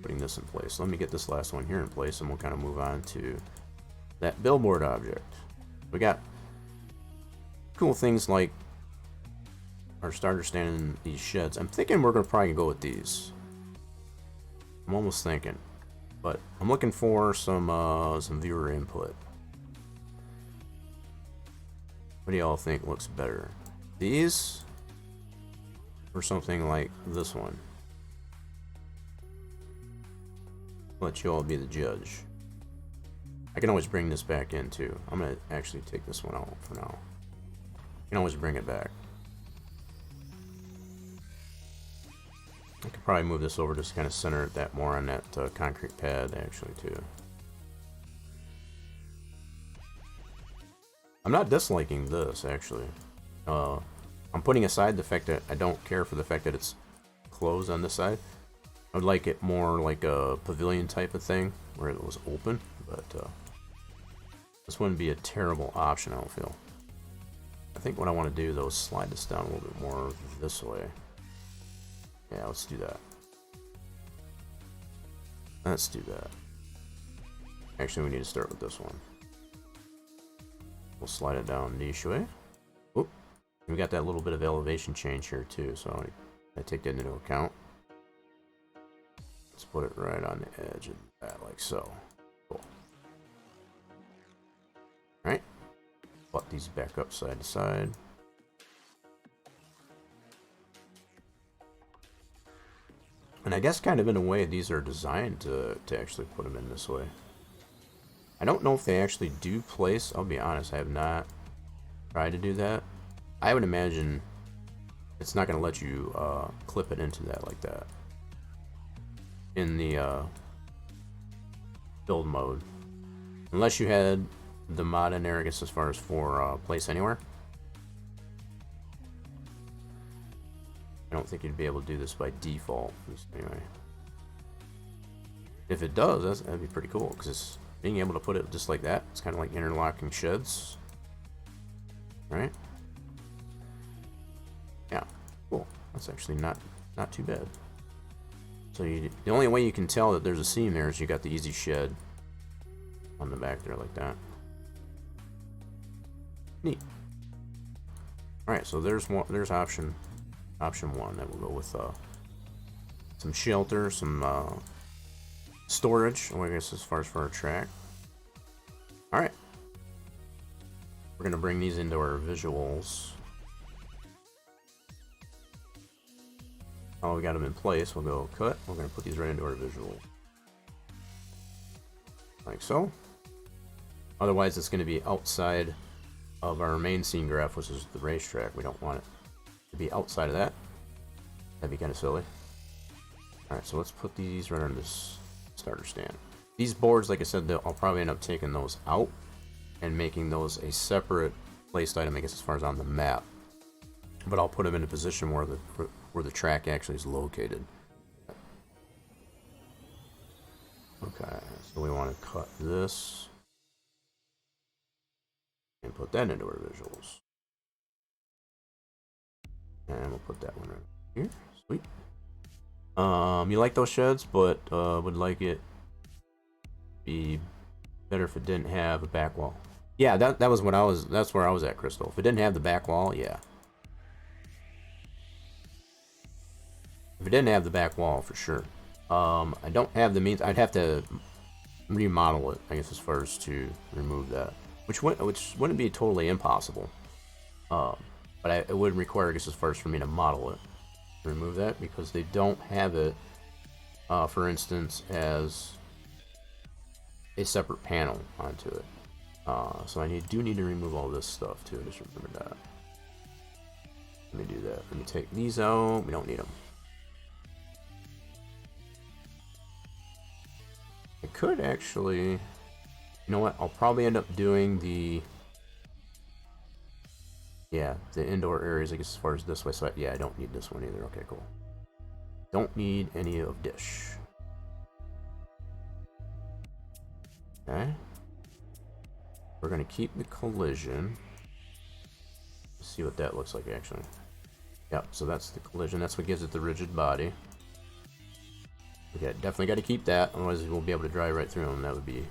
putting this in place. Let me get this last one here in place, and we'll kind of move on to that billboard object. We got cool things like our starter stand in these sheds. I'm thinking we're gonna probably go with these. I'm almost thinking, but I'm looking for some viewer input. What do y'all think looks better? These or something like this one? Let you all be the judge. I can always bring this back in too. I'm gonna actually take this one out for now. I can always bring it back. I could probably move this over just to kind of center it that more on that concrete pad actually too. I'm not disliking this actually. I'm putting aside the fact that I don't care for the fact that it's closed on this side. I would like it more like a pavilion type of thing where it was open, but this wouldn't be a terrible option, I don't feel. I think what I want to do though is slide this down a little bit more this way. Yeah, let's do that. Let's do that. Actually, we need to start with this one. We'll slide it down this way. Oop. We got that little bit of elevation change here too, so I take that into account. Let's put it right on the edge of that, like so. Cool. Alright. Butt these back up side to side. And I guess kind of in a way these are designed to actually put them in this way. I don't know if they actually do place, I'll be honest, I have not tried to do that. I would imagine it's not going to let you clip it into that like that in the build mode. Unless you had the mod in there, I guess, as far as for place anywhere. I don't think you'd be able to do this by default. Anyway, if it does, that'd be pretty cool, because being able to put it just like that, it's kind of like interlocking sheds, right? Yeah, cool. That's actually not too bad. So the only way you can tell that there's a seam there is you got the easy shed on the back there like that. Neat. All right, so there's option one. That will go with some shelter, some storage, I guess, as far as for our track. All right, we're gonna bring these into our visuals. Oh, we got them in place. We'll go cut. We're gonna put these right into our visual, like so. Otherwise, it's gonna be outside of our main scene graph, which is the racetrack. We don't want it to be outside of that. That'd be kind of silly. Alright, so let's put these right on this starter stand. These boards, like I said, I'll probably end up taking those out and making those a separate placed item, I guess, as far as on the map. But I'll put them in a position where the track actually is located. Okay, so we want to cut this and put that into our visuals. And we'll put that one right here. Sweet. You like those sheds, but would like it be better if it didn't have a back wall. Yeah, that was what that's where I was at, Crystal. If it didn't have the back wall, yeah. If it didn't have the back wall, for sure. I don't have the means. I'd have to remodel it, I guess, as far as to remove that, which wouldn't be totally impossible. But it would require, I guess, as far as for me to model it, remove that, because they don't have it, for instance, as a separate panel onto it. So I do need to remove all this stuff too. Just remember that. Let me do that. Let me take these out. We don't need them. I could actually, you know what? I'll probably end up doing the indoor areas, I guess, as far as this way. So I don't need this one either. Okay, cool. Don't need any of dish. Okay. We're gonna keep the collision. Let's see what that looks like actually. Yep, so that's the collision. That's what gives it the rigid body. Okay, definitely got to keep that, otherwise we'll be able to drive right through them. That would be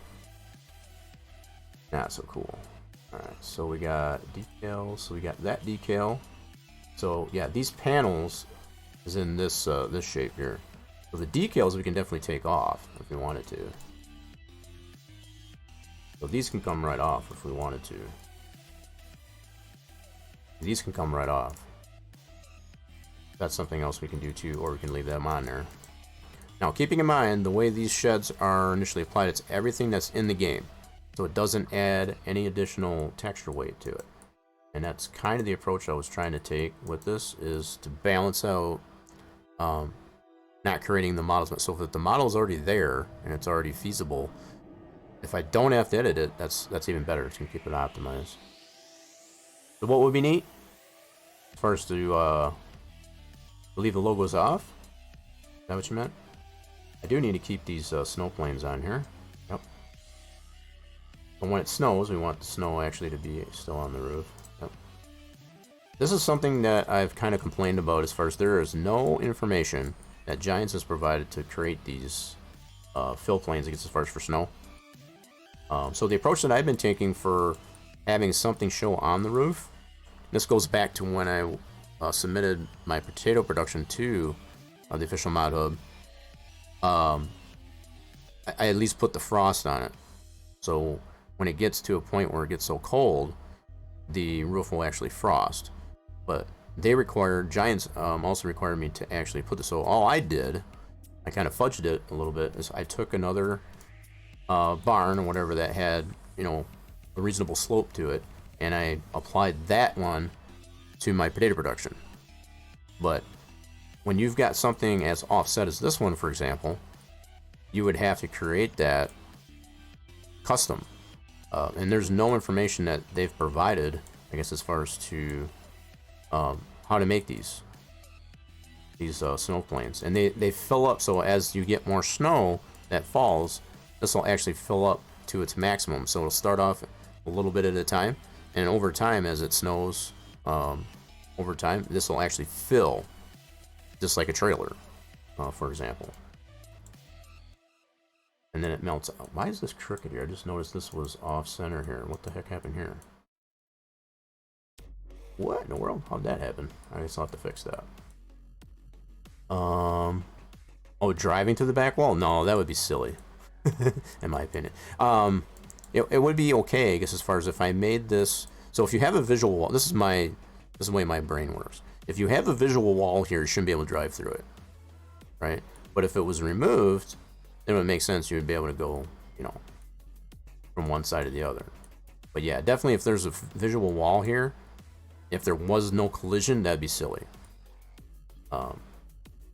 not so cool. Alright, so we got decals. So we got that decal. So yeah, these panels is in this this shape here. So the decals we can definitely take off if we wanted to. So these can come right off if we wanted to. These can come right off. That's something else we can do too, or we can leave them on there. Now, keeping in mind the way these sheds are initially applied, it's everything that's in the game. So it doesn't add any additional texture weight to it. And that's kind of the approach I was trying to take with this, is to balance out not creating the models. So if the model is already there and it's already feasible, if I don't have to edit it, that's even better. It's gonna keep it optimized. So what would be neat? First, to leave the logos off. Is that what you meant? I do need to keep these snow planes on here. Yep. But when it snows, we want the snow actually to be still on the roof. Yep. This is something that I've kind of complained about, as far as there is no information that Giants has provided to create these fill planes, I guess, as far as for snow. So the approach that I've been taking for having something show on the roof, this goes back to when I submitted my potato production to the official mod hub. I at least put the frost on it, so when it gets to a point where it gets so cold, the roof will actually frost. But Giants also required me to actually put this. So all I did, I kind of fudged it a little bit, is I took another barn or whatever that had, you know, a reasonable slope to it, and I applied that one to my potato production. But when you've got something as offset as this one, for example, you would have to create that custom. And there's no information that they've provided, I guess, as far as to how to make these snow planes. And they fill up, so as you get more snow that falls, this will actually fill up to its maximum. So it'll start off a little bit at a time, and over time, as it snows, over time, this will actually fill, just like a trailer, for example. And then it melts out. Why is this crooked here? I just noticed this was off center here. What the heck happened here? What in the world? How'd that happen? I guess I'll have to fix that. Oh, driving to the back wall? No, that would be silly, in my opinion. It would be okay, I guess, as far as if I made this. So if you have a visual wall, this is the way my brain works. If you have a visual wall here, you shouldn't be able to drive through it, right? But if it was removed, then it would make sense. You would be able to go, you know, from one side to the other. But yeah, definitely if there's a visual wall here, if there was no collision, that'd be silly.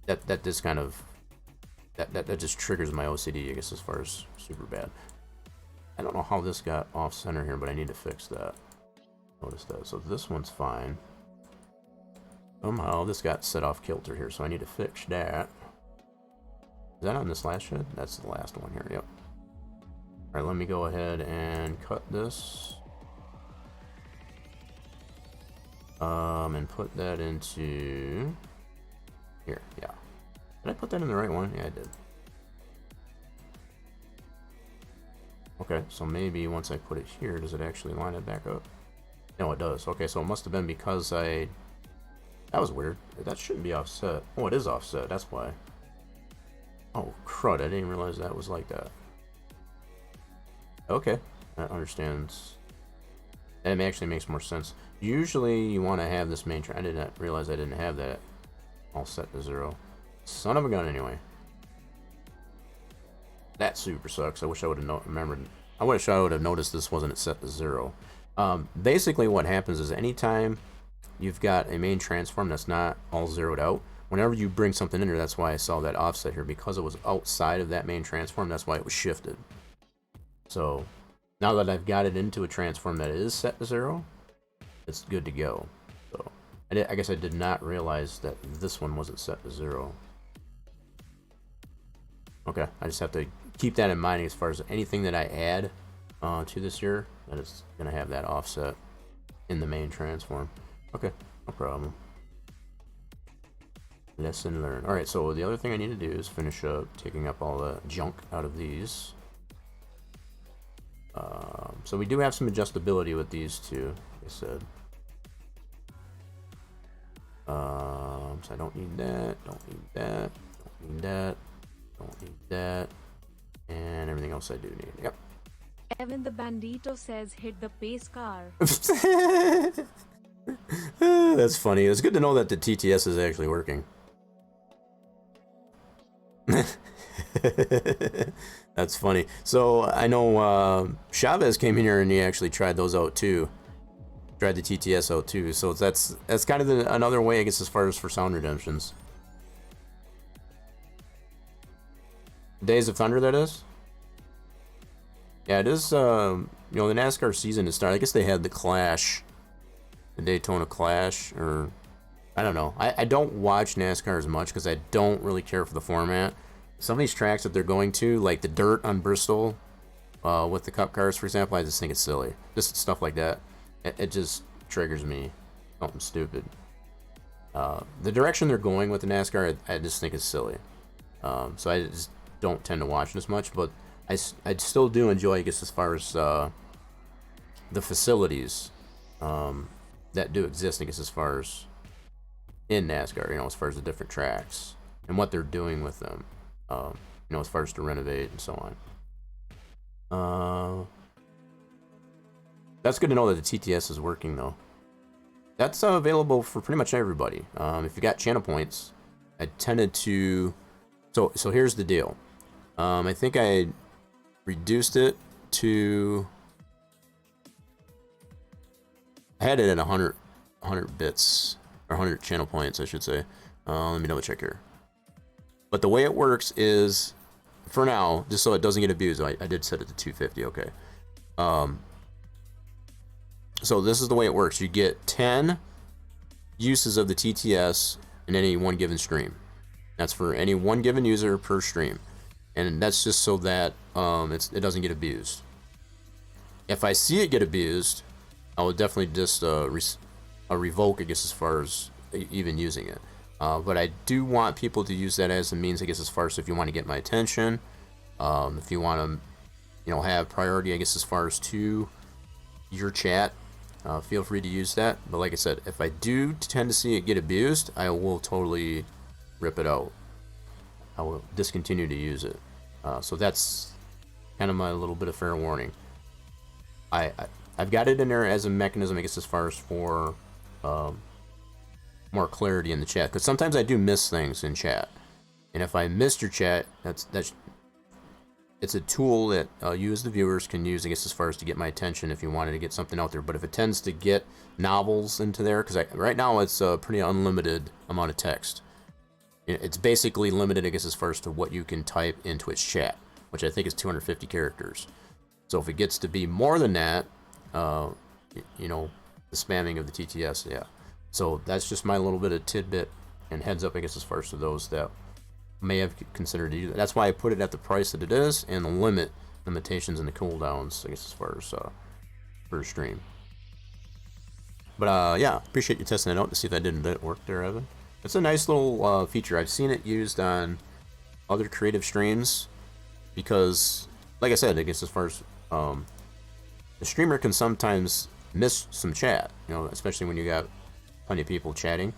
That just kind of that just triggers my OCD, I guess, as far as super bad. I don't know how this got off center here, but I need to fix that. Notice that. So this one's fine. Somehow this got set off kilter here, so I need to fix that. Is that on this last shed? That's the last one here, yep. Alright, let me go ahead and cut this. And put that into here, yeah. Did I put that in the right one? Yeah, I did. Okay, so maybe once I put it here, does it actually line it back up? No, it does. Okay, so it must have been because that was weird. That shouldn't be offset. Oh, it is offset, that's why. Oh, crud, I didn't realize that was like that. Okay, that understands. That actually makes more sense. Usually you want to have this main train. I did not realize I didn't have that all set to 0. Son of a gun, anyway. That super sucks. I wish I would have remembered. I wish I would have noticed this wasn't set to 0. Basically what happens is anytime you've got a main transform that's not all zeroed out, whenever you bring something in there, that's why I saw that offset here, because it was outside of that main transform, that's why it was shifted. So now that I've got it into a transform that is set to 0, it's good to go. So I guess I did not realize that this one wasn't set to 0. Okay, I just have to keep that in mind as far as anything that I add to this here, that it's going to have that offset in the main transform. Okay, no problem. Lesson learned. Alright, so the other thing I need to do is finish up taking up all the junk out of these. So we do have some adjustability with these two, like I said. So I don't need that, don't need that, don't need that, don't need that, and everything else I do need. Yep. Evan the Bandito says hit the pace car. That's funny. It's good to know that the TTS is actually working. That's funny. So I know Chavez came in here and he actually tried those out too. Tried the TTS out too. So that's kind of another way, I guess, as far as for sound redemptions. Days of Thunder, that is. Yeah, it is. You know, the NASCAR season is starting. I guess they had the Clash, the Daytona Clash, or I don't know. I don't watch NASCAR as much because I don't really care for the format. Some of these tracks that they're going to, like the dirt on Bristol, with the Cup cars, for example, I just think it's silly. Just stuff like that. It just triggers me. Something stupid. The direction they're going with the NASCAR, I just think is silly. So I just don't tend to watch it as much, but I still do enjoy, I guess, as far as the facilities that do exist, I guess, as far as in NASCAR, you know, as far as the different tracks and what they're doing with them, you know, as far as to renovate and so on. That's good to know that the TTS is working, though. That's available for pretty much everybody. If you got channel points, I tended to. So here's the deal. I think I reduced it to. I had it at 100 bits or 100 channel points, I should say. Let me double check here. But the way it works is, for now, just so it doesn't get abused, I did set it to 250. Okay. So this is the way it works. You get 10 uses of the TTS in any one given stream. That's for any one given user per stream, and that's just so that it doesn't get abused. If I see it get abused, I will definitely just revoke, I guess, as far as even using it. But I do want people to use that as a means, I guess, as far as if you want to get my attention, if you want to, have priority, I guess, as far as to your chat. Feel free to use that. But like I said, if I do tend to see it get abused, I will totally rip it out. I will discontinue to use it. So that's kind of my little bit of fair warning. I've got it in there as a mechanism, I guess, as far as for more clarity in the chat. Because sometimes I do miss things in chat. And if I missed your chat, it's a tool that you as the viewers can use, I guess, as far as to get my attention if you wanted to get something out there. But if it tends to get novels into there, because right now it's a pretty unlimited amount of text. It's basically limited, I guess, as far as to what you can type into its chat, which I think is 250 characters. So if it gets to be more than that, the spamming of the TTS, yeah. So that's just my little bit of tidbit and heads up, I guess, as far as to those that may have considered to do that. That's why I put it at the price that it is, and the limitations and the cooldowns, I guess, as far as per stream. But yeah, appreciate you testing it out to see if that didn't work there, Evan. It's a nice little feature. I've seen it used on other creative streams because, like I said, I guess as far as the streamer can sometimes miss some chat, especially when you got plenty of people chatting.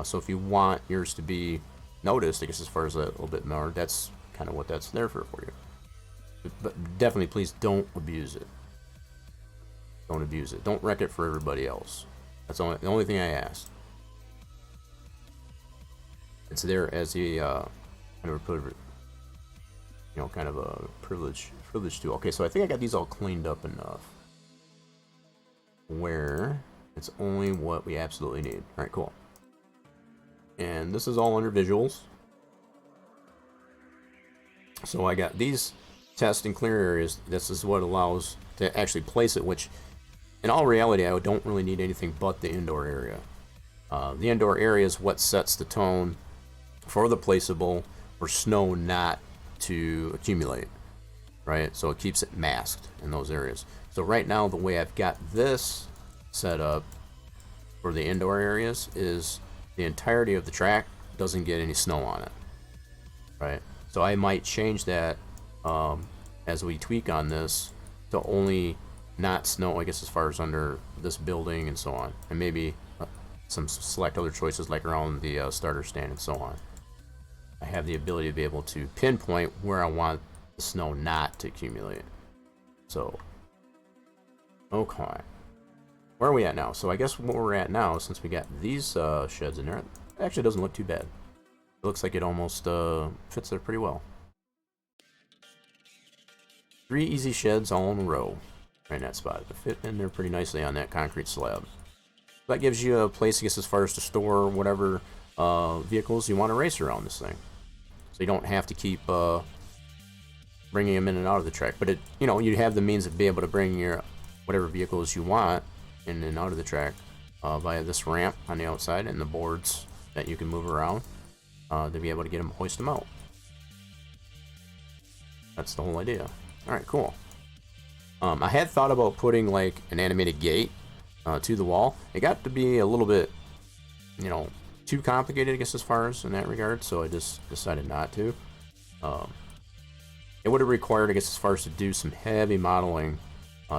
So if you want yours to be noticed, I guess as far as a little bit more, that's kind of what that's there for you. But definitely, please don't abuse it. Don't abuse it. Don't wreck it for everybody else. That's the only thing I ask. It's there as a kind of a privilege tool. Okay, so I think I got these all cleaned up enough where it's only what we absolutely need. All right, cool. And this is all under visuals. So I got these test and clear areas. This is what allows to actually place it, which in all reality, I don't really need anything but the indoor area. The indoor area is what sets the tone for the placeable for snow not to accumulate, right? So it keeps it masked in those areas. So right now, the way I've got this set up for the indoor areas is the entirety of the track doesn't get any snow on it, right? So I might change that as we tweak on this to only not snow, I guess, as far as under this building and so on, and maybe some select other choices like around the starter stand and so on. I have the ability to be able to pinpoint where I want the snow not to accumulate. So, okay. Where are we at now? So I guess what we're at now, since we got these sheds in there, it actually doesn't look too bad. It looks like it almost fits there pretty well. 3 easy sheds all in a row right in that spot. They fit in there pretty nicely on that concrete slab. That gives you a place, I guess, as far as to store whatever vehicles you want to race around this thing. So you don't have to keep bringing them in and out of the track. But you have the means of being able to bring your whatever vehicles you want in and out of the track via this ramp on the outside and the boards that you can move around to be able to get them, hoist them out. That's the whole idea. All right, cool. I had thought about putting like an animated gate to the wall. It got to be a little bit, too complicated, I guess, as far as in that regard, so I just decided not to. It would have required, I guess, as far as to do some heavy modeling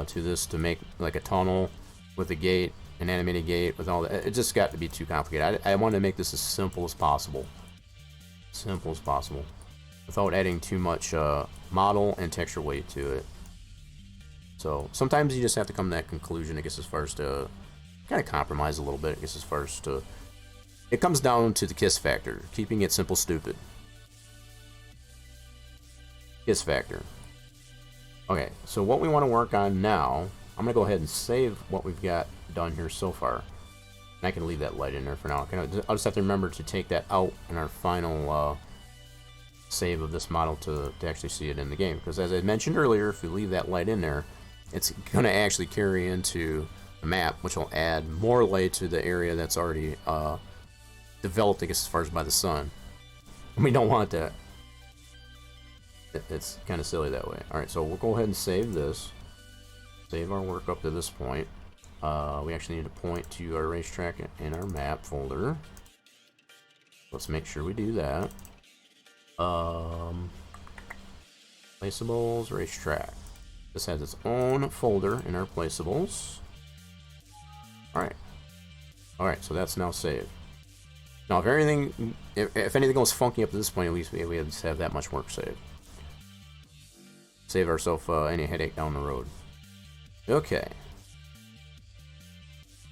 to this to make like a tunnel with a gate, an animated gate with all that. It just got to be too complicated. I wanted to make this as simple as possible. Simple as possible. Without adding too much model and texture weight to it. So sometimes you just have to come to that conclusion, I guess, as far as to kind of compromise a little bit, I guess, as far as to... It comes down to the KISS factor. Keeping it simple, stupid. KISS factor. Okay, so what we want to work on now, I'm going to go ahead and save what we've got done here so far. And I can leave that light in there for now. I'll just have to remember to take that out in our final save of this model to actually see it in the game. Because as I mentioned earlier, if you leave that light in there, it's going to actually carry into the map, which will add more light to the area that's already developed, I guess, as far as by the sun. And we don't want that. It's kind of silly that way. Alright, so we'll go ahead and save this. Save our work up to this point. We actually need to point to our racetrack in our map folder. Let's make sure we do that. Placeables, racetrack. This has its own folder in our placeables. Alright. Alright, so that's now saved. Now if anything goes funky up to this point, at least we have that much work saved. Save ourselves any headache down the road. Okay.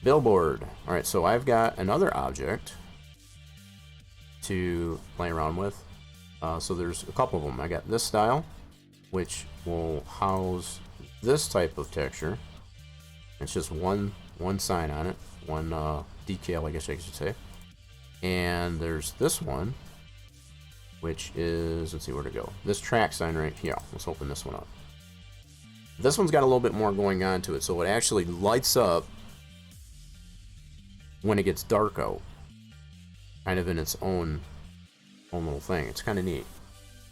Billboard. Alright, so I've got another object to play around with. So there's a couple of them. I got this style, which will house this type of texture. It's just one sign on it, one decal, I guess I should say. And there's this one, which is, let's see where to go. This track sign right here. Let's open this one up. This one's got a little bit more going on to it, so it actually lights up when it gets dark out, kind of in its own little thing. It's kind of neat.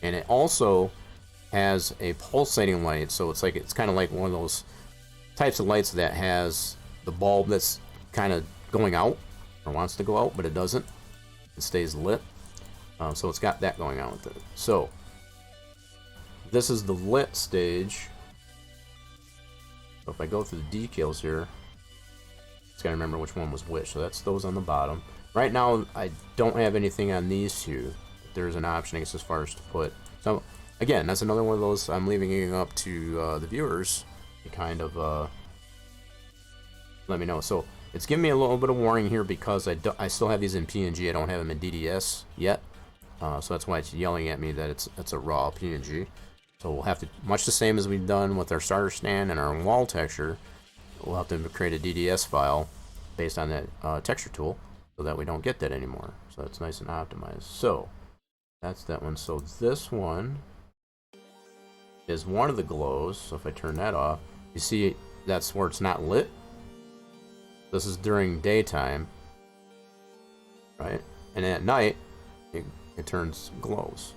And it also has a pulsating light, so it's kind of like one of those types of lights that has the bulb that's kind of going out or wants to go out, but it doesn't. It stays lit. So it's got that going on with it. So this is the lit stage. So if I go through the decals here, just gotta remember which one was which. So that's those on the bottom. Right now I don't have anything on these two. There's an option, I guess, as far as to put. So again, that's another one of those I'm leaving it up to the viewers to kind of let me know. So it's giving me a little bit of warning here because I still have these in PNG. I don't have them in DDS yet. So that's why it's yelling at me that it's a raw PNG. So we'll have to, much the same as we've done with our starter stand and our wall texture, we'll have to create a DDS file based on that texture tool so that we don't get that anymore. So it's nice and optimized. So that's that one. So this one is one of the glows. So if I turn that off, you see that's where it's not lit. This is during daytime, right? And at night, it turns glows.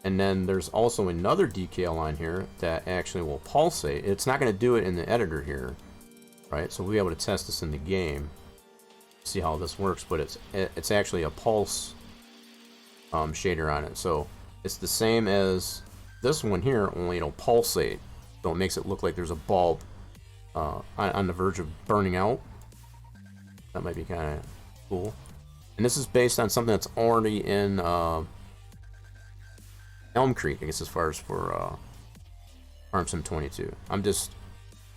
And then there's also another decal on here that actually will pulsate. It's not going to do it in the editor here, right? So we'll be able to test this in the game, see how this works. But it's actually a pulse shader on it. So it's the same as this one here, only it'll pulsate. So it makes it look like there's a bulb on the verge of burning out. That might be kind of cool. And this is based on something that's already in Elm Creek, I guess, as far as for Farm Sim 22. I'm just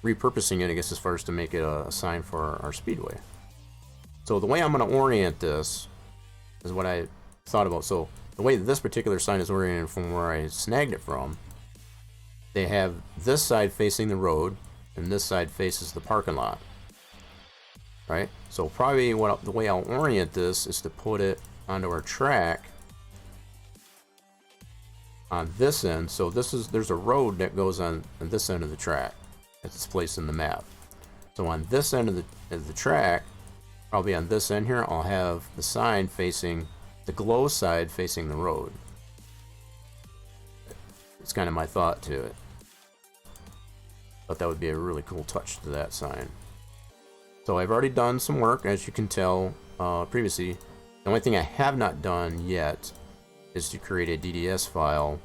repurposing it, I guess, as far as to make it a sign for our speedway. So the way I'm going to orient this is what I thought about. So the way this particular sign is oriented from where I snagged it from, they have this side facing the road, and this side faces the parking lot, right? So probably the way I'll orient this is to put it onto our track on this end. So there's a road that goes on this end of the track that's placed in the map. So on this end of the track, probably on this end here, I'll have the sign facing the glow side facing the road. It's kind of my thought to it. But that would be a really cool touch to that sign. So I've already done some work, as you can tell previously. The only thing I have not done yet is to create a DDS file.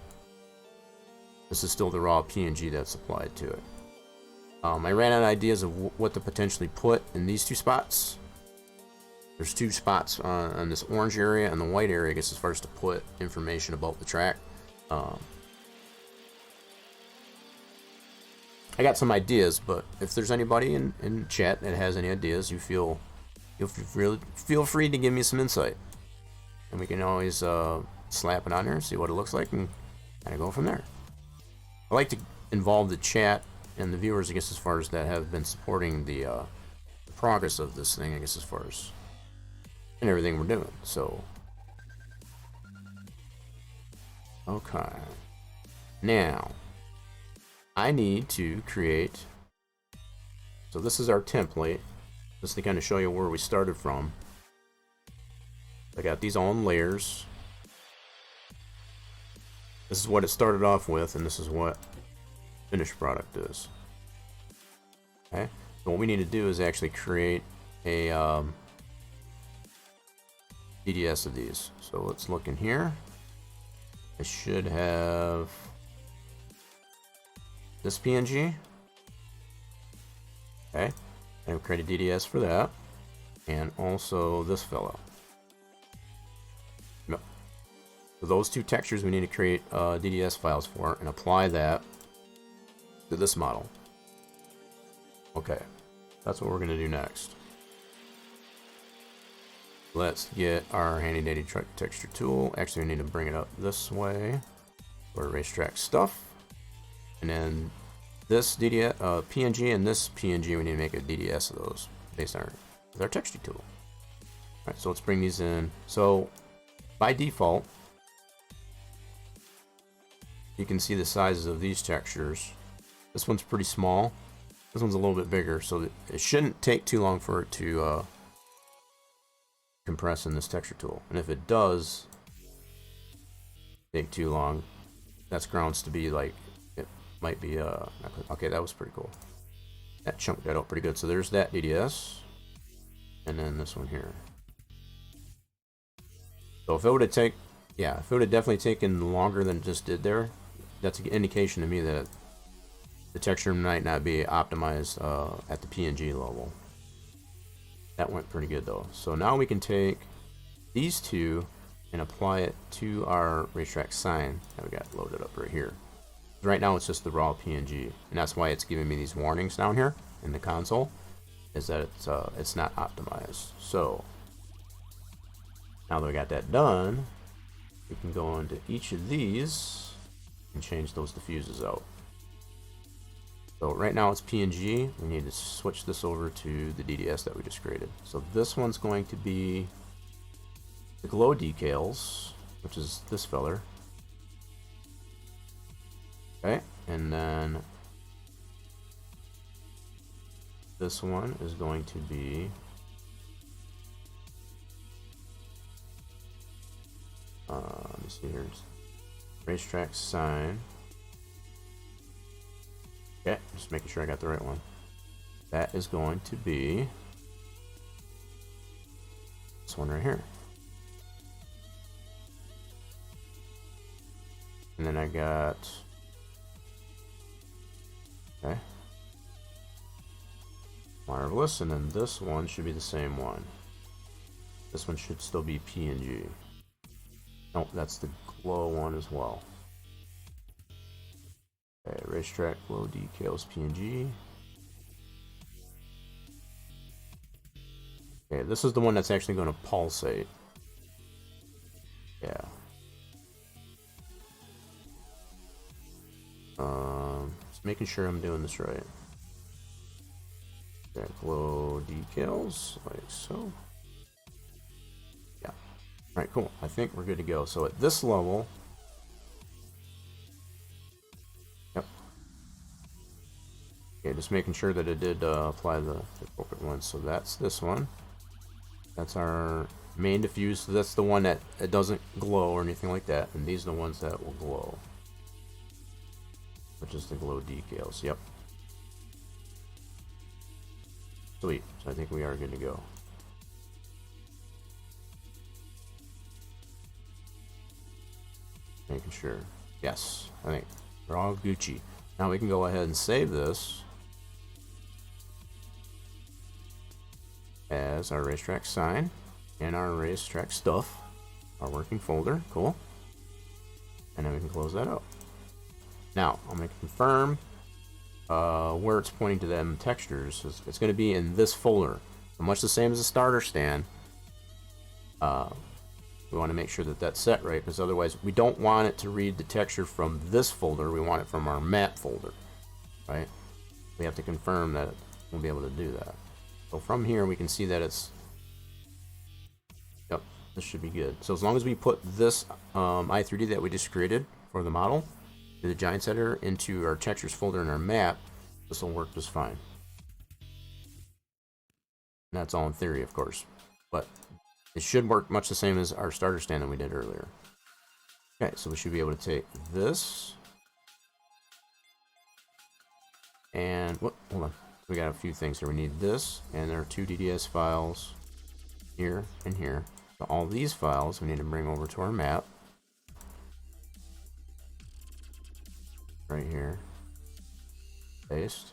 This is still the raw PNG that's applied to it. I ran out of ideas of what to potentially put in these two spots. There's two spots on this orange area and the white area, I guess, as far as to put information about the track. I got some ideas, but if there's anybody in chat that has any ideas, you'll really feel free to give me some insight, and we can always slap it on there, see what it looks like, and kind of go from there. I like to involve the chat and the viewers, I guess, as far as that have been supporting the progress of this thing, I guess, as far as and everything we're doing. So, okay, now I need to create, so this is our template, just to kind of show you where we started from. I got these all in layers. This is what it started off with, and this is what finished product is. Okay, so what we need to do is actually create a DDS of these. So let's look in here. I should have this PNG. Okay, and we'll create a DDS for that, and also this fellow. Yep. So those two textures we need to create DDS files for and apply that to this model. Okay, that's what we're going to do next. Let's get our handy dandy texture tool. Actually, we need to bring it up this way for racetrack stuff. And then this DDS, PNG and this PNG, we need to make a DDS of those based on our texture tool. Alright, so let's bring these in. So by default, you can see the sizes of these textures. This one's pretty small. This one's a little bit bigger, so it shouldn't take too long for it to compress in this texture tool. And if it does take too long, that's grounds to be like, it might be, okay, that was pretty cool. That chunked that out pretty good. So there's that DDS, and then this one here. So if it would have if it would have definitely taken longer than it just did there, that's an indication to me that the texture might not be optimized at the PNG level. That went pretty good though. So now we can take these two and apply it to our racetrack sign that we got loaded up right here. Right now it's just the raw PNG, and that's why it's giving me these warnings down here in the console, is that it's not optimized. So now that we got that done, we can go into each of these and change those diffuses out. So right now it's PNG. We need to switch this over to the DDS that we just created. So this one's going to be the glow decals, which is this feller. Okay, and then this one is going to be let me see here, racetrack sign. Okay, just making sure I got the right one. That is going to be this one right here. And then I got, okay, marvelous, and then this one should be the same one. This one should still be PNG. Nope, that's the glow one as well. Okay, racetrack glow decals PNG. Okay, this is the one that's actually going to pulsate. Yeah. Just making sure I'm doing this right. Okay, glow decals, like so. Yeah. Alright, cool. I think we're good to go. So at this level, yep. Okay, just making sure that it did apply the appropriate ones. So that's this one. That's our main diffuse. So that's the one that it doesn't glow or anything like that. And these are the ones that will glow, which is the glow decals. Yep. Sweet. So I think we are good to go. Making sure. Yes, I think we're all Gucci. Now we can go ahead and save this as our racetrack sign and our racetrack stuff, our working folder. Cool. And then we can close that out. Now I'm going to confirm where it's pointing to them textures. It's going to be in this folder, so much the same as the starter stand. We want to make sure that that's set right, because otherwise we don't want it to read the texture from this folder. We want it from our map folder, right? We have to confirm that we'll be able to do that. So from here we can see that it's, yep, this should be good. So as long as we put this i3D that we just created for the model do the giants editor into our textures folder in our map, this will work just fine. And that's all in theory, of course, but it should work much the same as our starter stand that we did earlier. Okay, so we should be able to take this and hold on. We got a few things here. We need this, and there are 2 DDS files here and here. So all these files we need to bring over to our map. Right here. Paste.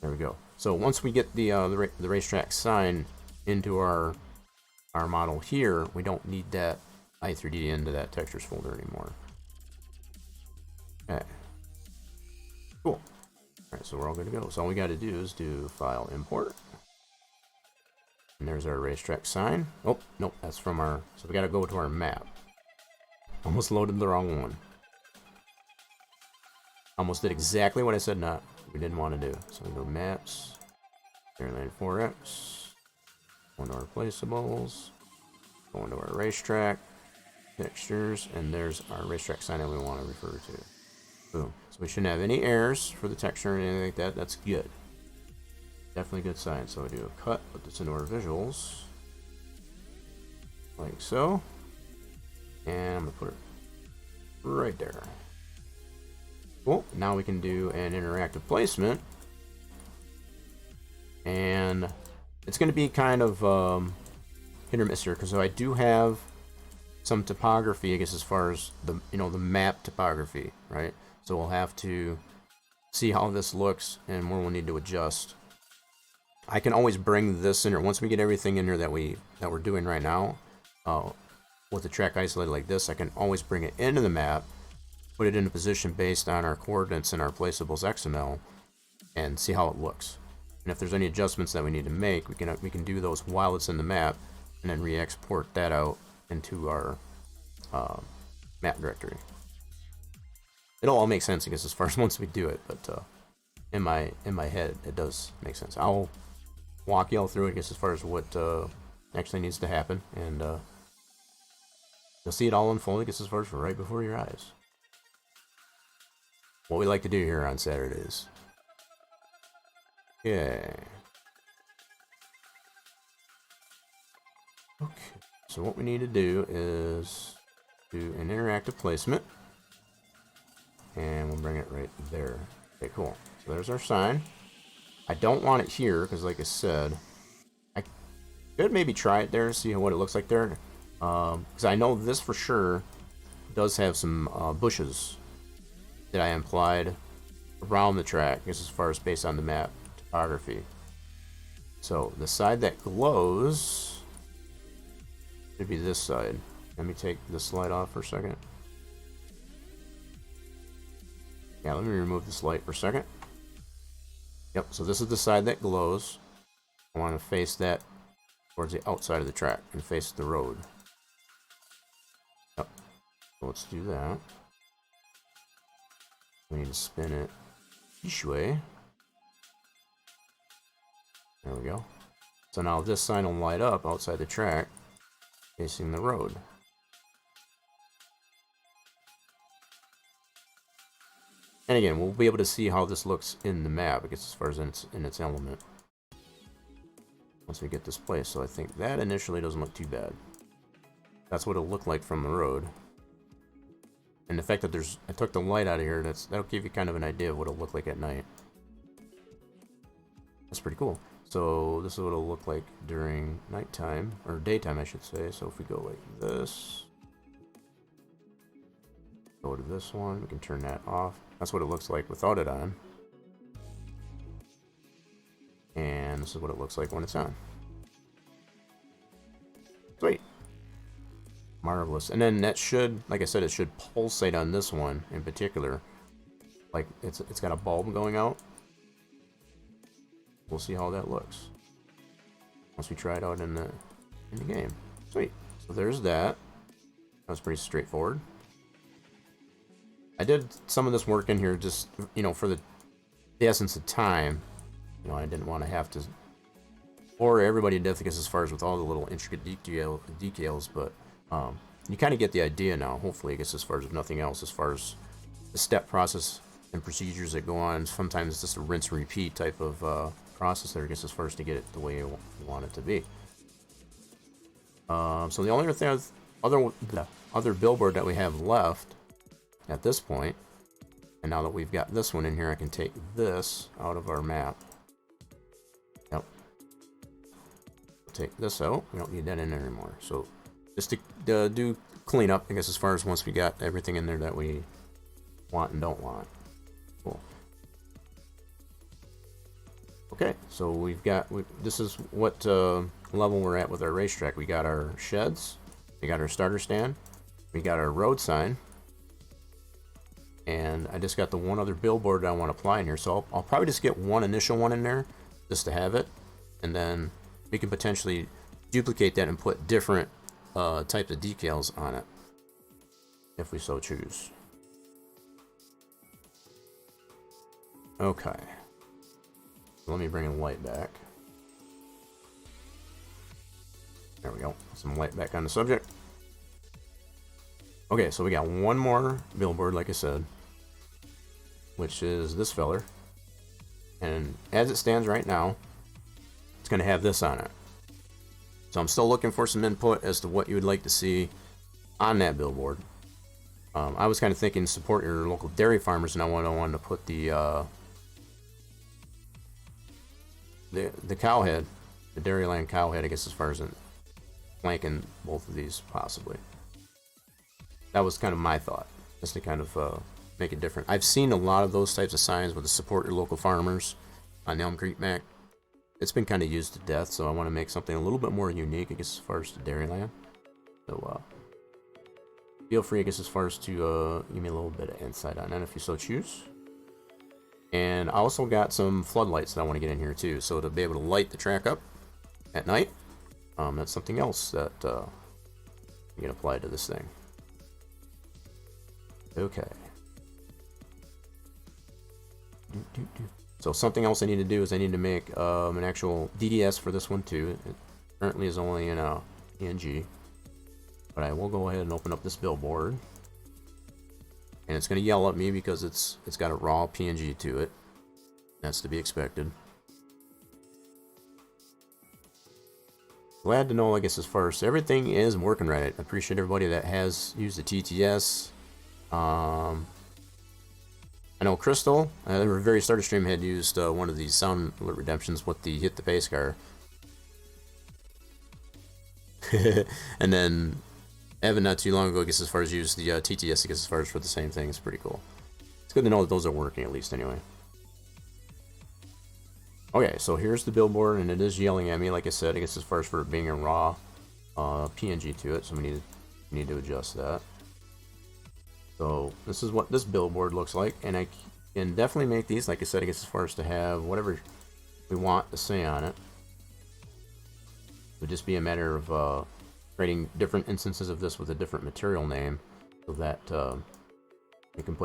There we go. So once we get the racetrack sign into our model here, we don't need that i3D into that textures folder anymore. Okay. Cool. Alright, so we're all good to go. So all we got to do is do file import. And there's our racetrack sign. Oh, nope, that's from our... So we got to go to our map. Almost loaded the wrong one. Almost did exactly what I said we didn't want to do. So we go maps, Dairyland 4X, go into our placeables, go into our racetrack, textures, and there's our racetrack sign that we want to refer to. Boom. So we shouldn't have any errors for the texture or anything like that. That's good. Definitely good sign. So we do a cut, put this into our visuals, like so, and I'm gonna put it right there. Cool. Now we can do an interactive placement, and it's going to be kind of hit or miss here because I do have some topography, I guess, as far as the the map topography, right? So we'll have to see how this looks and where we'll need to adjust. I can always bring this in here once we get everything in here that we're doing right now with the track isolated like this. I can always bring it into the map, put it into position based on our coordinates and our placeables XML, and see how it looks. And if there's any adjustments that we need to make, we can do those while it's in the map, and then re-export that out into our map directory. It'll all make sense, I guess, as far as once we do it. But in my head, it does make sense. I'll walk y'all through it, I guess, as far as what actually needs to happen, and you'll see it all unfold, I guess, as far as right before your eyes. What we like to do here on Saturdays. Okay. Okay. So what we need to do is do an interactive placement. And we'll bring it right there. Okay, cool. So there's our sign. I don't want it here because, like I said, I could maybe try it there, see what it looks like there. Because I know this for sure does have some bushes that I implied around the track, as far as based on the map topography. So the side that glows should be this side. Let me take this slide off for a second. Yeah, let me remove this light for a second. Yep, so this is the side that glows. I want to face that towards the outside of the track and face the road. Yep, so let's do that. We need to spin it each way. There we go. So now this sign will light up outside the track, facing the road. And again, we'll be able to see how this looks in the map, I guess, as far as in its element, once we get this placed. So I think that initially doesn't look too bad. That's what it'll look like from the road. And the fact that I took the light out of here, that'll give you kind of an idea of what it'll look like at night. That's pretty cool. So this is what it'll look like during nighttime, or daytime, I should say. So if we go like this, go to this one, we can turn that off. That's what it looks like without it on. And this is what it looks like when it's on. Sweet. Marvelous. And then that should, like I said, it should pulsate on this one in particular. Like it's got a bulb going out. We'll see how that looks once we try it out in the game. Sweet. So there's that. That was pretty straightforward. I did some of this work in here just, for the essence of time. I didn't want to have to bore everybody to death, I guess, as far as with all the little intricate details, but you kind of get the idea now, hopefully, I guess, as far as if nothing else, as far as the step process and procedures that go on. Sometimes it's just a rinse and repeat type of process there, I guess, as far as to get it the way you want it to be. So the only thing, other billboard that we have left at this point, and now that we've got this one in here, I can take this out of our map. Yep. Take this out. We don't need that in there anymore. So just to do cleanup, I guess, as far as once we got everything in there that we want and don't want. Cool. Okay, so we've got, this is what level we're at with our racetrack. We got our sheds, we got our starter stand, we got our road sign, and I just got the one other billboard that I want to apply in here. So I'll probably just get one initial one in there just to have it, and then we can potentially duplicate that and put different types of decals on it if we so choose. Okay. Let me bring in light back. There we go. Some light back on the subject. Okay, so we got one more billboard, like I said, which is this feller. And as it stands right now, it's going to have this on it. So I'm still looking for some input as to what you would like to see on that billboard. I was kind of thinking support your local dairy farmers, and I wanted to put the cow head, the Dairyland cow head, I guess, as far as flanking both of these possibly. That was kind of my thought, just to kind of make it different. I've seen a lot of those types of signs with the support your local farmers on Elm Creek Mac. It's been kind of used to death, so I want to make something a little bit more unique, I guess, as far as the Dairyland. So feel free, I guess, as far as to give me a little bit of insight on that if you so choose. And I also got some floodlights that I want to get in here too, so to be able to light the track up at night. That's something else that you can apply to this thing. Okay. So something else I need to do is I need to make an actual DDS for this one too. It currently is only in a PNG, but I will go ahead and open up this billboard. And it's going to yell at me because it's got a raw PNG to it. That's to be expected. Glad to know, I guess, as far as everything is working right. I appreciate everybody that has used the TTS. I know Crystal, the very starter stream, had used one of these sound redemptions with the hit the pace car. And then Evan, not too long ago, I guess, as far as used the TTS, I guess, as far as for the same thing. It's pretty cool. It's good to know that those are working, at least, anyway. Okay, so here's the billboard, and it is yelling at me, like I said, I guess, as far as for it being a raw PNG to it, so we need to adjust that. So this is what this billboard looks like, and I can definitely make these, like I said, I guess, as far as to have whatever we want to say on it. It would just be a matter of creating different instances of this with a different material name, so that we can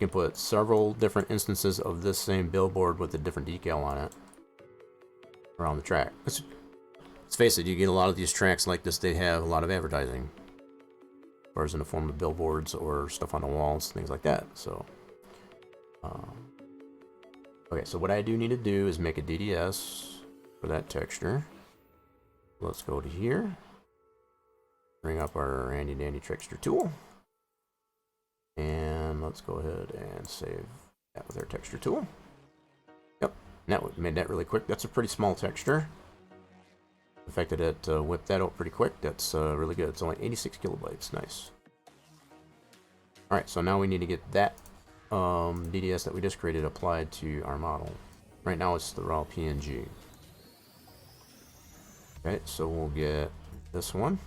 put several different instances of this same billboard with a different decal on it around the track. Let's face it, you get a lot of these tracks like this, they have a lot of advertising, as far as in the form of billboards or stuff on the walls, things like that. So okay, so what I do need to do is make a DDS for that texture. Let's go to here, bring up our handy dandy texture tool, and let's go ahead and save that with our texture tool. Yep, that made that really quick. That's a pretty small texture. The fact that it whipped that out pretty quick, that's really good. It's only 86 kilobytes. Nice. Alright, so now we need to get that DDS that we just created applied to our model. Right now it's the raw PNG. Okay, so we'll get this one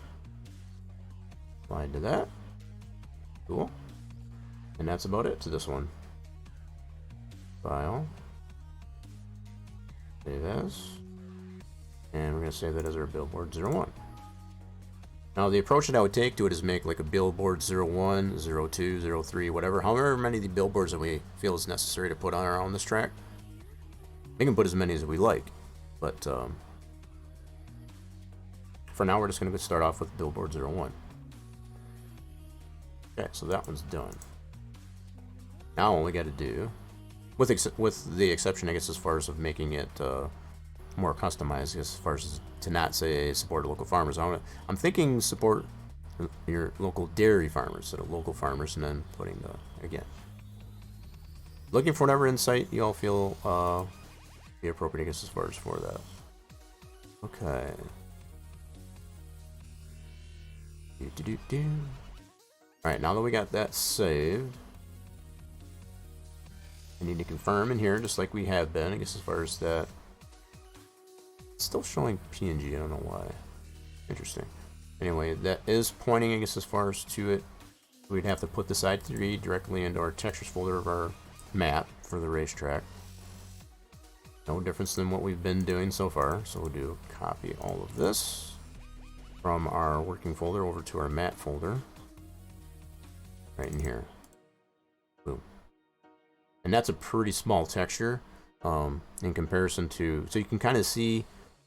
applied to that. Cool. And that's about it to this one. File. Save as. And we're going to save that as our billboard 01. Now the approach that I would take to it is make like a billboard 01, 02, 03, whatever. However many of the billboards that we feel is necessary to put on around this track. We can put as many as we like. But for now we're just going to start off with billboard 01. Okay, so that one's done. Now all we got to do, with the exception, I guess, as far as of making it more customized, as far as to not say support local farmers. I'm thinking support your local dairy farmers instead of local farmers, and then putting the, again, looking for whatever insight you all feel be appropriate, I guess, as far as for that. Okay. Alright, now that we got that saved, I need to confirm in here, just like we have been, I guess, as far as that. It's still showing PNG, I don't know why. Interesting. Anyway, that is pointing, I guess, as far as to it. We'd have to put the side 3 directly into our textures folder of our map for the racetrack. No difference than what we've been doing so far. So we'll do copy all of this from our working folder over to our map folder. Right in here. Boom. And that's a pretty small texture in comparison to, so you can kind of see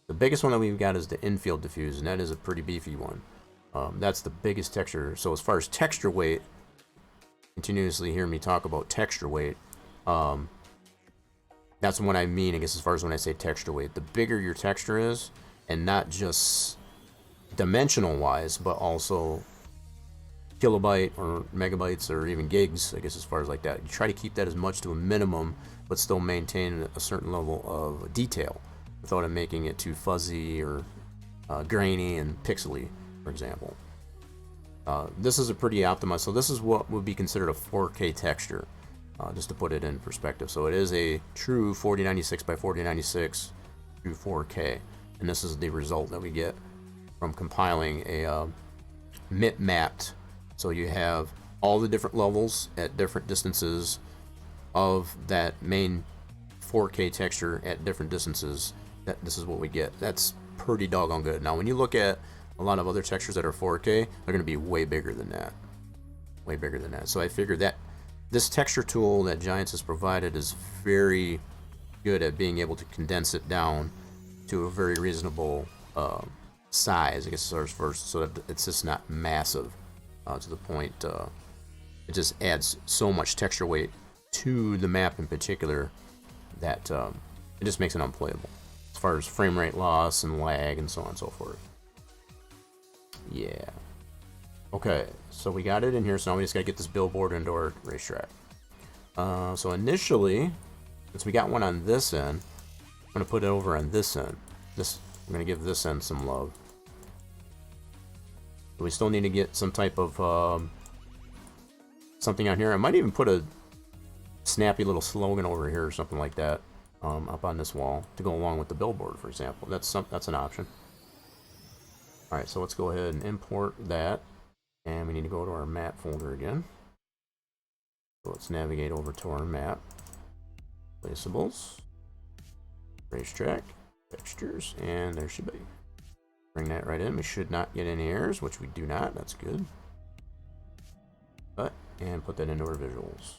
the biggest one that we've got is the infield diffuse, and that is a pretty beefy one. That's the biggest texture. So as far as texture weight, continuously hear me talk about texture weight. That's what I mean, I guess, as far as when I say texture weight. The bigger your texture is, and not just dimensional wise, but also kilobyte or megabytes or even gigs, I guess, as far as like that. You try to keep that as much to a minimum, but still maintain a certain level of detail without it making it too fuzzy or grainy and pixely, for example. This is a pretty optimized, so this is what would be considered a 4K texture, just to put it in perspective. So it is a true 4096 by 4096 through 4K, and this is the result that we get from compiling a mapped. So you have all the different levels at different distances of that main 4K texture at different distances. This is what we get. That's pretty doggone good. Now, when you look at a lot of other textures that are 4K, they're going to be way bigger than that. Way bigger than that. So I figured that this texture tool that Giants has provided is very good at being able to condense it down to a very reasonable size, I guess, as first, so that it's just not massive to the point. It just adds so much texture weight to the map in particular that it just makes it unplayable as far as frame rate loss and lag and so on and so forth. Yeah. Okay, so we got it in here, so now we just gotta get this billboard into our racetrack. So initially, since we got one on this end, I'm gonna put it over on this end. I'm gonna give this end some love. But we still need to get some type of something on here. I might even put a snappy little slogan over here or something like that up on this wall to go along with the billboard, for example. That's an option. All right, so let's go ahead and import that, and we need to go to our map folder again. So let's navigate over to our map, placeables, racetrack, textures, and there should be. Bring that right in. We should not get any errors, which we do not. That's good. And put that into our visuals.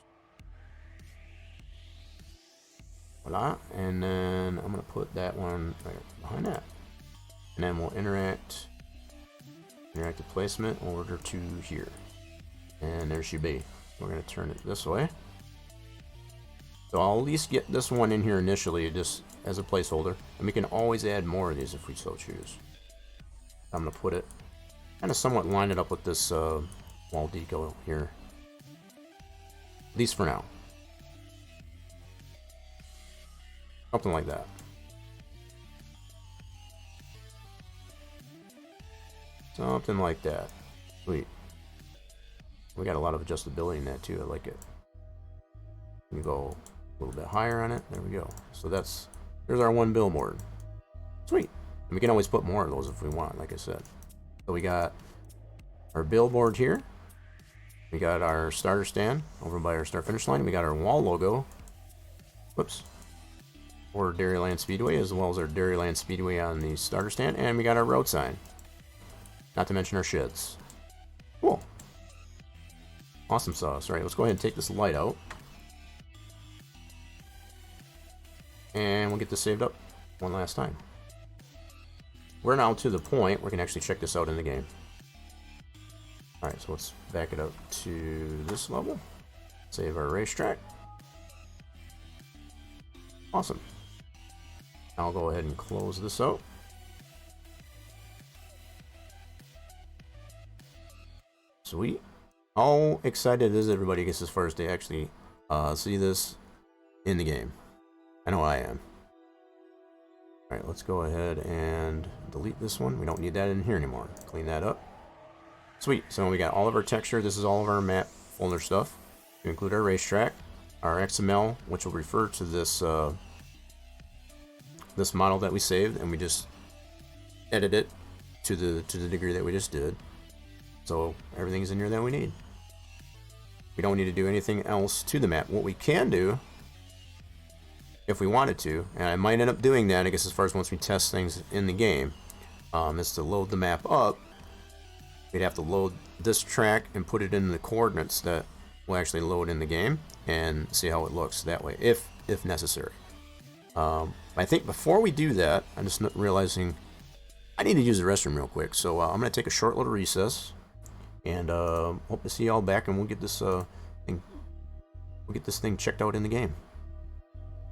Voila. And then I'm going to put that one right behind that. And then we'll interactive placement over to here. And there should be. We're going to turn it this way. So I'll at least get this one in here initially, just as a placeholder. And we can always add more of these if we so choose. I'm going to put it, kind of somewhat line it up with this wall deco here. At least for now. Something like that. Something like that. Sweet. We got a lot of adjustability in that too. I like it. We can go a little bit higher on it. There we go. So there's our one billboard. Sweet. And we can always put more of those if we want, like I said. So we got our billboard here. We got our starter stand over by our start finish line. We got our wall logo. Whoops. For Dairyland Speedway, as well as our Dairyland Speedway on the starter stand. And we got our road sign. Not to mention our sheds. Cool. Awesome sauce. All right, let's go ahead and take this light out. And we'll get this saved up one last time. We're now to the point where we can actually check this out in the game. Alright, so let's back it up to this level. Save our racetrack. Awesome. I'll go ahead and close this out. Sweet. How excited is everybody gets as far as they actually see this in the game? I know I am. Alright, let's go ahead and delete this one. We don't need that in here anymore. Clean that up. Sweet. So we got all of our texture. This is all of our map folder stuff. We include our racetrack, our XML, which will refer to this this model that we saved, and we just edit it to the degree that we just did. So everything's in here that we need. We don't need to do anything else to the map. What we can do, if we wanted to, and I might end up doing that, I guess, as far as once we test things in the game, is to load the map up. We'd have to load this track and put it in the coordinates that will actually load in the game, and see how it looks that way, if necessary. I think before we do that, I'm just realizing I need to use the restroom real quick, so I'm going to take a short little recess, and hope to see y'all back, and we'll get this thing checked out in the game.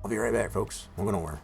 I'll be right back, folks. Don't go nowhere.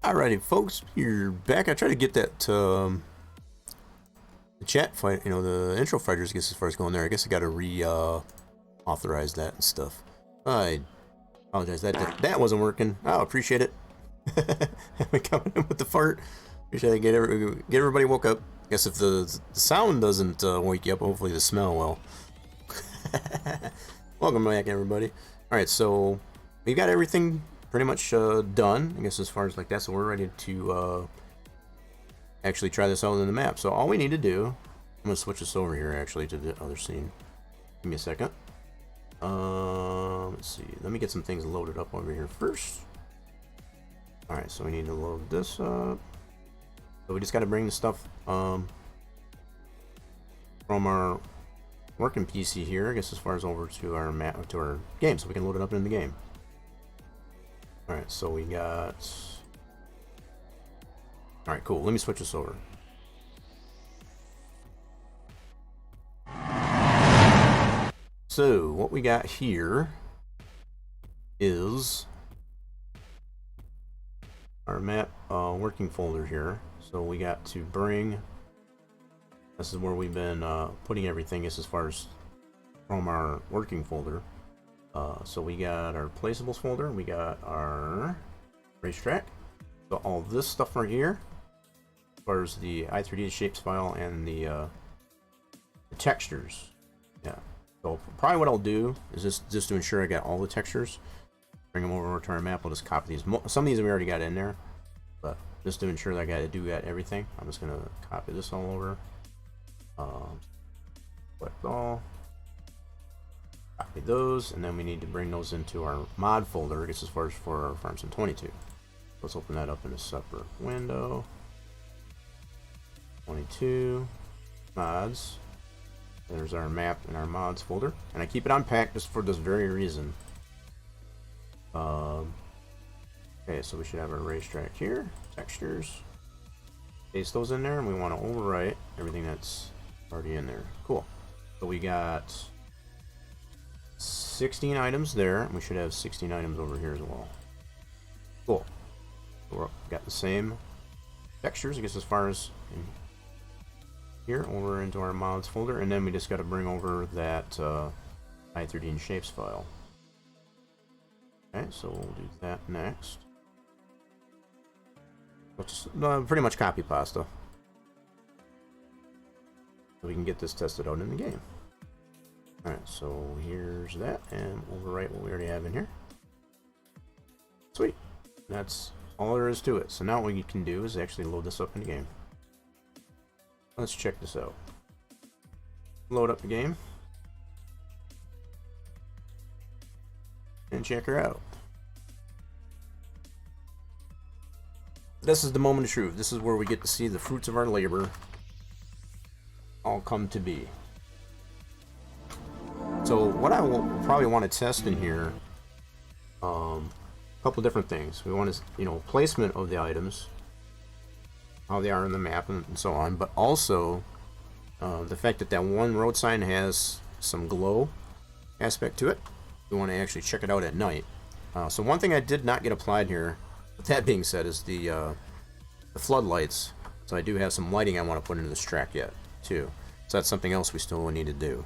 Alrighty, folks, you're back. I tried to get that the chat fight, the intro fighters gets as far as going there. I guess I gotta authorize that and stuff. I apologize, that wasn't working. Oh, appreciate it. Coming in with the fart. Appreciate it. Get everybody woke up. Guess if the sound doesn't wake you up, hopefully the smell will. Welcome back, everybody. Alright, so we got everything pretty much done, I guess, as far as like that, so we're ready to actually try this out in the map. So all we need to do, I'm gonna switch this over here actually to the other scene. Give me a second. Let's see, let me get some things loaded up over here first. Alright, so we need to load this up. So we just got to bring the stuff from our working PC here, I guess, as far as over to our map, to our game, so we can load it up in the game. Alright, so we got... Alright, cool. Let me switch this over. So, what we got here is our map working folder here. So we got to bring... This is where we've been putting everything as far as from our working folder. So we got our placeables folder, we got our racetrack. So all this stuff right here, as far as the i3D shapes file and the textures. Yeah. So probably what I'll do is just to ensure I got all the textures, bring them over to our map. I'll just copy these. Some of these we already got in there, but just to ensure that I got everything, I'm just gonna copy this all over. Select all, copy those, and then we need to bring those into our mod folder, I guess, as far as for our Farm Sim 22. Let's open that up in a separate window. 22 mods. There's our map and our mods folder, and I keep it unpacked just for this very reason. Okay, so we should have our racetrack here, textures. Paste those in there, and we want to overwrite everything that's already in there. Cool. So we got 16 items there, and we should have 16 items over here as well. Cool. So we've got the same textures, I guess, as far as in here over into our mods folder, and then we just got to bring over that i3D and shapes file. Okay, so we'll do that next. We'll just pretty much copy pasta, so we can get this tested out in the game. Alright, so here's that, and overwrite what we already have in here. Sweet. That's all there is to it. So now what you can do is actually load this up in the game. Let's check this out. Load up the game. And check her out. This is the moment of truth. This is where we get to see the fruits of our labor all come to be. So what I will probably want to test in here, a couple different things. We want to, placement of the items, how they are in the map, and so on, but also the fact that that one road sign has some glow aspect to it. We want to actually check it out at night. So one thing I did not get applied here, with that being said, is the floodlights. So I do have some lighting I want to put into this track yet, too. So that's something else we still need to do.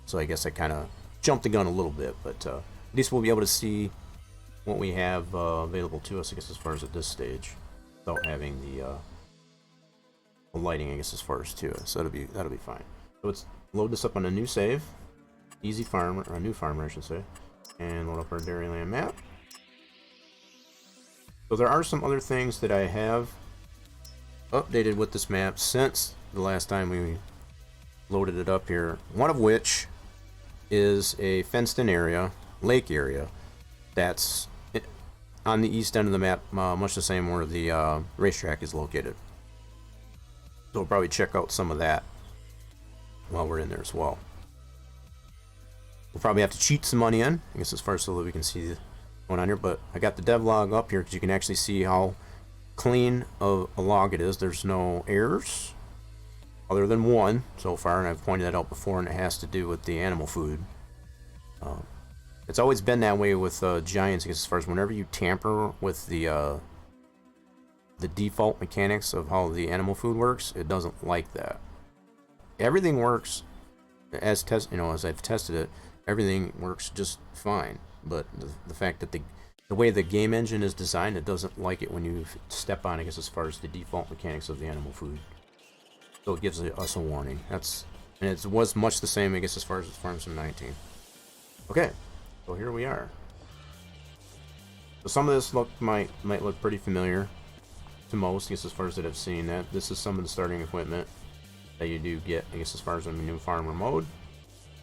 So I guess I kind of jumped the gun a little bit, but at least we'll be able to see what we have available to us, I guess, as far as at this stage, without having the lighting, I guess, as far as to it. So that'll be fine. So let's load this up on a new save, easy farmer, or a new farmer, I should say, and load up our Dairyland map. So there are some other things that I have updated with this map since the last time we loaded it up here. One of which is a fenced-in area, lake area, that's on the east end of the map, much the same where the racetrack is located. So we'll probably check out some of that while we're in there as well. We'll probably have to cheat some money in, I guess, as far as so that we can see what's going on here. But I got the devlog up here because you can actually see how clean of a log it is. There's no errors, other than one so far, and I've pointed that out before, and it has to do with the animal food. It's always been that way with Giants, because as far as whenever you tamper with the default mechanics of how the animal food works, it doesn't like that. everything works as as I've tested it. Everything works just fine. But the fact that the way the game engine is designed, it doesn't like it when you step on, I guess, as far as the default mechanics of the animal food. So it gives us a warning. And it was much the same, I guess, as far as Farm Sim 19. Okay, so here we are. So some of this might look pretty familiar to most, I guess, as far as that I've seen. That this is some of the starting equipment that you do get, I guess, as far as in the new farmer mode.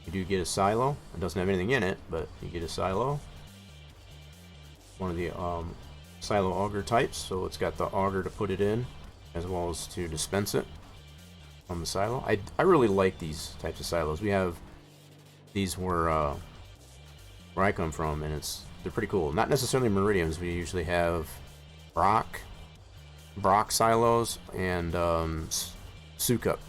You do get a silo. It doesn't have anything in it, but you get a silo. One of the silo auger types, so it's got the auger to put it in, as well as to dispense it on the silo. I really like these types of silos. We have these where I come from, and they're pretty cool. Not necessarily Meridians. We usually have Brock silos and Sukup.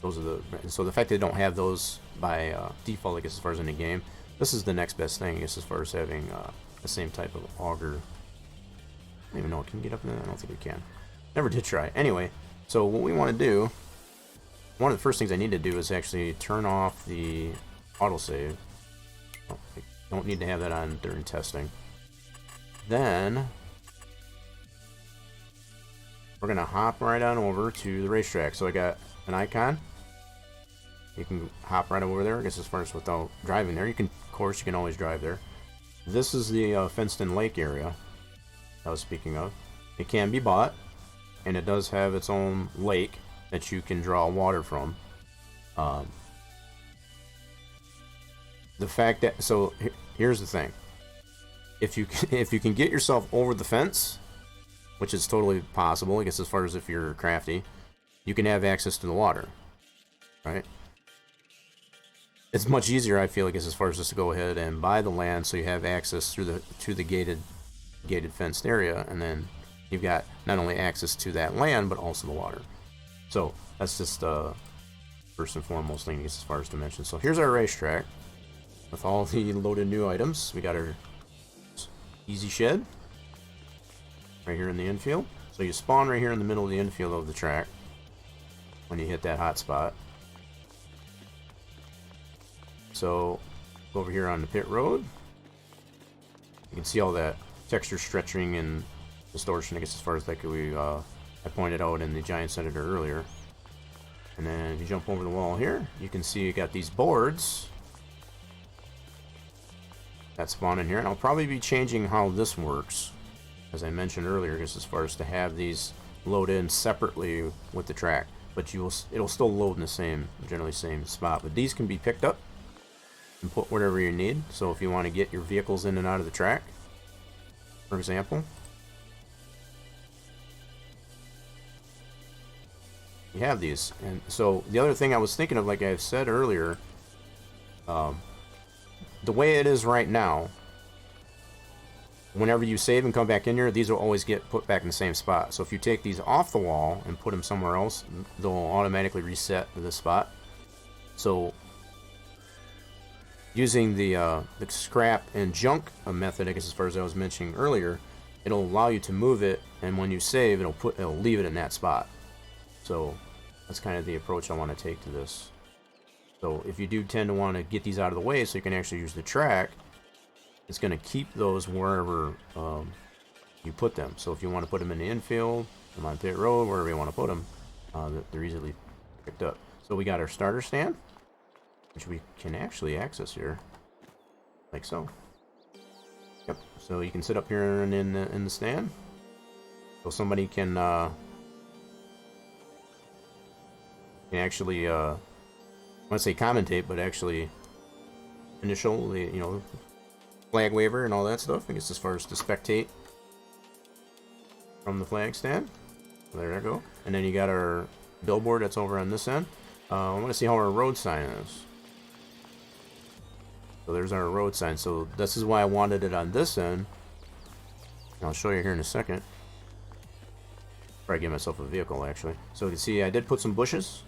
Those are so the fact they don't have those by default, I guess, as far as in the game, this is the next best thing, I guess, as far as having the same type of auger. I don't even know, can we get up in there? I don't think we can. Never did try. Anyway, so what we want to do, one of the first things I need to do is actually turn off the autosave. Oh, I don't need to have that on during testing. Then we're gonna hop right on over to the racetrack. So I got an icon. You can hop right over there, I guess, as far as without driving there. Of course, you can always drive there. This is the fenced-in lake area I was speaking of. It can be bought, and it does have its own lake that you can draw water from. The fact that here's the thing: if you can get yourself over the fence, which is totally possible, I guess, as far as if you're crafty, you can have access to the water, right? It's much easier, I feel like, as far as just to go ahead and buy the land, so you have access to the gated fenced area, and then you've got not only access to that land but also the water. So that's just first and foremost thing, I guess, as far as dimensions. So here's our racetrack with all the loaded new items. We got our easy shed right here in the infield. So you spawn right here in the middle of the infield of the track when you hit that hot spot. So over here on the pit road, you can see all that texture stretching and distortion, I guess, as far as like I pointed out in the Giant Senator earlier. And then if you jump over the wall here, you can see you got these boards that spawn in here. And I'll probably be changing how this works, as I mentioned earlier, just as far as to have these load in separately with the track. But it'll still load in the generally same spot. But these can be picked up and put whatever you need. So if you want to get your vehicles in and out of the track, for example, you have these. And so the other thing I was thinking of, like I said earlier, the way it is right now, whenever you save and come back in here, these will always get put back in the same spot. So if you take these off the wall and put them somewhere else, they'll automatically reset to this spot. So using the scrap and junk method, I guess, as far as I was mentioning earlier, it'll allow you to move it, and when you save, it'll leave it in that spot. So that's kind of the approach I want to take to this. So if you do tend to want to get these out of the way so you can actually use the track, it's going to keep those wherever you put them. So if you want to put them in the infield, them on pit road, wherever you want to put them, they're easily picked up. So we got our starter stand, which we can actually access here, like so. Yep. So you can sit up here and in the stand, so somebody can actually, I want to say commentate, but actually initial the flag waver and all that stuff. I guess as far as to spectate from the flag stand. There you go. And then you got our billboard that's over on this end. I want to see how our road sign is. So there's our road sign. So this is why I wanted it on this end. I'll show you here in a second. Probably give myself a vehicle, actually. So you can see I did put some bushes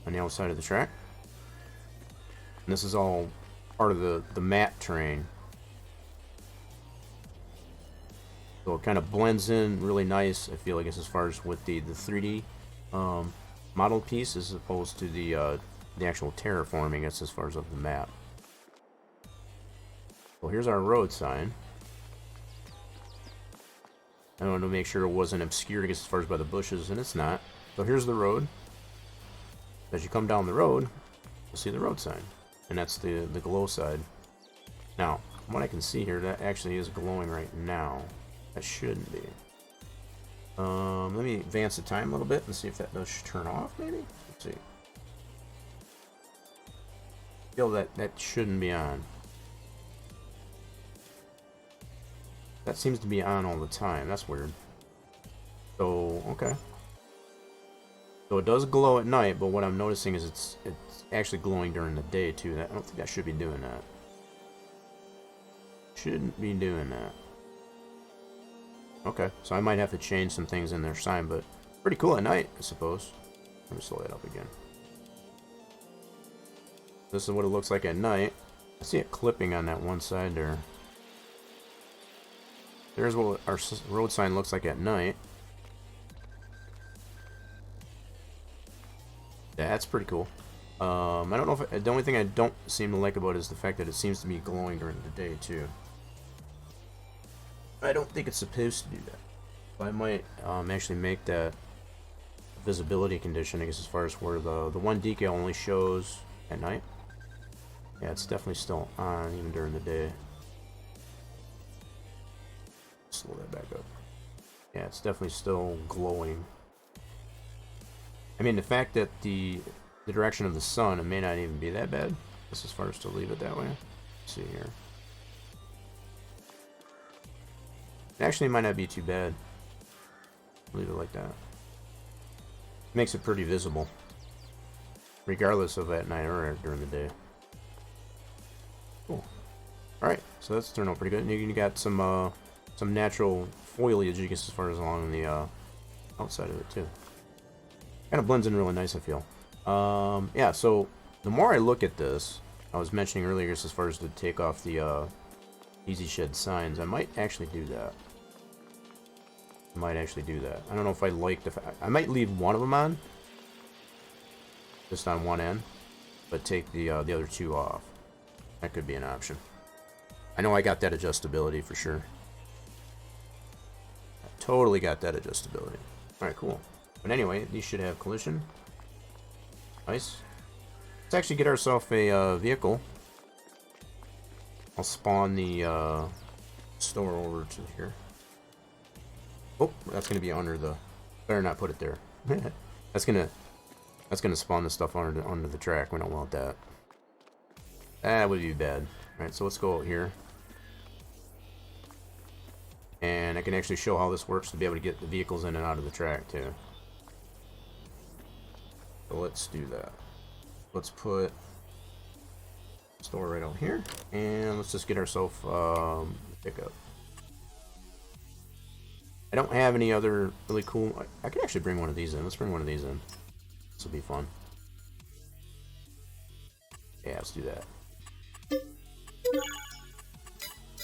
on the outside of the track. And this is all part of the mat terrain. So it kind of blends in really nice, I feel like, as far as with the 3D model piece as opposed to the actual terraforming. It's as far as of the map. Well, here's our road sign. I wanted to make sure it wasn't obscured, I guess, as far as by the bushes, and it's not. So here's the road. As you come down the road, you'll see the road sign, and that's the glow side. Now, from what I can see here, that actually is glowing right now. That shouldn't be. Let me advance the time a little bit and see if that does turn off, maybe? Let's see. Feel that shouldn't be on. That seems to be on all the time. That's weird. So, okay. So it does glow at night, but what I'm noticing is it's actually glowing during the day too. I don't think that should be doing that. Shouldn't be doing that. Okay, so I might have to change some things in their sign, but pretty cool at night, I suppose. Let me slow that up again. This is what it looks like at night. I see it clipping on that one side there. There's what our road sign looks like at night. That's pretty cool. I don't know if the only thing I don't seem to like about it is the fact that it seems to be glowing during the day too. I don't think it's supposed to do that. I might actually make that visibility condition, I guess, as far as where the one decal only shows at night. Yeah, it's definitely still on even during the day. Slow that back up. Yeah, it's definitely still glowing. I mean, the fact that the direction of the sun, it may not even be that bad. Just as far as to leave it that way. Let's see here. It actually might not be too bad. Leave it like that. Makes it pretty visible, regardless of at night or during the day. Cool. All right, so that's turned out pretty good. And you got some natural foliage, I guess, as far as along the outside of it too. Kind of blends in really nice, I feel. Yeah, so the more I look at this, I was mentioning earlier, just as far as to take off the Easy Shed signs, I might actually do that. I don't know if I like the I might leave one of them on, just on one end, but take the other two off. That could be an option. I know I got that adjustability for sure. I totally got that adjustability. Alright, cool. But anyway, these should have collision. Nice. Let's actually get ourselves a vehicle. I'll spawn the store over to here. Oh, that's gonna be under the. Better not put it there. That's gonna spawn the stuff under the track. We don't want that. That would be bad. All right, so let's go out here, and I can actually show how this works to be able to get the vehicles in and out of the track too. So let's do that. Let's put store right out here, and let's just get ourselves pickup. I don't have any other really cool. I could actually bring one of these in. Let's bring one of these in. This will be fun. Yeah, let's do that.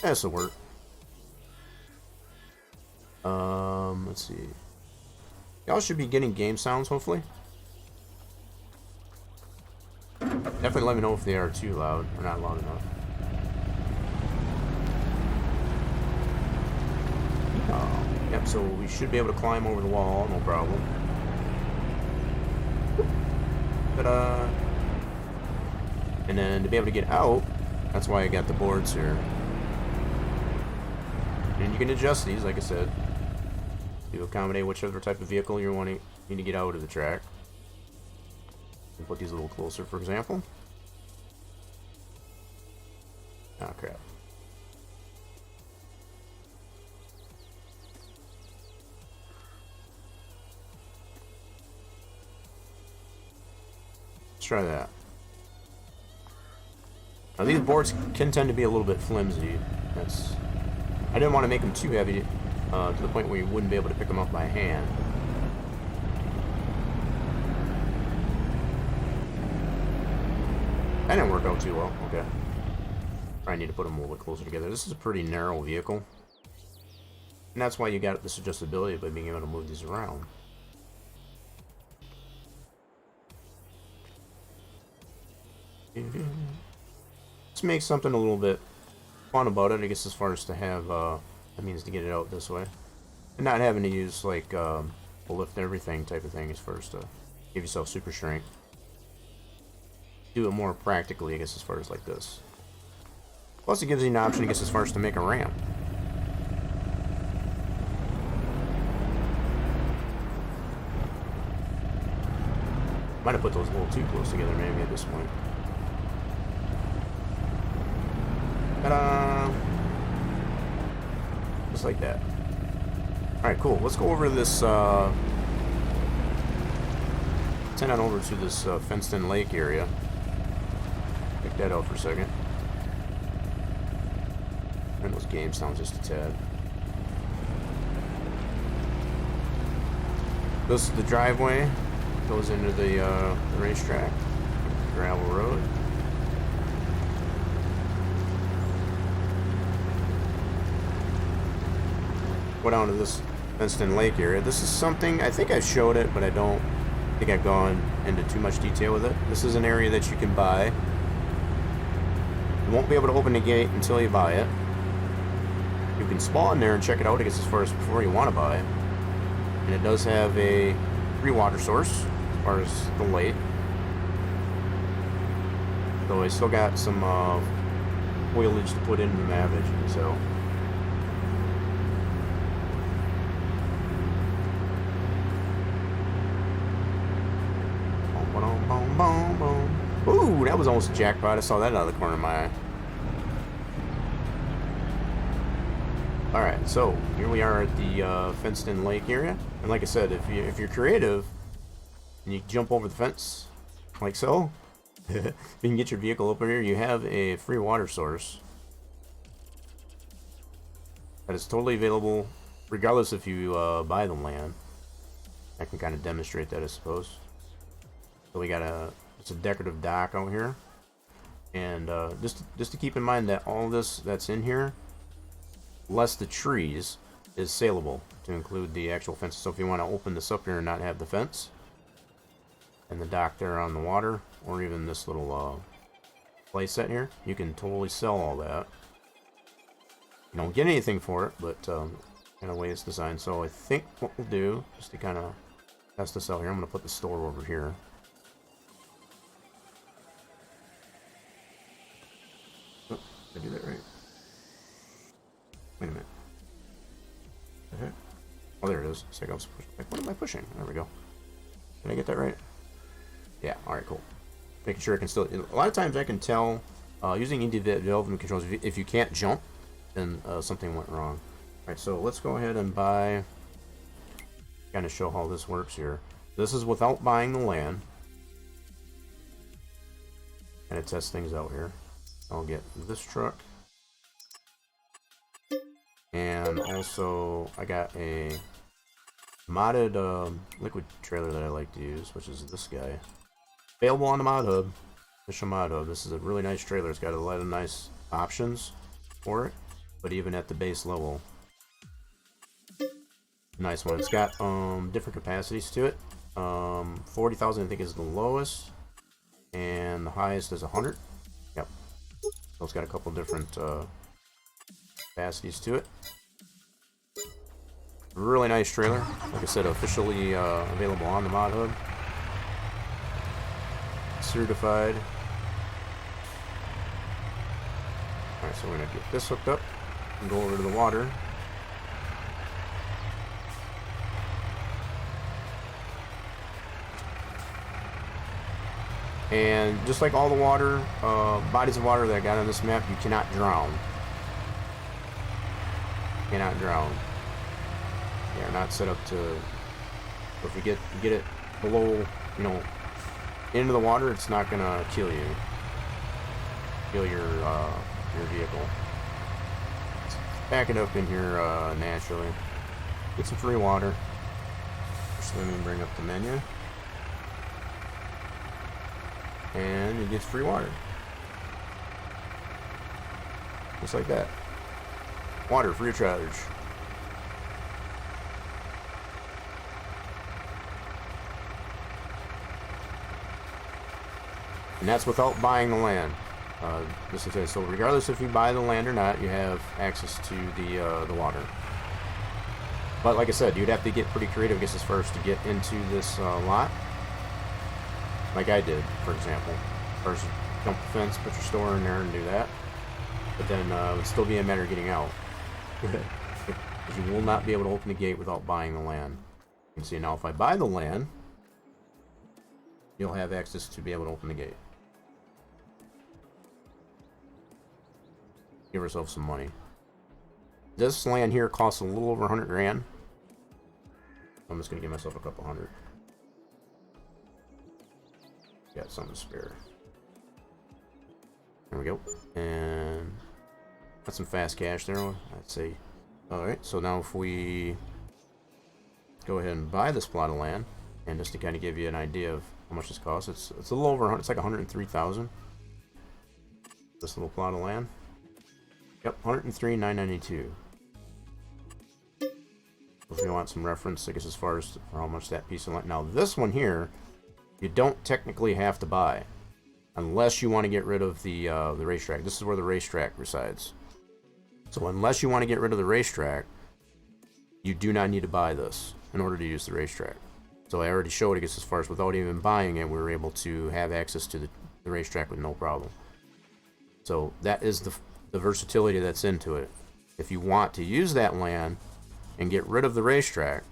This will work. Let's see. Y'all should be getting game sounds, hopefully. Definitely let me know if they are too loud or not loud enough. Yep, so we should be able to climb over the wall, no problem. Ta-da! And then to be able to get out, that's why I got the boards here. And you can adjust these, like I said, to accommodate whichever type of vehicle you're wanting to get out of the track. Put these a little closer, for example. Oh crap. Let's try that. Now these boards can tend to be a little bit flimsy. I didn't want to make them too heavy to the point where you wouldn't be able to pick them up by hand. That didn't work out too well. Okay. Probably need to put them a little bit closer together. This is a pretty narrow vehicle. And that's why you got this adjustability by being able to move these around. Let's make something a little bit fun about it, I guess, as far as to have a means to get it out this way. And not having to use, like, a lift everything type of thing as far as to give yourself super strength. Do it more practically, I guess, as far as like this. Plus, it gives you an option, I guess, as far as to make a ramp. Might have put those a little too close together, maybe, at this point. Ta-da! Just like that. Alright, cool. Let's go over this, head on over to this fenced-in lake area. Check that out for a second. And those game sounds just a tad. This is the driveway. Goes into the racetrack. Gravel road. Go down to this fenced-in lake area. This is something, I think I showed it, but I don't think I've gone into too much detail with it. This is an area that you can buy. You won't be able to open the gate until you buy it. You can spawn there and check it out, I guess, as far as before you want to buy it. And it does have a free water source as far as the lake. So I still got some foliage to put into the map, as you can tell. Ooh, that was almost a jackpot. I saw that out of the corner of my eye. Alright, so here we are at the fenced-in lake area. And like I said, if you're creative and you jump over the fence, like so, you can get your vehicle over here. You have a free water source that is totally available regardless if you buy the land. I can kind of demonstrate that, I suppose. So we got it's a decorative dock out here, and just to keep in mind that all this that's in here, less the trees, is saleable to include the actual fence. So if you want to open this up here and not have the fence and the dock there on the water, or even this little play set here, you can totally sell all that. You don't get anything for it, but kind of way it's designed. So I think what we'll do, just to kind of test this out here, I'm going to put the store over here. Oh, did I do that right? Wait a minute. Oh, there it is. It's like I was pushing. Like, what am I pushing? There we go. Did I get that right? Yeah. All right. Cool. Making sure I can still. A lot of times I can tell using indie development controls if you can't jump, then something went wrong. All right. So let's go ahead and buy. Kind of show how this works here. This is without buying the land. Kind of test things out here. I'll get this truck. And also, I got a modded liquid trailer that I like to use, which is this guy. Available on the mod hub, official mod hub. This is a really nice trailer. It's got a lot of nice options for it, but even at the base level, nice one. It's got different capacities to it. 40,000 I think is the lowest, and the highest is 100. Yep. So it's got a couple different capacities to it. Really nice trailer. Like I said, officially available on the mod hub. Certified. Alright, so we're gonna get this hooked up and go over to the water. And just like all the water, bodies of water that I got on this map, you cannot drown. Cannot drown. They are not set up to. If you get it below, you know, into the water, it's not gonna kill you. Kill your vehicle. Back it up in here naturally. Get some free water. First, let me bring up the menu, and you get free water, just like that. Water free of charge. And that's without buying the land. This is it. So regardless if you buy the land or not, you have access to the water. But like I said, you'd have to get pretty creative, I guess, as first to get into this lot. Like I did, for example. First, jump the fence, put your store in there, and do that. But then it would still be a matter of getting out. Because you will not be able to open the gate without buying the land. You can see now, if I buy the land, you'll have access to be able to open the gate. Give yourself some money. This land here costs a little over 100 grand. I'm just gonna give myself a couple hundred. Got something to spare. There we go. And got some fast cash there, I'd say. Alright, so now if we go ahead and buy this plot of land, and just to kind of give you an idea of how much this costs, it's a little over 100, it's like 103,000. This little plot of land. Yep, 103,992. If you want some reference, I guess, as far as for how much that piece of land. Now, this one here, you don't technically have to buy, unless you want to get rid of the racetrack. This is where the racetrack resides. So, unless you want to get rid of the racetrack, you do not need to buy this in order to use the racetrack. So, I already showed, I guess, as far as without even buying it, we were able to have access to the racetrack with no problem. So, that is the versatility that's into it. If you want to use that land and get rid of the racetrack,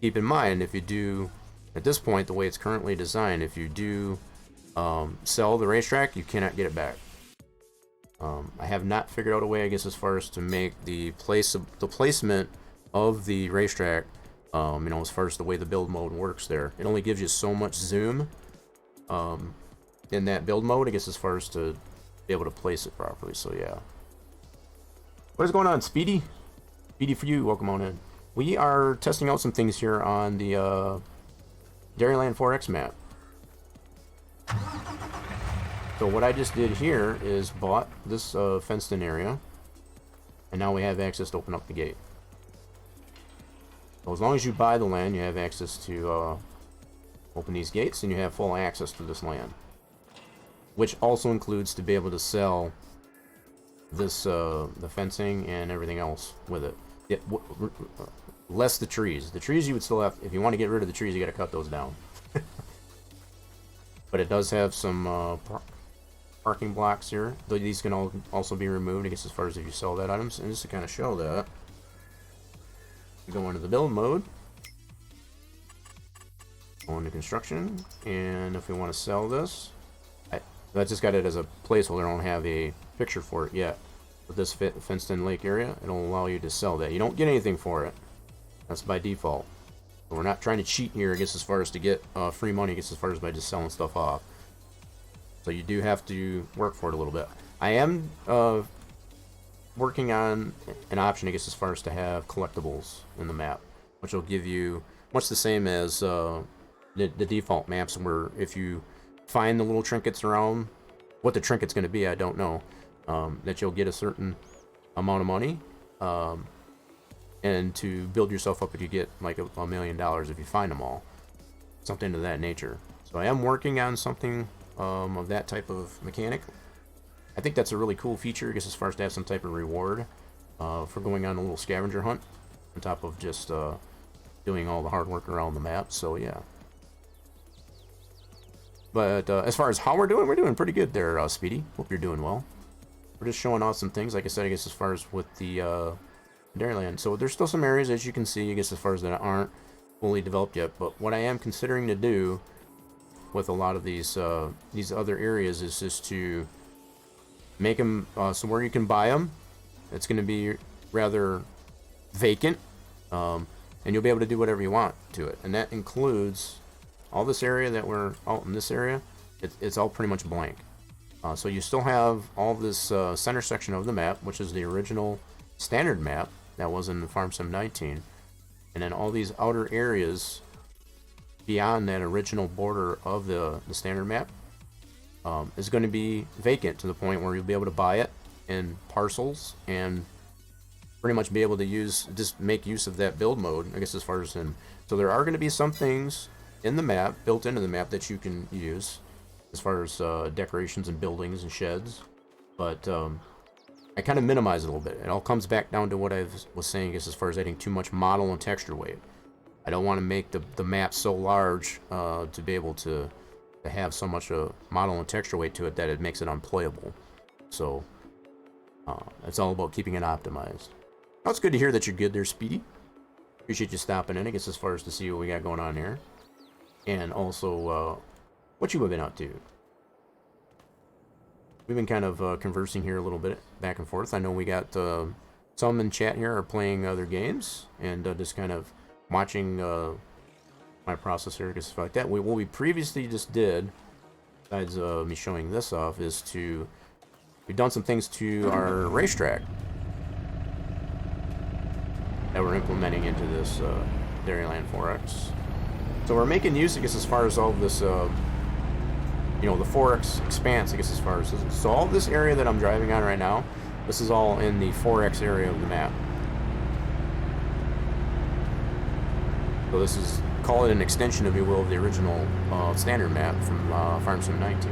keep in mind, if you do, at this point, the way it's currently designed, if you do sell the racetrack, you cannot get it back. I have not figured out a way, I guess, as far as to make the placement of the racetrack, you know, as far as the way the build mode works there. It only gives you so much zoom in that build mode, I guess, as far as to be able to place it properly. So yeah. What is going on, Speedy? Speedy for you, welcome on in. We are testing out some things here on the Dairyland 4X map. So what I just did here is bought this fenced in area, and now we have access to open up the gate. So as long as you buy the land, you have access to open these gates, and you have full access to this land, which also includes to be able to sell this the fencing and everything else with it. Less the trees. The trees you would still have, if you want to get rid of the trees, you got to cut those down. But it does have some parking blocks here. These can also be removed, I guess, as far as if you sell that items. And just to kind of show that, we go into the build mode, go into construction, and if we want to sell this, I just got it as a placeholder. I don't have a picture for it yet. With this fenced-in lake area, it'll allow you to sell that. You don't get anything for it. That's by default. But we're not trying to cheat here, I guess, as far as to get free money, I guess, as far as by just selling stuff off. So you do have to work for it a little bit. I am working on an option, I guess, as far as to have collectibles in the map, which will give you much the same as the default maps, where if you find the little trinkets around, what the trinket's going to be, I don't know, that you'll get a certain amount of money, and to build yourself up, if you get like $1 million if you find them all, something of that nature. So I am working on something of that type of mechanic. I think that's a really cool feature, I guess, as far as to have some type of reward for going on a little scavenger hunt on top of just doing all the hard work around the map. So yeah. But as far as how we're doing pretty good there, Speedy. Hope you're doing well. We're just showing off some things, like I said, I guess, as far as with the Dairyland. So there's still some areas, as you can see, I guess, as far as that aren't fully developed yet. But what I am considering to do with a lot of these other areas is just to make them so where you can buy them, it's going to be rather vacant, and you'll be able to do whatever you want to it. And that includes all this area that we're out in this area. It's all pretty much blank. So you still have all this center section of the map, which is the original standard map that was in the Farm Sim 19, and then all these outer areas beyond that original border of the standard map is going to be vacant, to the point where you'll be able to buy it in parcels and pretty much be able to make use of that build mode, I guess, as far as in. So there are going to be some things in the map, built into the map, that you can use. as far as decorations and buildings and sheds, but I kind of minimize it a little bit. It all comes back down to what I was saying, as far as adding too much model and texture weight. I don't want to make the map so large to be able to have so much model and texture weight to it that it makes it unplayable. So it's all about keeping it optimized. Well, it's good to hear that you're good there, Speedy. Appreciate you stopping in, I guess, as far as to see what we got going on here. And also, what you have been up to. We've been kind of conversing here a little bit, back and forth. I know we got some in chat here are playing other games, and just kind of watching my process here, just like that. What we previously just did, besides me showing this off, is we've done some things to our racetrack that we're implementing into this Dairyland 4X. So we're making use, I guess, as far as all of this, you know, the 4X expanse, I guess, as far as this. So all this area that I'm driving on right now, this is all in the 4X area of the map. So this is, call it an extension, if you will, of the original standard map from Farm Sim 19.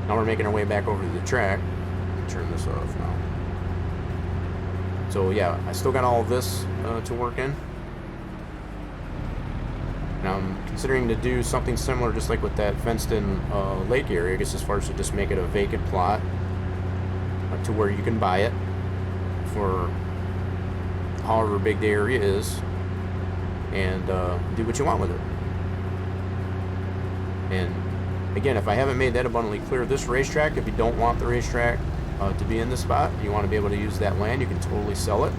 Now we're making our way back over to the track. Turn this off now. So yeah, I still got all of this to work in. Now I'm considering to do something similar, just like with that fenced-in lake area, I guess, as far as to just make it a vacant plot to where you can buy it for however big the area is, and do what you want with it. And again, if I haven't made that abundantly clear, this racetrack, if you don't want the racetrack to be in this spot, you want to be able to use that land, you can totally sell it.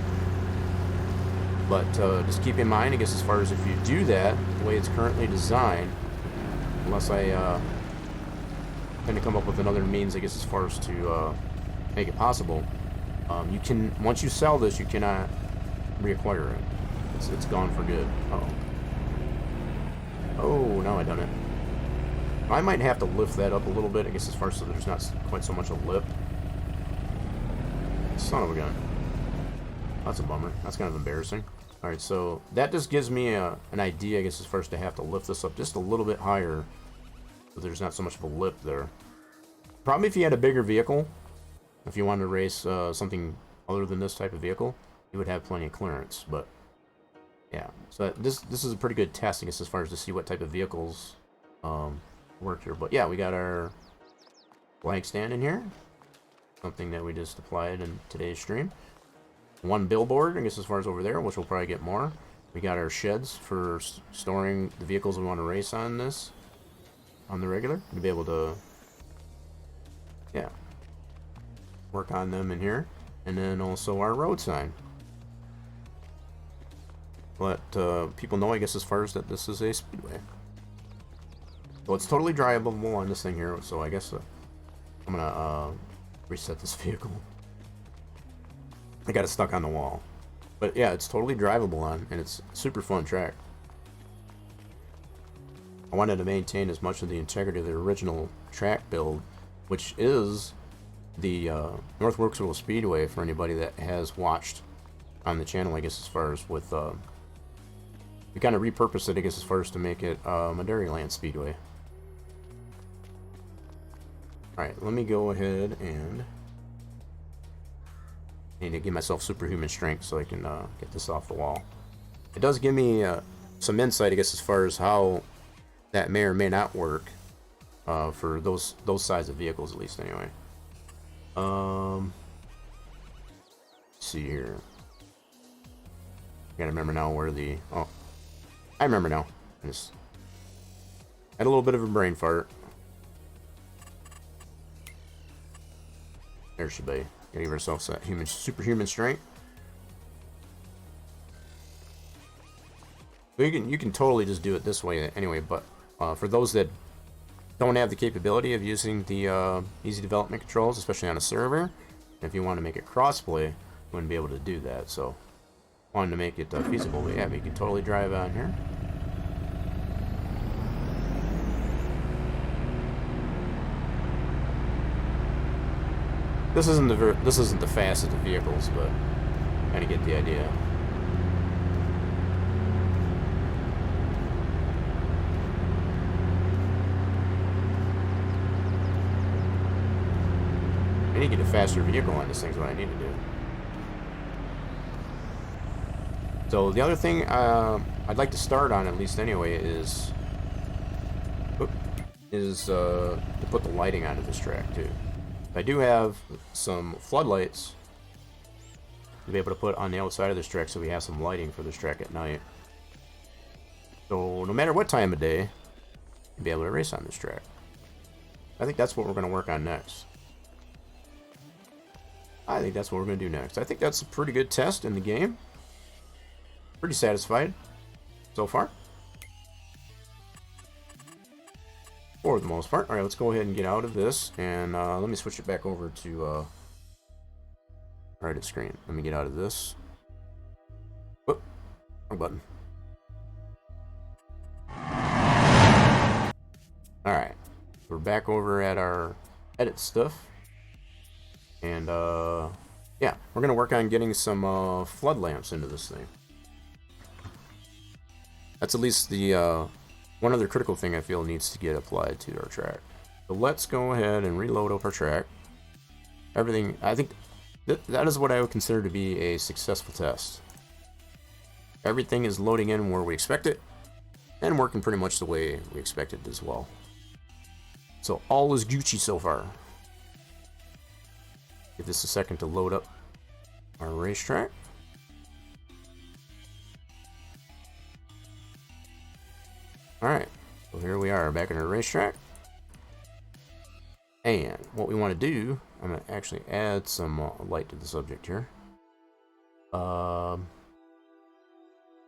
But just keep in mind, I guess, as far as if you do that, the way it's currently designed, unless I tend to come up with another means, I guess, as far as to make it possible, you can, once you sell this, you cannot reacquire it. It's gone for good. Uh-oh. Oh, now I done it. I might have to lift that up a little bit, I guess, as far as so there's not quite so much a lip. Son of a gun. That's a bummer. That's kind of embarrassing. Alright, so that just gives me an idea, I guess, as far as to have to lift this up just a little bit higher, so there's not so much of a lip there. Probably if you had a bigger vehicle, if you wanted to race something other than this type of vehicle, you would have plenty of clearance, but yeah. So this is a pretty good test, I guess, as far as to see what type of vehicles work here. But yeah, we got our flag stand in here, something that we just applied in today's stream. One billboard, I guess, as far as over there, which we'll probably get more. We got our sheds for storing the vehicles we want to race on this, on the regular, to be able to, yeah, work on them in here. And then also our road sign. Let people know, I guess, as far as that this is a speedway. So it's totally drivable on this thing here, so I guess I'm gonna reset this vehicle. I got it stuck on the wall. But yeah, it's totally drivable on, and it's a super fun track. I wanted to maintain as much of the integrity of the original track build, which is the North Wilkesboro Speedway, for anybody that has watched on the channel, I guess, as far as with... we kind of repurposed it, I guess, as far as to make it a Dairyland Speedway. Alright, let me go ahead and... I need to give myself superhuman strength so I can get this off the wall. It does give me some insight, I guess, as far as how that may or may not work for those size of vehicles, at least, anyway. Let's see here. I gotta remember now where the... Oh, I remember now. I just had a little bit of a brain fart. There she be. Gotta give ourselves that superhuman strength. You can totally just do it this way anyway, but for those that don't have the capability of using the easy development controls, especially on a server, if you want to make it crossplay, you wouldn't be able to do that. So, wanted to make it feasible, but yeah, you can totally drive on here. This isn't the fastest of vehicles, but kind of get the idea. I need to get a faster vehicle on this thing is what I need to do. So the other thing I'd like to start on, at least anyway, is to put the lighting onto this track too. I do have some floodlights to be able to put on the outside of this track, so we have some lighting for this track at night. So no matter what time of day, you'll be able to race on this track. I think that's what we're going to work on next. I think that's what we're going to do next. I think that's a pretty good test in the game. Pretty satisfied so far. For the most part. Alright, let's go ahead and get out of this. And let me switch it back over to Reddit screen. Let me get out of this. Whoop. Wrong button. Alright. We're back over at our edit stuff. And yeah, we're going to work on getting some flood lamps into this thing. That's at least the one other critical thing I feel needs to get applied to our track. So let's go ahead and reload up our track. Everything, I think that is what I would consider to be a successful test. Everything is loading in where we expect it, and working pretty much the way we expected as well. So all is Gucci so far. Give this a second to load up our racetrack. Alright, so here we are back in our racetrack. And what we want to do, I'm going to actually add some light to the subject here. There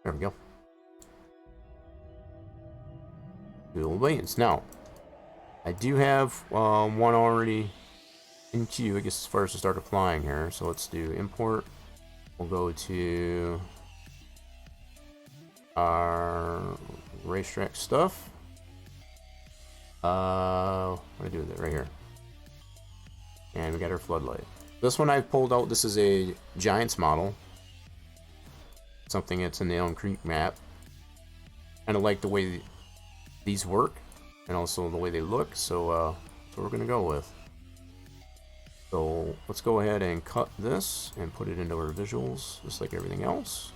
we go. Dual lanes. Now, I do have one already in queue, I guess, as far as to start applying here. So let's do import. We'll go to our racetrack stuff. What do I do with it? Right here. And we got our floodlight. This one I've pulled out. This is a Giants model. Something that's in the Elm Creek map. Kind of like the way these work, and also the way they look. So that's what we're gonna go with. So let's go ahead and cut this and put it into our visuals, just like everything else.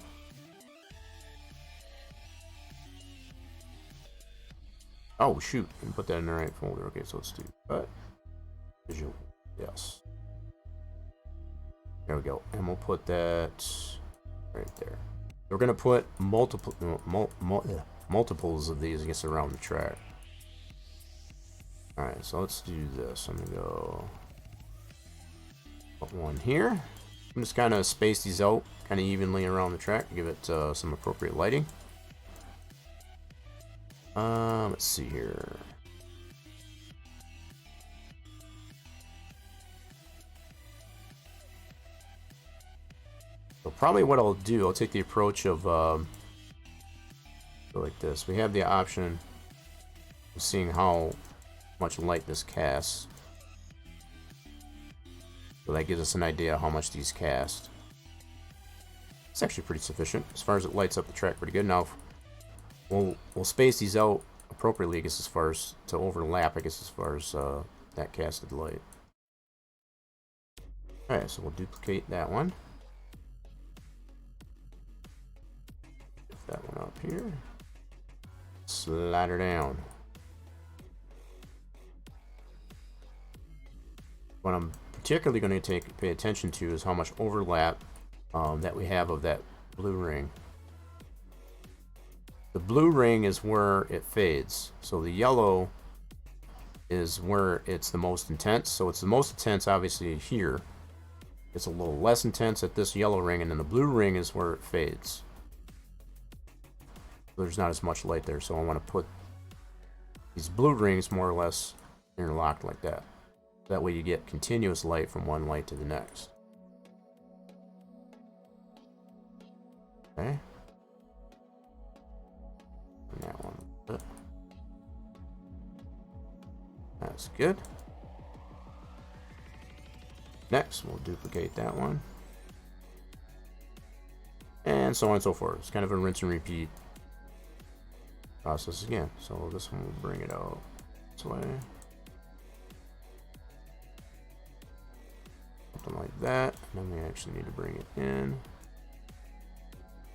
Oh shoot, and put that in the right folder. Okay, so let's do cut visual. Yes. There we go. And we'll put that right there. We're gonna put multiples of these, I guess, around the track. Alright, so let's do this. I'm gonna go put one here. I'm just kind of space these out kind of evenly around the track, give it some appropriate lighting. Let's see here. So probably what I'll do, I'll take the approach of go like this. We have the option of seeing how much light this casts. So that gives us an idea how much these cast. It's actually pretty sufficient as far as it lights up the track pretty good. Now we'll space these out appropriately, I guess, as far as to overlap, I guess, as far as that casted light. Alright, so we'll duplicate that one. Lift that one up here. Slide her down. What I'm particularly going to pay attention to is how much overlap that we have of that blue ring. The blue ring is where it fades, so the yellow is where it's the most intense. So it's the most intense obviously here. It's a little less intense at this yellow ring, and then the blue ring is where it fades. There's not as much light there, so I want to put these blue rings more or less interlocked like that. That way you get continuous light from one light to the next. Okay. And that one. That's good. Next, we'll duplicate that one. And so on and so forth. It's kind of a rinse and repeat process again. So this one will bring it out this way. that. And then we actually need to bring it in.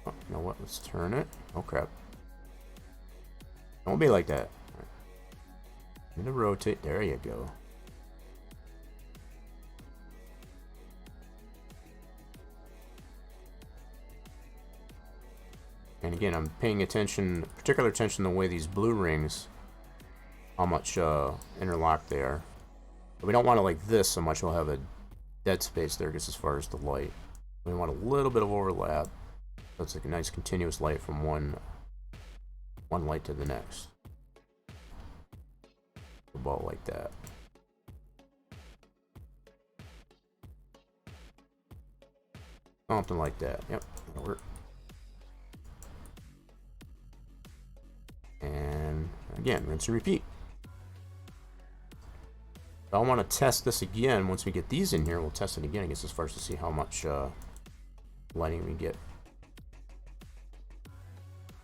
Oh, you know what? Let's turn it. Oh crap. Don't be like that. Right. I'm gonna rotate. There you go. And again, I'm paying attention, particular attention to the way these blue rings, how much interlocked they are. But we don't want it like this so much. We'll have a dead space there just as far as the light. We want a little bit of overlap. So it's like a nice continuous light from one light to the next. About like that. Something like that. Yep, that'll work. And again, rinse and repeat. I want to test this again. Once we get these in here, we'll test it again, I guess, as far as to see how much lighting we get.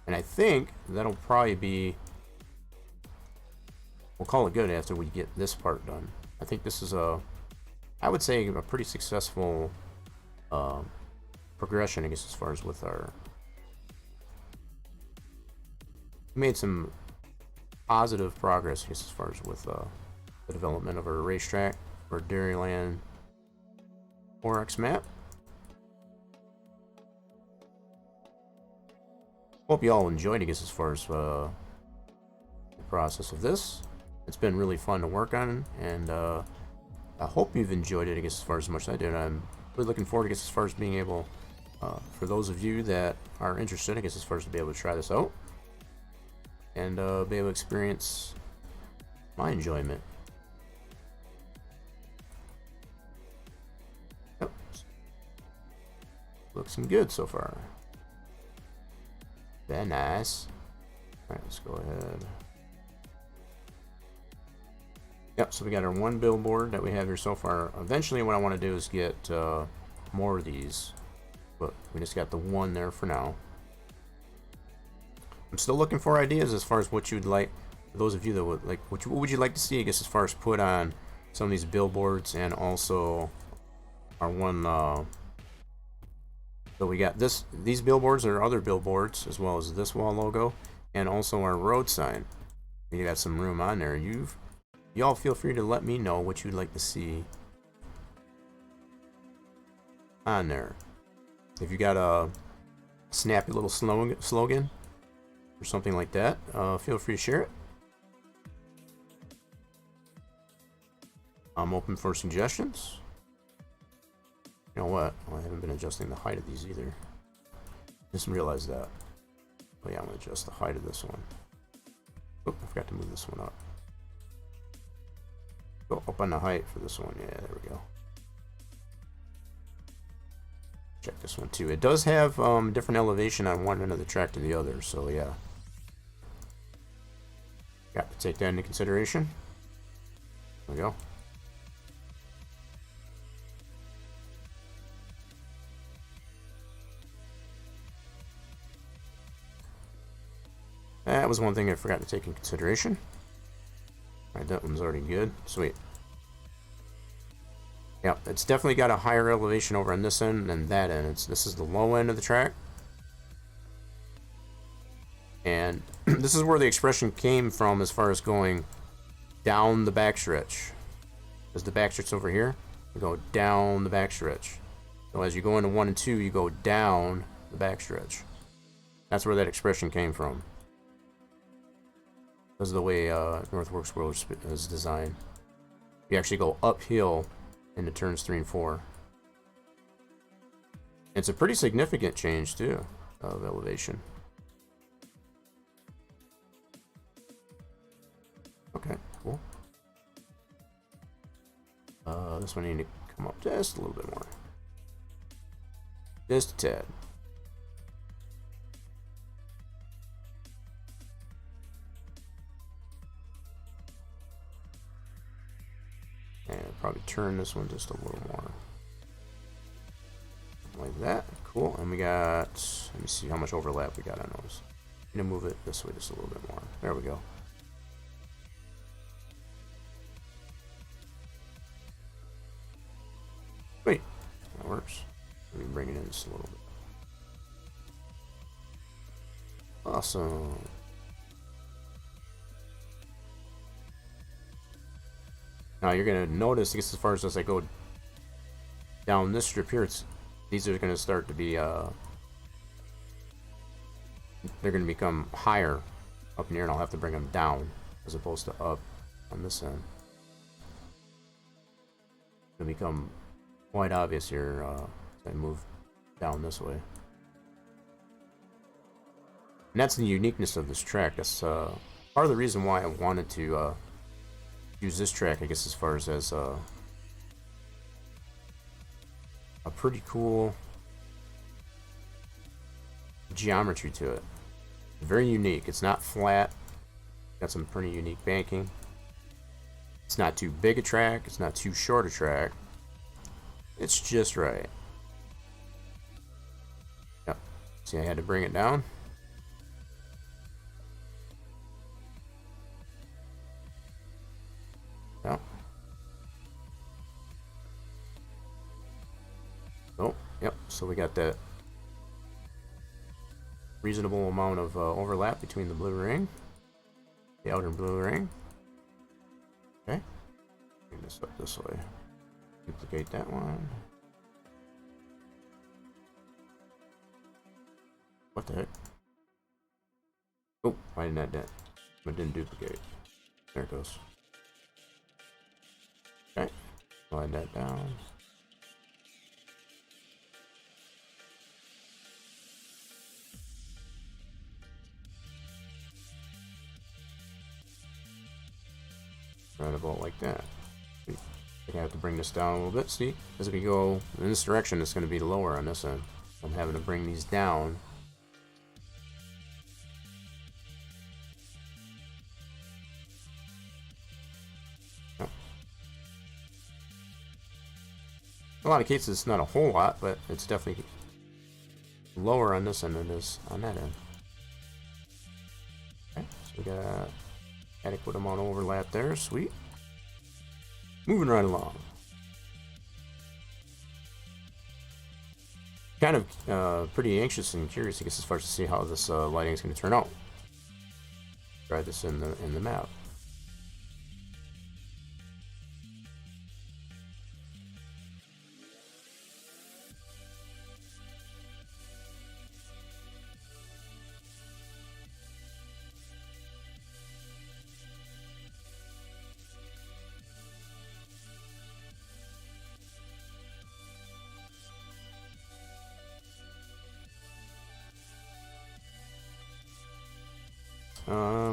And I think that'll probably be, we'll call it good after we get this part done. I think this is I would say a pretty successful progression, I guess, as far as with our, we made some positive progress, I guess, as far as with the development of our racetrack for Dairyland 4X map. Hope you all enjoyed, I guess, as far as the process of this. It's been really fun to work on, and I hope you've enjoyed it, I guess, as far as much as I did. I'm really looking forward, I guess, as far as being able, for those of you that are interested, I guess, as far as to be able to try this out and be able to experience my enjoyment. Yep. Looks good so far. Very nice. Alright, let's go ahead. Yep, so we got our one billboard that we have here so far. Eventually what I want to do is get more of these, but we just got the one there for now. I'm still looking for ideas as far as what you'd like, for those of you that would like, what would you like to see, I guess, as far as put on some of these billboards, and also our one, so we got these billboards or other billboards, as well as this wall logo, and also our road sign. You got some room on there. Y'all feel free to let me know what you'd like to see on there. If you got a snappy little slogan or something like that, feel free to share it. I'm open for suggestions. You know what? Well, I haven't been adjusting the height of these either. Just realized that. Oh yeah, I'm gonna adjust the height of this one. Oh, I forgot to move this one up. Go up on the height for this one. Yeah, there we go. Check this one too. It does have different elevation on one end of the track to the other, so yeah. Got to take that into consideration. There we go. That was one thing I forgot to take in consideration. Alright, that one's already good. Sweet. Yeah, it's definitely got a higher elevation over on this end than that end. This is the low end of the track. And this is where the expression came from as far as going down the backstretch. Because the backstretch over here, you go down the backstretch. So as you go into 1 and 2, you go down the backstretch. That's where that expression came from. This is the way Northworks World is designed. You actually go uphill into turns 3 and 4. It's a pretty significant change too of elevation. Okay, cool. This one needs to come up just a little bit more. Just a tad. And probably turn this one just a little more. Like that. Cool. And we got, let me see how much overlap we got on those. I'm gonna move it this way just a little bit more. There we go. Wait. that works. Let me bring it in just a little bit. Awesome. Now you're gonna notice, I guess, as far as I go down this strip here, these are gonna start to be they're gonna become higher up in here, and I'll have to bring them down as opposed to up on this end. It'll become quite obvious here as I move down this way. And that's the uniqueness of this track. That's part of the reason why I wanted to use this track, I guess, as far as a pretty cool geometry to it. Very unique. It's not flat. Got some pretty unique banking. It's not too big a track. It's not too short a track. It's just right. Yep. See, I had to bring it down. Yep. Oh, yep. So we got that reasonable amount of overlap between the blue ring, the outer blue ring. Okay. Bring this up this way. Duplicate that one. What the heck? Oh, why didn't that? It didn't duplicate. There it goes. Okay. Slide that down. Right about like that. I think I have to bring this down a little bit. See, as we go in this direction, it's going to be lower on this end. I'm having to bring these down. Oh. In a lot of cases, it's not a whole lot, but it's definitely lower on this end than it is on that end. Okay, so we got adequate amount of overlap there. Sweet. Moving right along. Kind of pretty anxious and curious, I guess, as far as to see how this lighting is going to turn out. Try this in the map.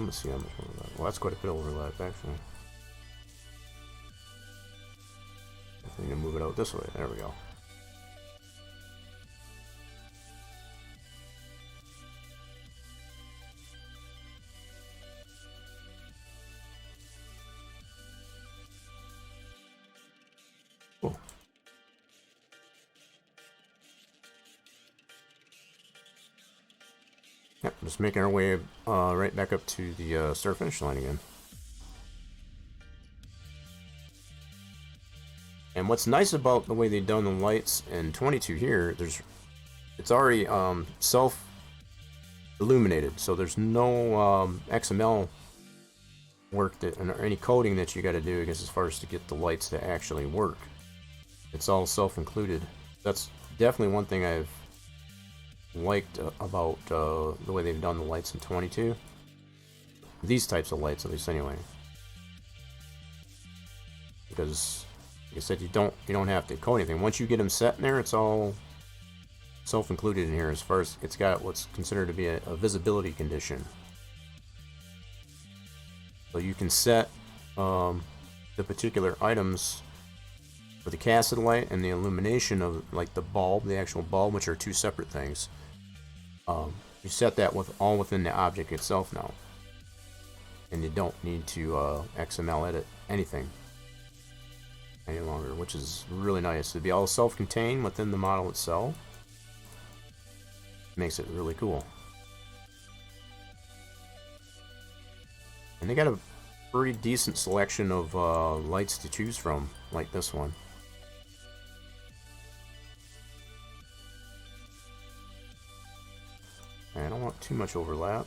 Let's see how much overlap. Well, that's quite a bit of overlap, actually. I need to move it out this way. There we go. Cool. Yep, just making our way right back up to the start finish line again. And what's nice about the way they've done the lights in 22 here, it's already self illuminated, so there's no XML work or any coding that you got to do, I guess, as far as to get the lights to actually work. It's all self-included. That's definitely one thing I've liked about the way they've done the lights in 22. These types of lights, at least, anyway. Because, like I said, you don't have to code anything. Once you get them set in there, it's all self-included in here. As far as it's got what's considered to be a visibility condition. So you can set the particular items for the cast of the light and the illumination of, like, the bulb, the actual bulb, which are two separate things. You set that all within the object itself now, and you don't need to XML edit anything any longer, which is really nice. To be all self-contained within the model itself makes it really cool. And they got a pretty decent selection of lights to choose from, like this one. too much overlap.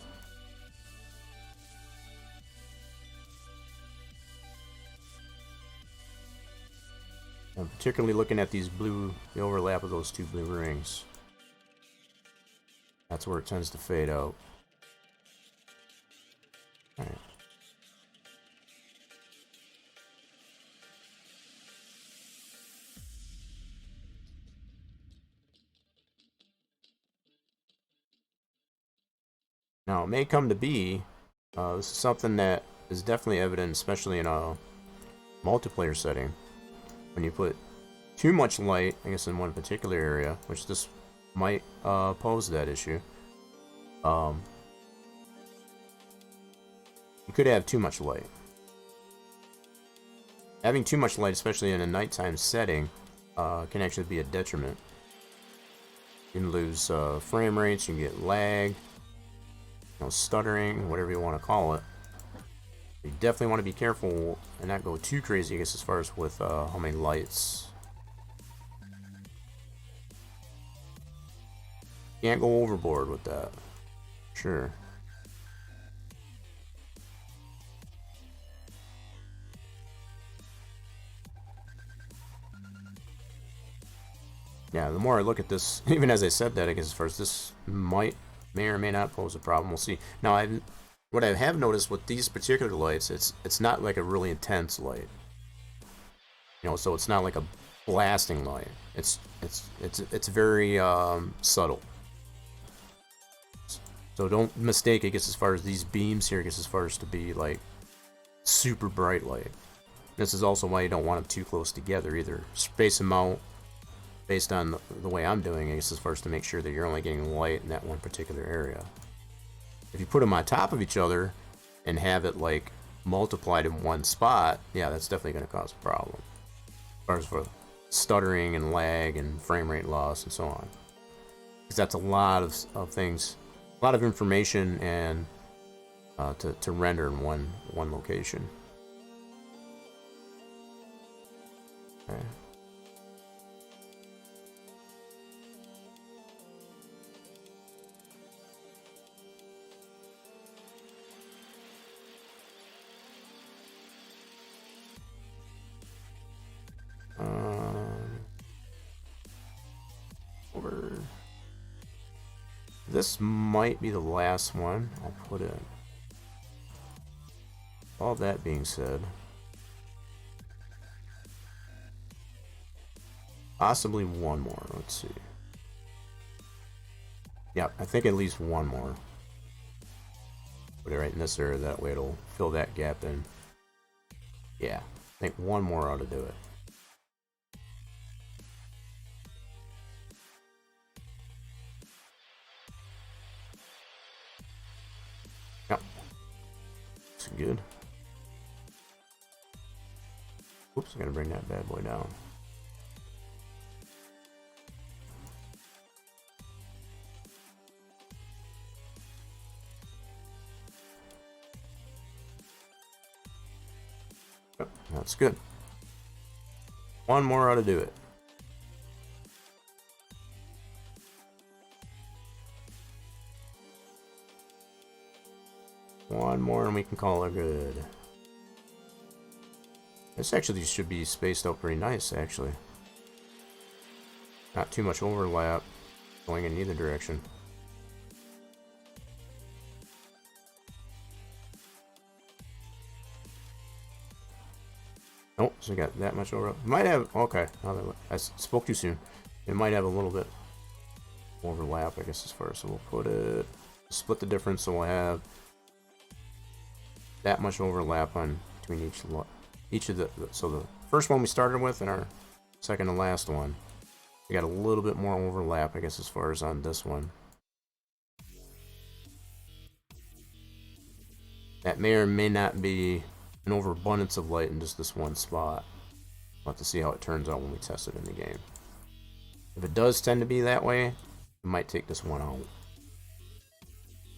I'm particularly looking at these blue, the overlap of those two blue rings. That's where it tends to fade out. Alright. Now, it may come to be, this is something that is definitely evident, especially in a multiplayer setting. When you put too much light, I guess in one particular area, which this might pose that issue. You could have too much light. Having too much light, especially in a nighttime setting, can actually be a detriment. You can lose frame rates, you can get lag, stuttering, whatever you want to call it. You definitely want to be careful and not go too crazy, I guess, as far as with how many lights. Can't go overboard with that. Sure. Yeah, the more I look at this, even as I said that, I guess as far as this may or may not pose a problem. We'll see. Now, what I have noticed with these particular lights, it's not like a really intense light. So it's not like a blasting light. It's very subtle. So don't mistake, I guess, as far as these beams here, I guess, as far as to be like super bright light. This is also why you don't want them too close together either. Space them out based on the way I'm doing, I guess, as far as to make sure that you're only getting light in that one particular area. If you put them on top of each other and have it like multiplied in one spot, yeah, that's definitely going to cause a problem. As far as for stuttering and lag and frame rate loss and so on. Because that's a lot of things, a lot of information and to render in one location. Okay. This might be the last one I'll put in. All that being said, possibly one more. Let's see. Yeah, I think at least one more. Put it right in this area, that way it'll fill that gap in. Yeah, I think one more ought to do it. Yep. Looks good. Oops, I gotta bring that bad boy down. Yep, that's good. One more ought to do it. One more and we can call it good. This actually should be spaced out pretty nice, actually. Not too much overlap going in either direction. Oh, so we got that much overlap. Might have, okay, I spoke too soon. It might have a little bit overlap, I guess, as far as, so we'll put it, split the difference, so we'll have that much overlap on between each of the, so the first one we started with and our second and last one, we got a little bit more overlap, I guess, as far as on this one. That may or may not be an overabundance of light in just this one spot. We'll have to see how it turns out when we test it in the game. If it does tend to be that way, we might take this one out.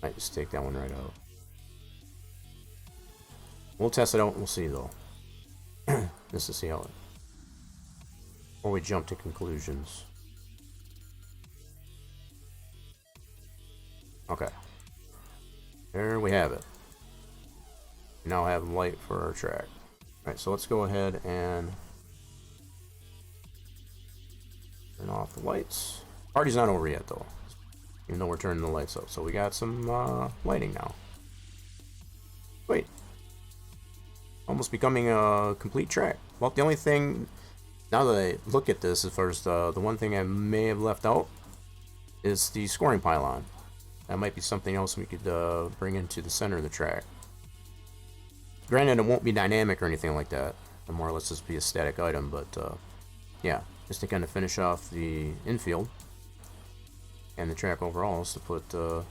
Might just take that one right out. We'll test it out and we'll see, though. Just to see how it... Before we jump to conclusions. Okay. There we have it. We now have light for our track. Alright, so let's go ahead and turn off the lights. Party's not over yet though, even though we're turning the lights up. So we got some lighting now. Wait. Almost becoming a complete track. Well, the only thing, now that I look at this, as far as the one thing I may have left out is the scoring pylon. That might be something else we could bring into the center of the track. Granted, it won't be dynamic or anything like that. It'll more or less just be a static item, but yeah, just to kind of finish off the infield and the track overall is to put a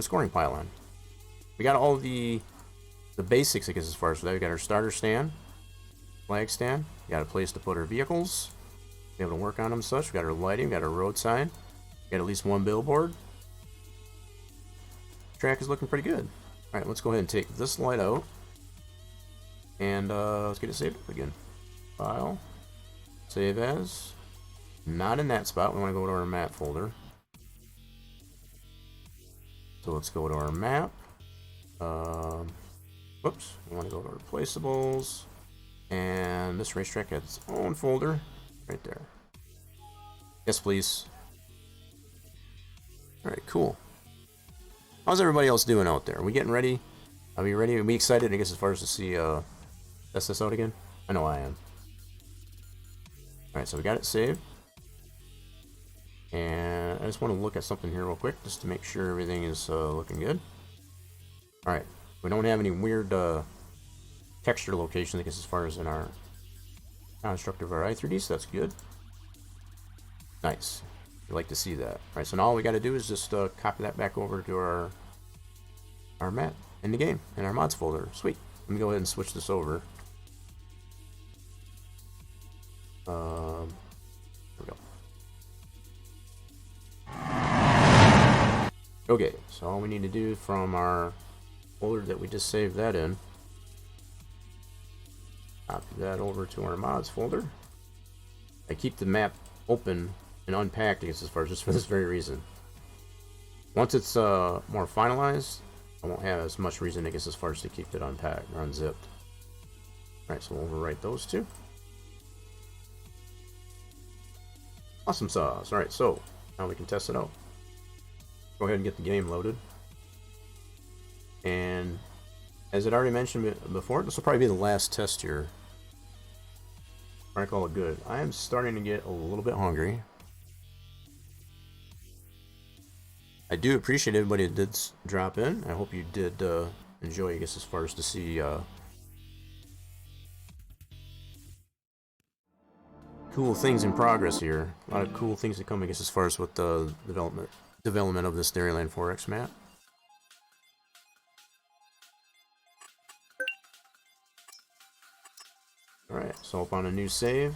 scoring pylon. We got all the basics, I guess, as far as that. We got our starter stand, flag stand. We got a place to put our vehicles, be able to work on them and such. We got our lighting, we got our road sign. We got at least one billboard. Track is looking pretty good. Alright, let's go ahead and take this light out. And let's get it saved up again. File. Save as. Not in that spot. We want to go to our map folder. So let's go to our map. Whoops. We want to go to our placeables. And this racetrack has its own folder. Right there. Yes, please. Alright, cool. How's everybody else doing out there? Are we getting ready? Are we ready? Are we excited, I guess, as far as to see test this out again? I know I am. Alright, so we got it saved. And I just want to look at something here real quick, just to make sure everything is looking good. Alright, we don't have any weird texture locations, I guess, as far as in our construct of our i3D, so that's good. Nice. I'd like to see that. Alright, so now all we got to do is just copy that back over to our map in the game, in our mods folder. Sweet. Let me go ahead and switch this over. There we go. Okay, so all we need to do from our folder that we just saved that in, copy that over to our mods folder. I keep the map open and unpacked, I guess, as far as just for this very reason. Once it's more finalized, I won't have as much reason, I guess, as far as to keep it unpacked or unzipped. Alright, so we'll overwrite those two. Awesome sauce. Alright, so now we can test it out. Go ahead and get the game loaded. And as I'd already mentioned before, this will probably be the last test here. I call it good. I am starting to get a little bit hungry. I do appreciate everybody that did drop in. I hope you did enjoy, I guess, as far as to see cool things in progress here. A lot of cool things to come, I guess, as far as with the development of this Dairyland 4X map. Alright, so up on a new save,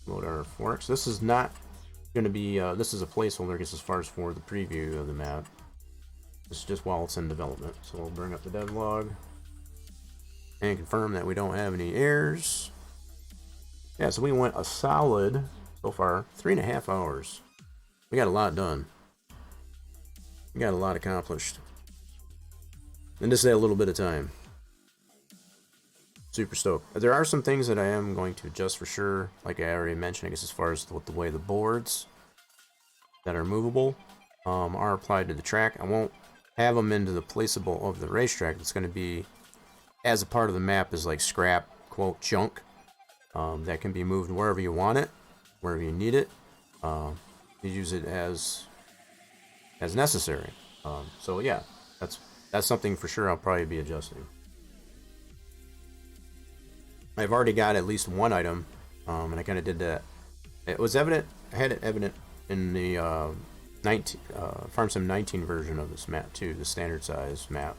load our 4X. This is not going to be, this is a placeholder, I guess, as far as for the preview of the map. This is just while it's in development. So we'll bring up the devlog and confirm that we don't have any errors. Yeah, so we went a solid, so far, 3.5 hours. We got a lot done. We got a lot accomplished. And just a little bit of time. Super stoked. There are some things that I am going to adjust for sure, like I already mentioned, I guess, as far as with the way the boards that are movable are applied to the track. I won't have them into the placeable of the racetrack. It's going to be as a part of the map as like scrap, quote, junk that can be moved wherever you want it, wherever you need it. You use it as necessary. So yeah, that's something for sure I'll probably be adjusting. I've already got at least one item, and I kind of did that. It was evident, I had it evident in the Farm Sim 19 version of this map too, the standard size map.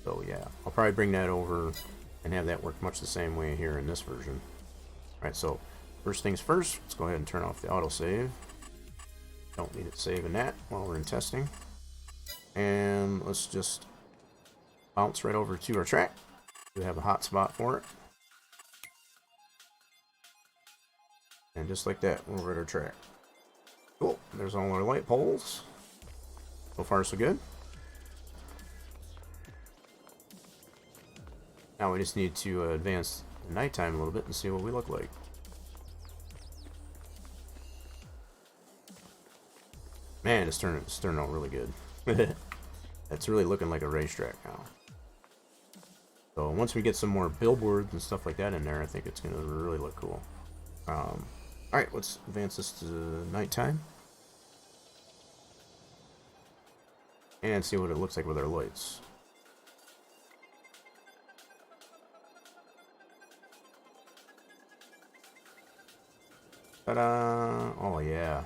So yeah, I'll probably bring that over and have that work much the same way here in this version. Alright, so first things first, let's go ahead and turn off the autosave. Don't need it saving that while we're in testing. And let's just bounce right over to our track. We have a hot spot for it. And just like that, we're at our track. Cool. There's all our light poles. So far, so good. Now we just need to advance the nighttime a little bit and see what we look like. Man, it's turning out really good. It's really looking like a racetrack now. So once we get some more billboards and stuff like that in there, I think it's going to really look cool. Alright, let's advance this to nighttime. And see what it looks like with our lights. Ta-da! Oh yeah.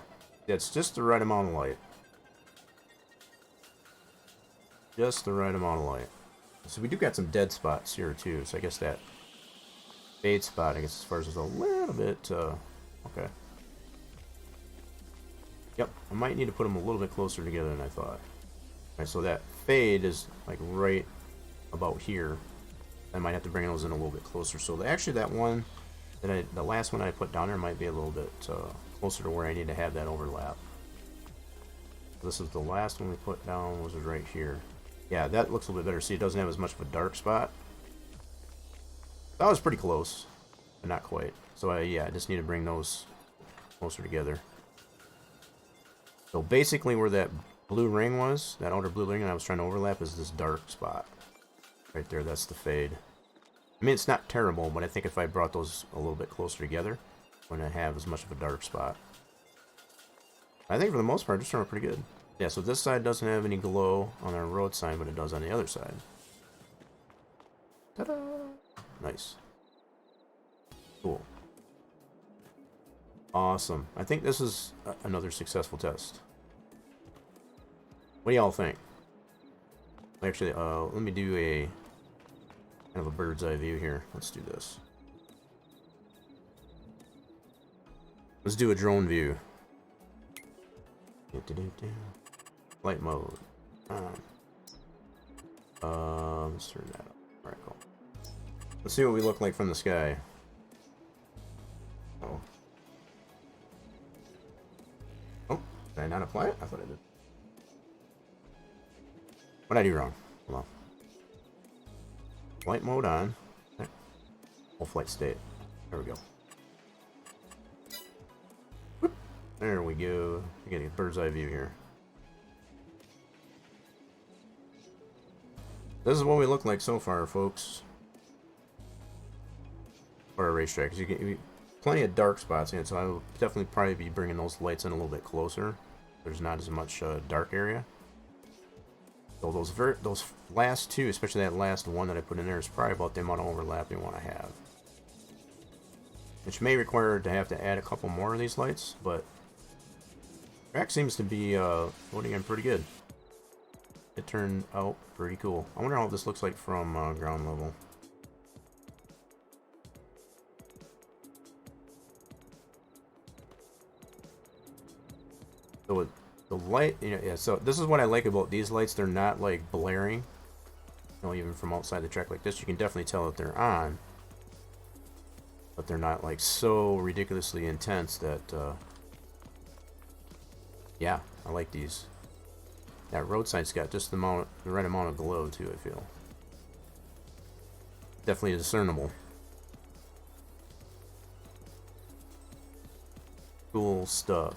That's just the right amount of light. Just the right amount of light. So we do got some dead spots here too, so I guess that fade spot, I guess as far as is a little bit, okay. Yep, I might need to put them a little bit closer together than I thought. Alright, so that fade is like right about here. I might have to bring those in a little bit closer. So actually that one, the last one I put down there might be a little bit closer to where I need to have that overlap. This is the last one we put down, was right here. Yeah, that looks a little bit better. See, it doesn't have as much of a dark spot. That was pretty close, but not quite. So yeah, I just need to bring those closer together. So basically where that blue ring was, that outer blue ring I was trying to overlap, is this dark spot. Right there, that's the fade. I mean, it's not terrible, but I think if I brought those a little bit closer together, I wouldn't have as much of a dark spot. I think for the most part, it's turned out pretty good. Yeah, so this side doesn't have any glow on our road sign, but it does on the other side. Ta-da! Nice. Cool. Awesome. I think this is another successful test. What do y'all think? Actually, let me do a kind of a bird's eye view here. Let's do this. Let's do a drone view. Flight mode. Let's turn that up. Alright, cool. Let's see what we look like from the sky. Oh. Oh, did I not apply it? I thought I did. What did I do wrong? Hold on. Flight mode on. Full flight state. There we go. Whoop. There we go. You get a bird's eye view here. This is what we look like so far, folks. For a racetrack. You get plenty of dark spots in it, so I will definitely probably be bringing those lights in a little bit closer. There's not as much dark area. So those last two, especially that last one that I put in there, is probably about the amount of overlap you want to have. Which may require to have to add a couple more of these lights, but the track seems to be loading in pretty good. It turned out pretty cool. I wonder how this looks like from ground level. So the light, you know, yeah. So this is what I like about these lights. They're not like blaring. You know, even from outside the track like this, you can definitely tell that they're on. But they're not like so ridiculously intense that. Yeah, I like these. That road side's got just the right amount of glow too, I feel. Definitely discernible. Cool stuff.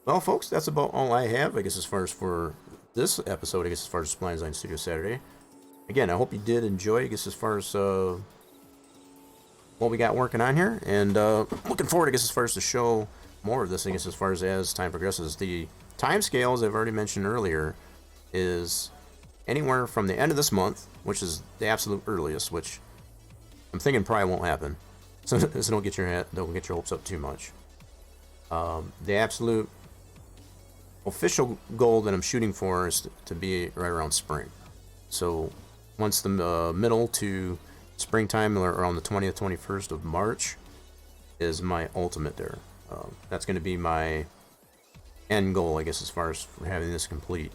Well, folks, that's about all I have, I guess, as far as for this episode, I guess, as far as Spline Design Studios Saturday. Again, I hope you did enjoy, I guess, as far as what we got working on here. And looking forward, I guess, as far as to show more of this, I guess, as far as time progresses. The time scales I've already mentioned earlier is anywhere from the end of this month, which is the absolute earliest, which I'm thinking probably won't happen. So don't get your hopes up too much. The absolute official goal that I'm shooting for is to be right around spring. So once the middle to springtime, or around the 20th, 21st of March, is my ultimate there. That's going to be my end goal, I guess, as far as for having this complete.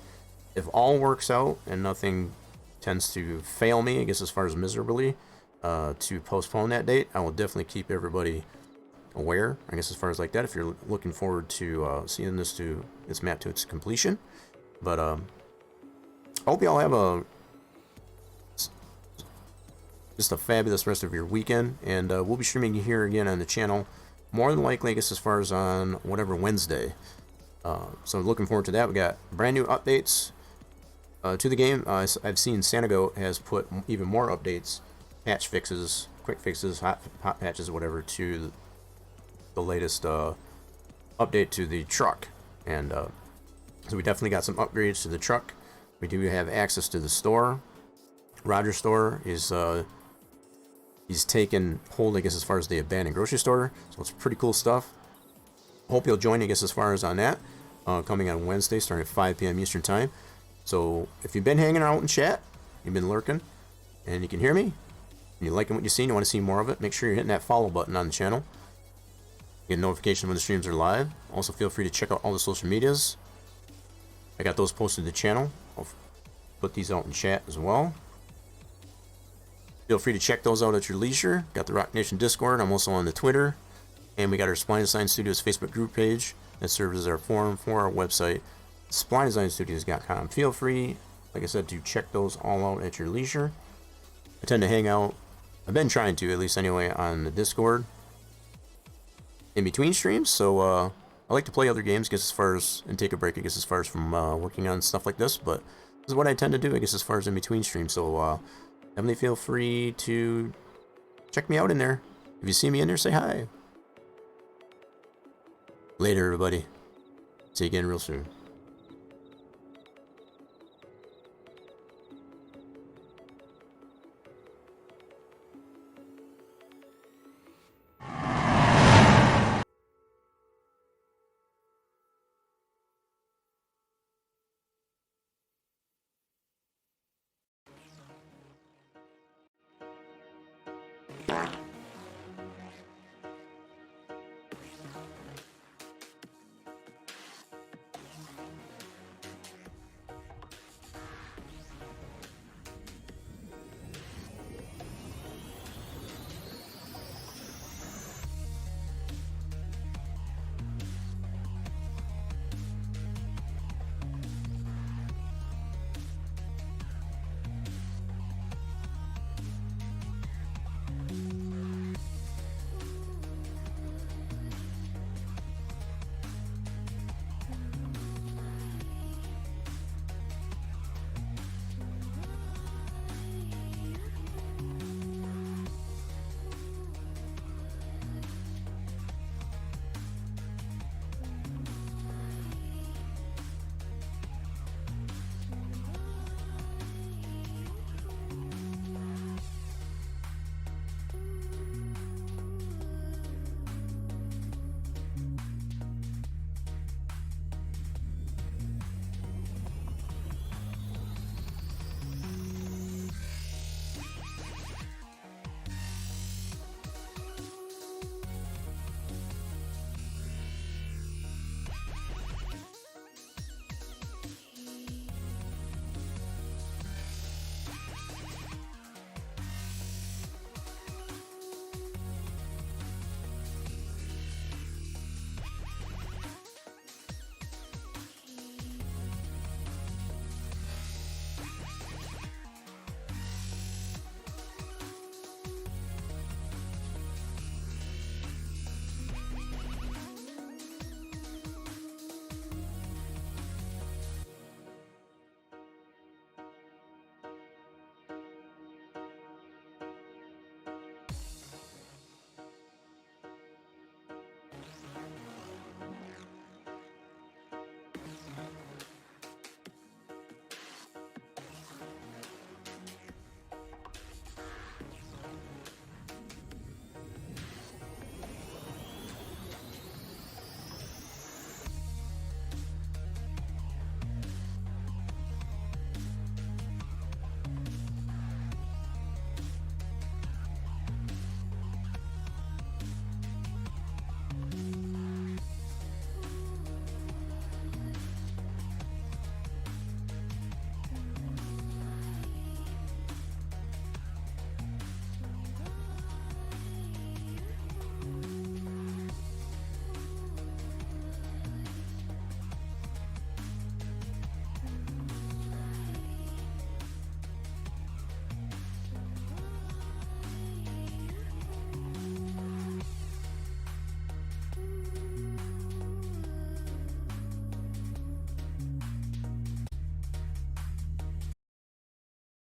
If all works out and nothing tends to fail me, I guess, as far as miserably, to postpone that date, I will definitely keep everybody aware, I guess, as far as like that, if you're looking forward to seeing this map to its completion. But I hope y'all have a just a fabulous rest of your weekend, and we'll be streaming here again on the channel, more than likely, I guess, as far as on whatever Wednesday. So looking forward to that. We got brand new updates to the game. I've seen Santago has put even more updates, patch fixes, quick fixes, hot patches, whatever, to the latest update to the truck. And so we definitely got some upgrades to the truck. We do have access to the store. Roger's store is he's taken hold, I guess, as far as the abandoned grocery store. So it's pretty cool stuff. Hope you'll join, I guess, as far as on that. Coming on Wednesday, starting at 5 p.m. Eastern Time. So if you've been hanging out in chat, you've been lurking, and you can hear me, and you're liking what you've seen, you want to see more of it, make sure you're hitting that follow button on the channel. Get a notification when the streams are live. Also, feel free to check out all the social medias. I got those posted to the channel. I'll put these out in chat as well. Feel free to check those out at your leisure. Got the Rock Nation Discord. I'm also on the Twitter. And we got our Spline Design Studios Facebook group page that serves as our forum for our website, SplineDesignStudios.com. Feel free, like I said, to check those all out at your leisure. I tend to hang out, I've been trying to, at least anyway, on the Discord in between streams. So I like to play other games, I guess, as far as, and take a break, I guess, as far as from working on stuff like this. But this is what I tend to do, I guess, as far as in between streams. So definitely feel free to check me out in there. If you see me in there, say hi. Later, everybody. See you again real soon.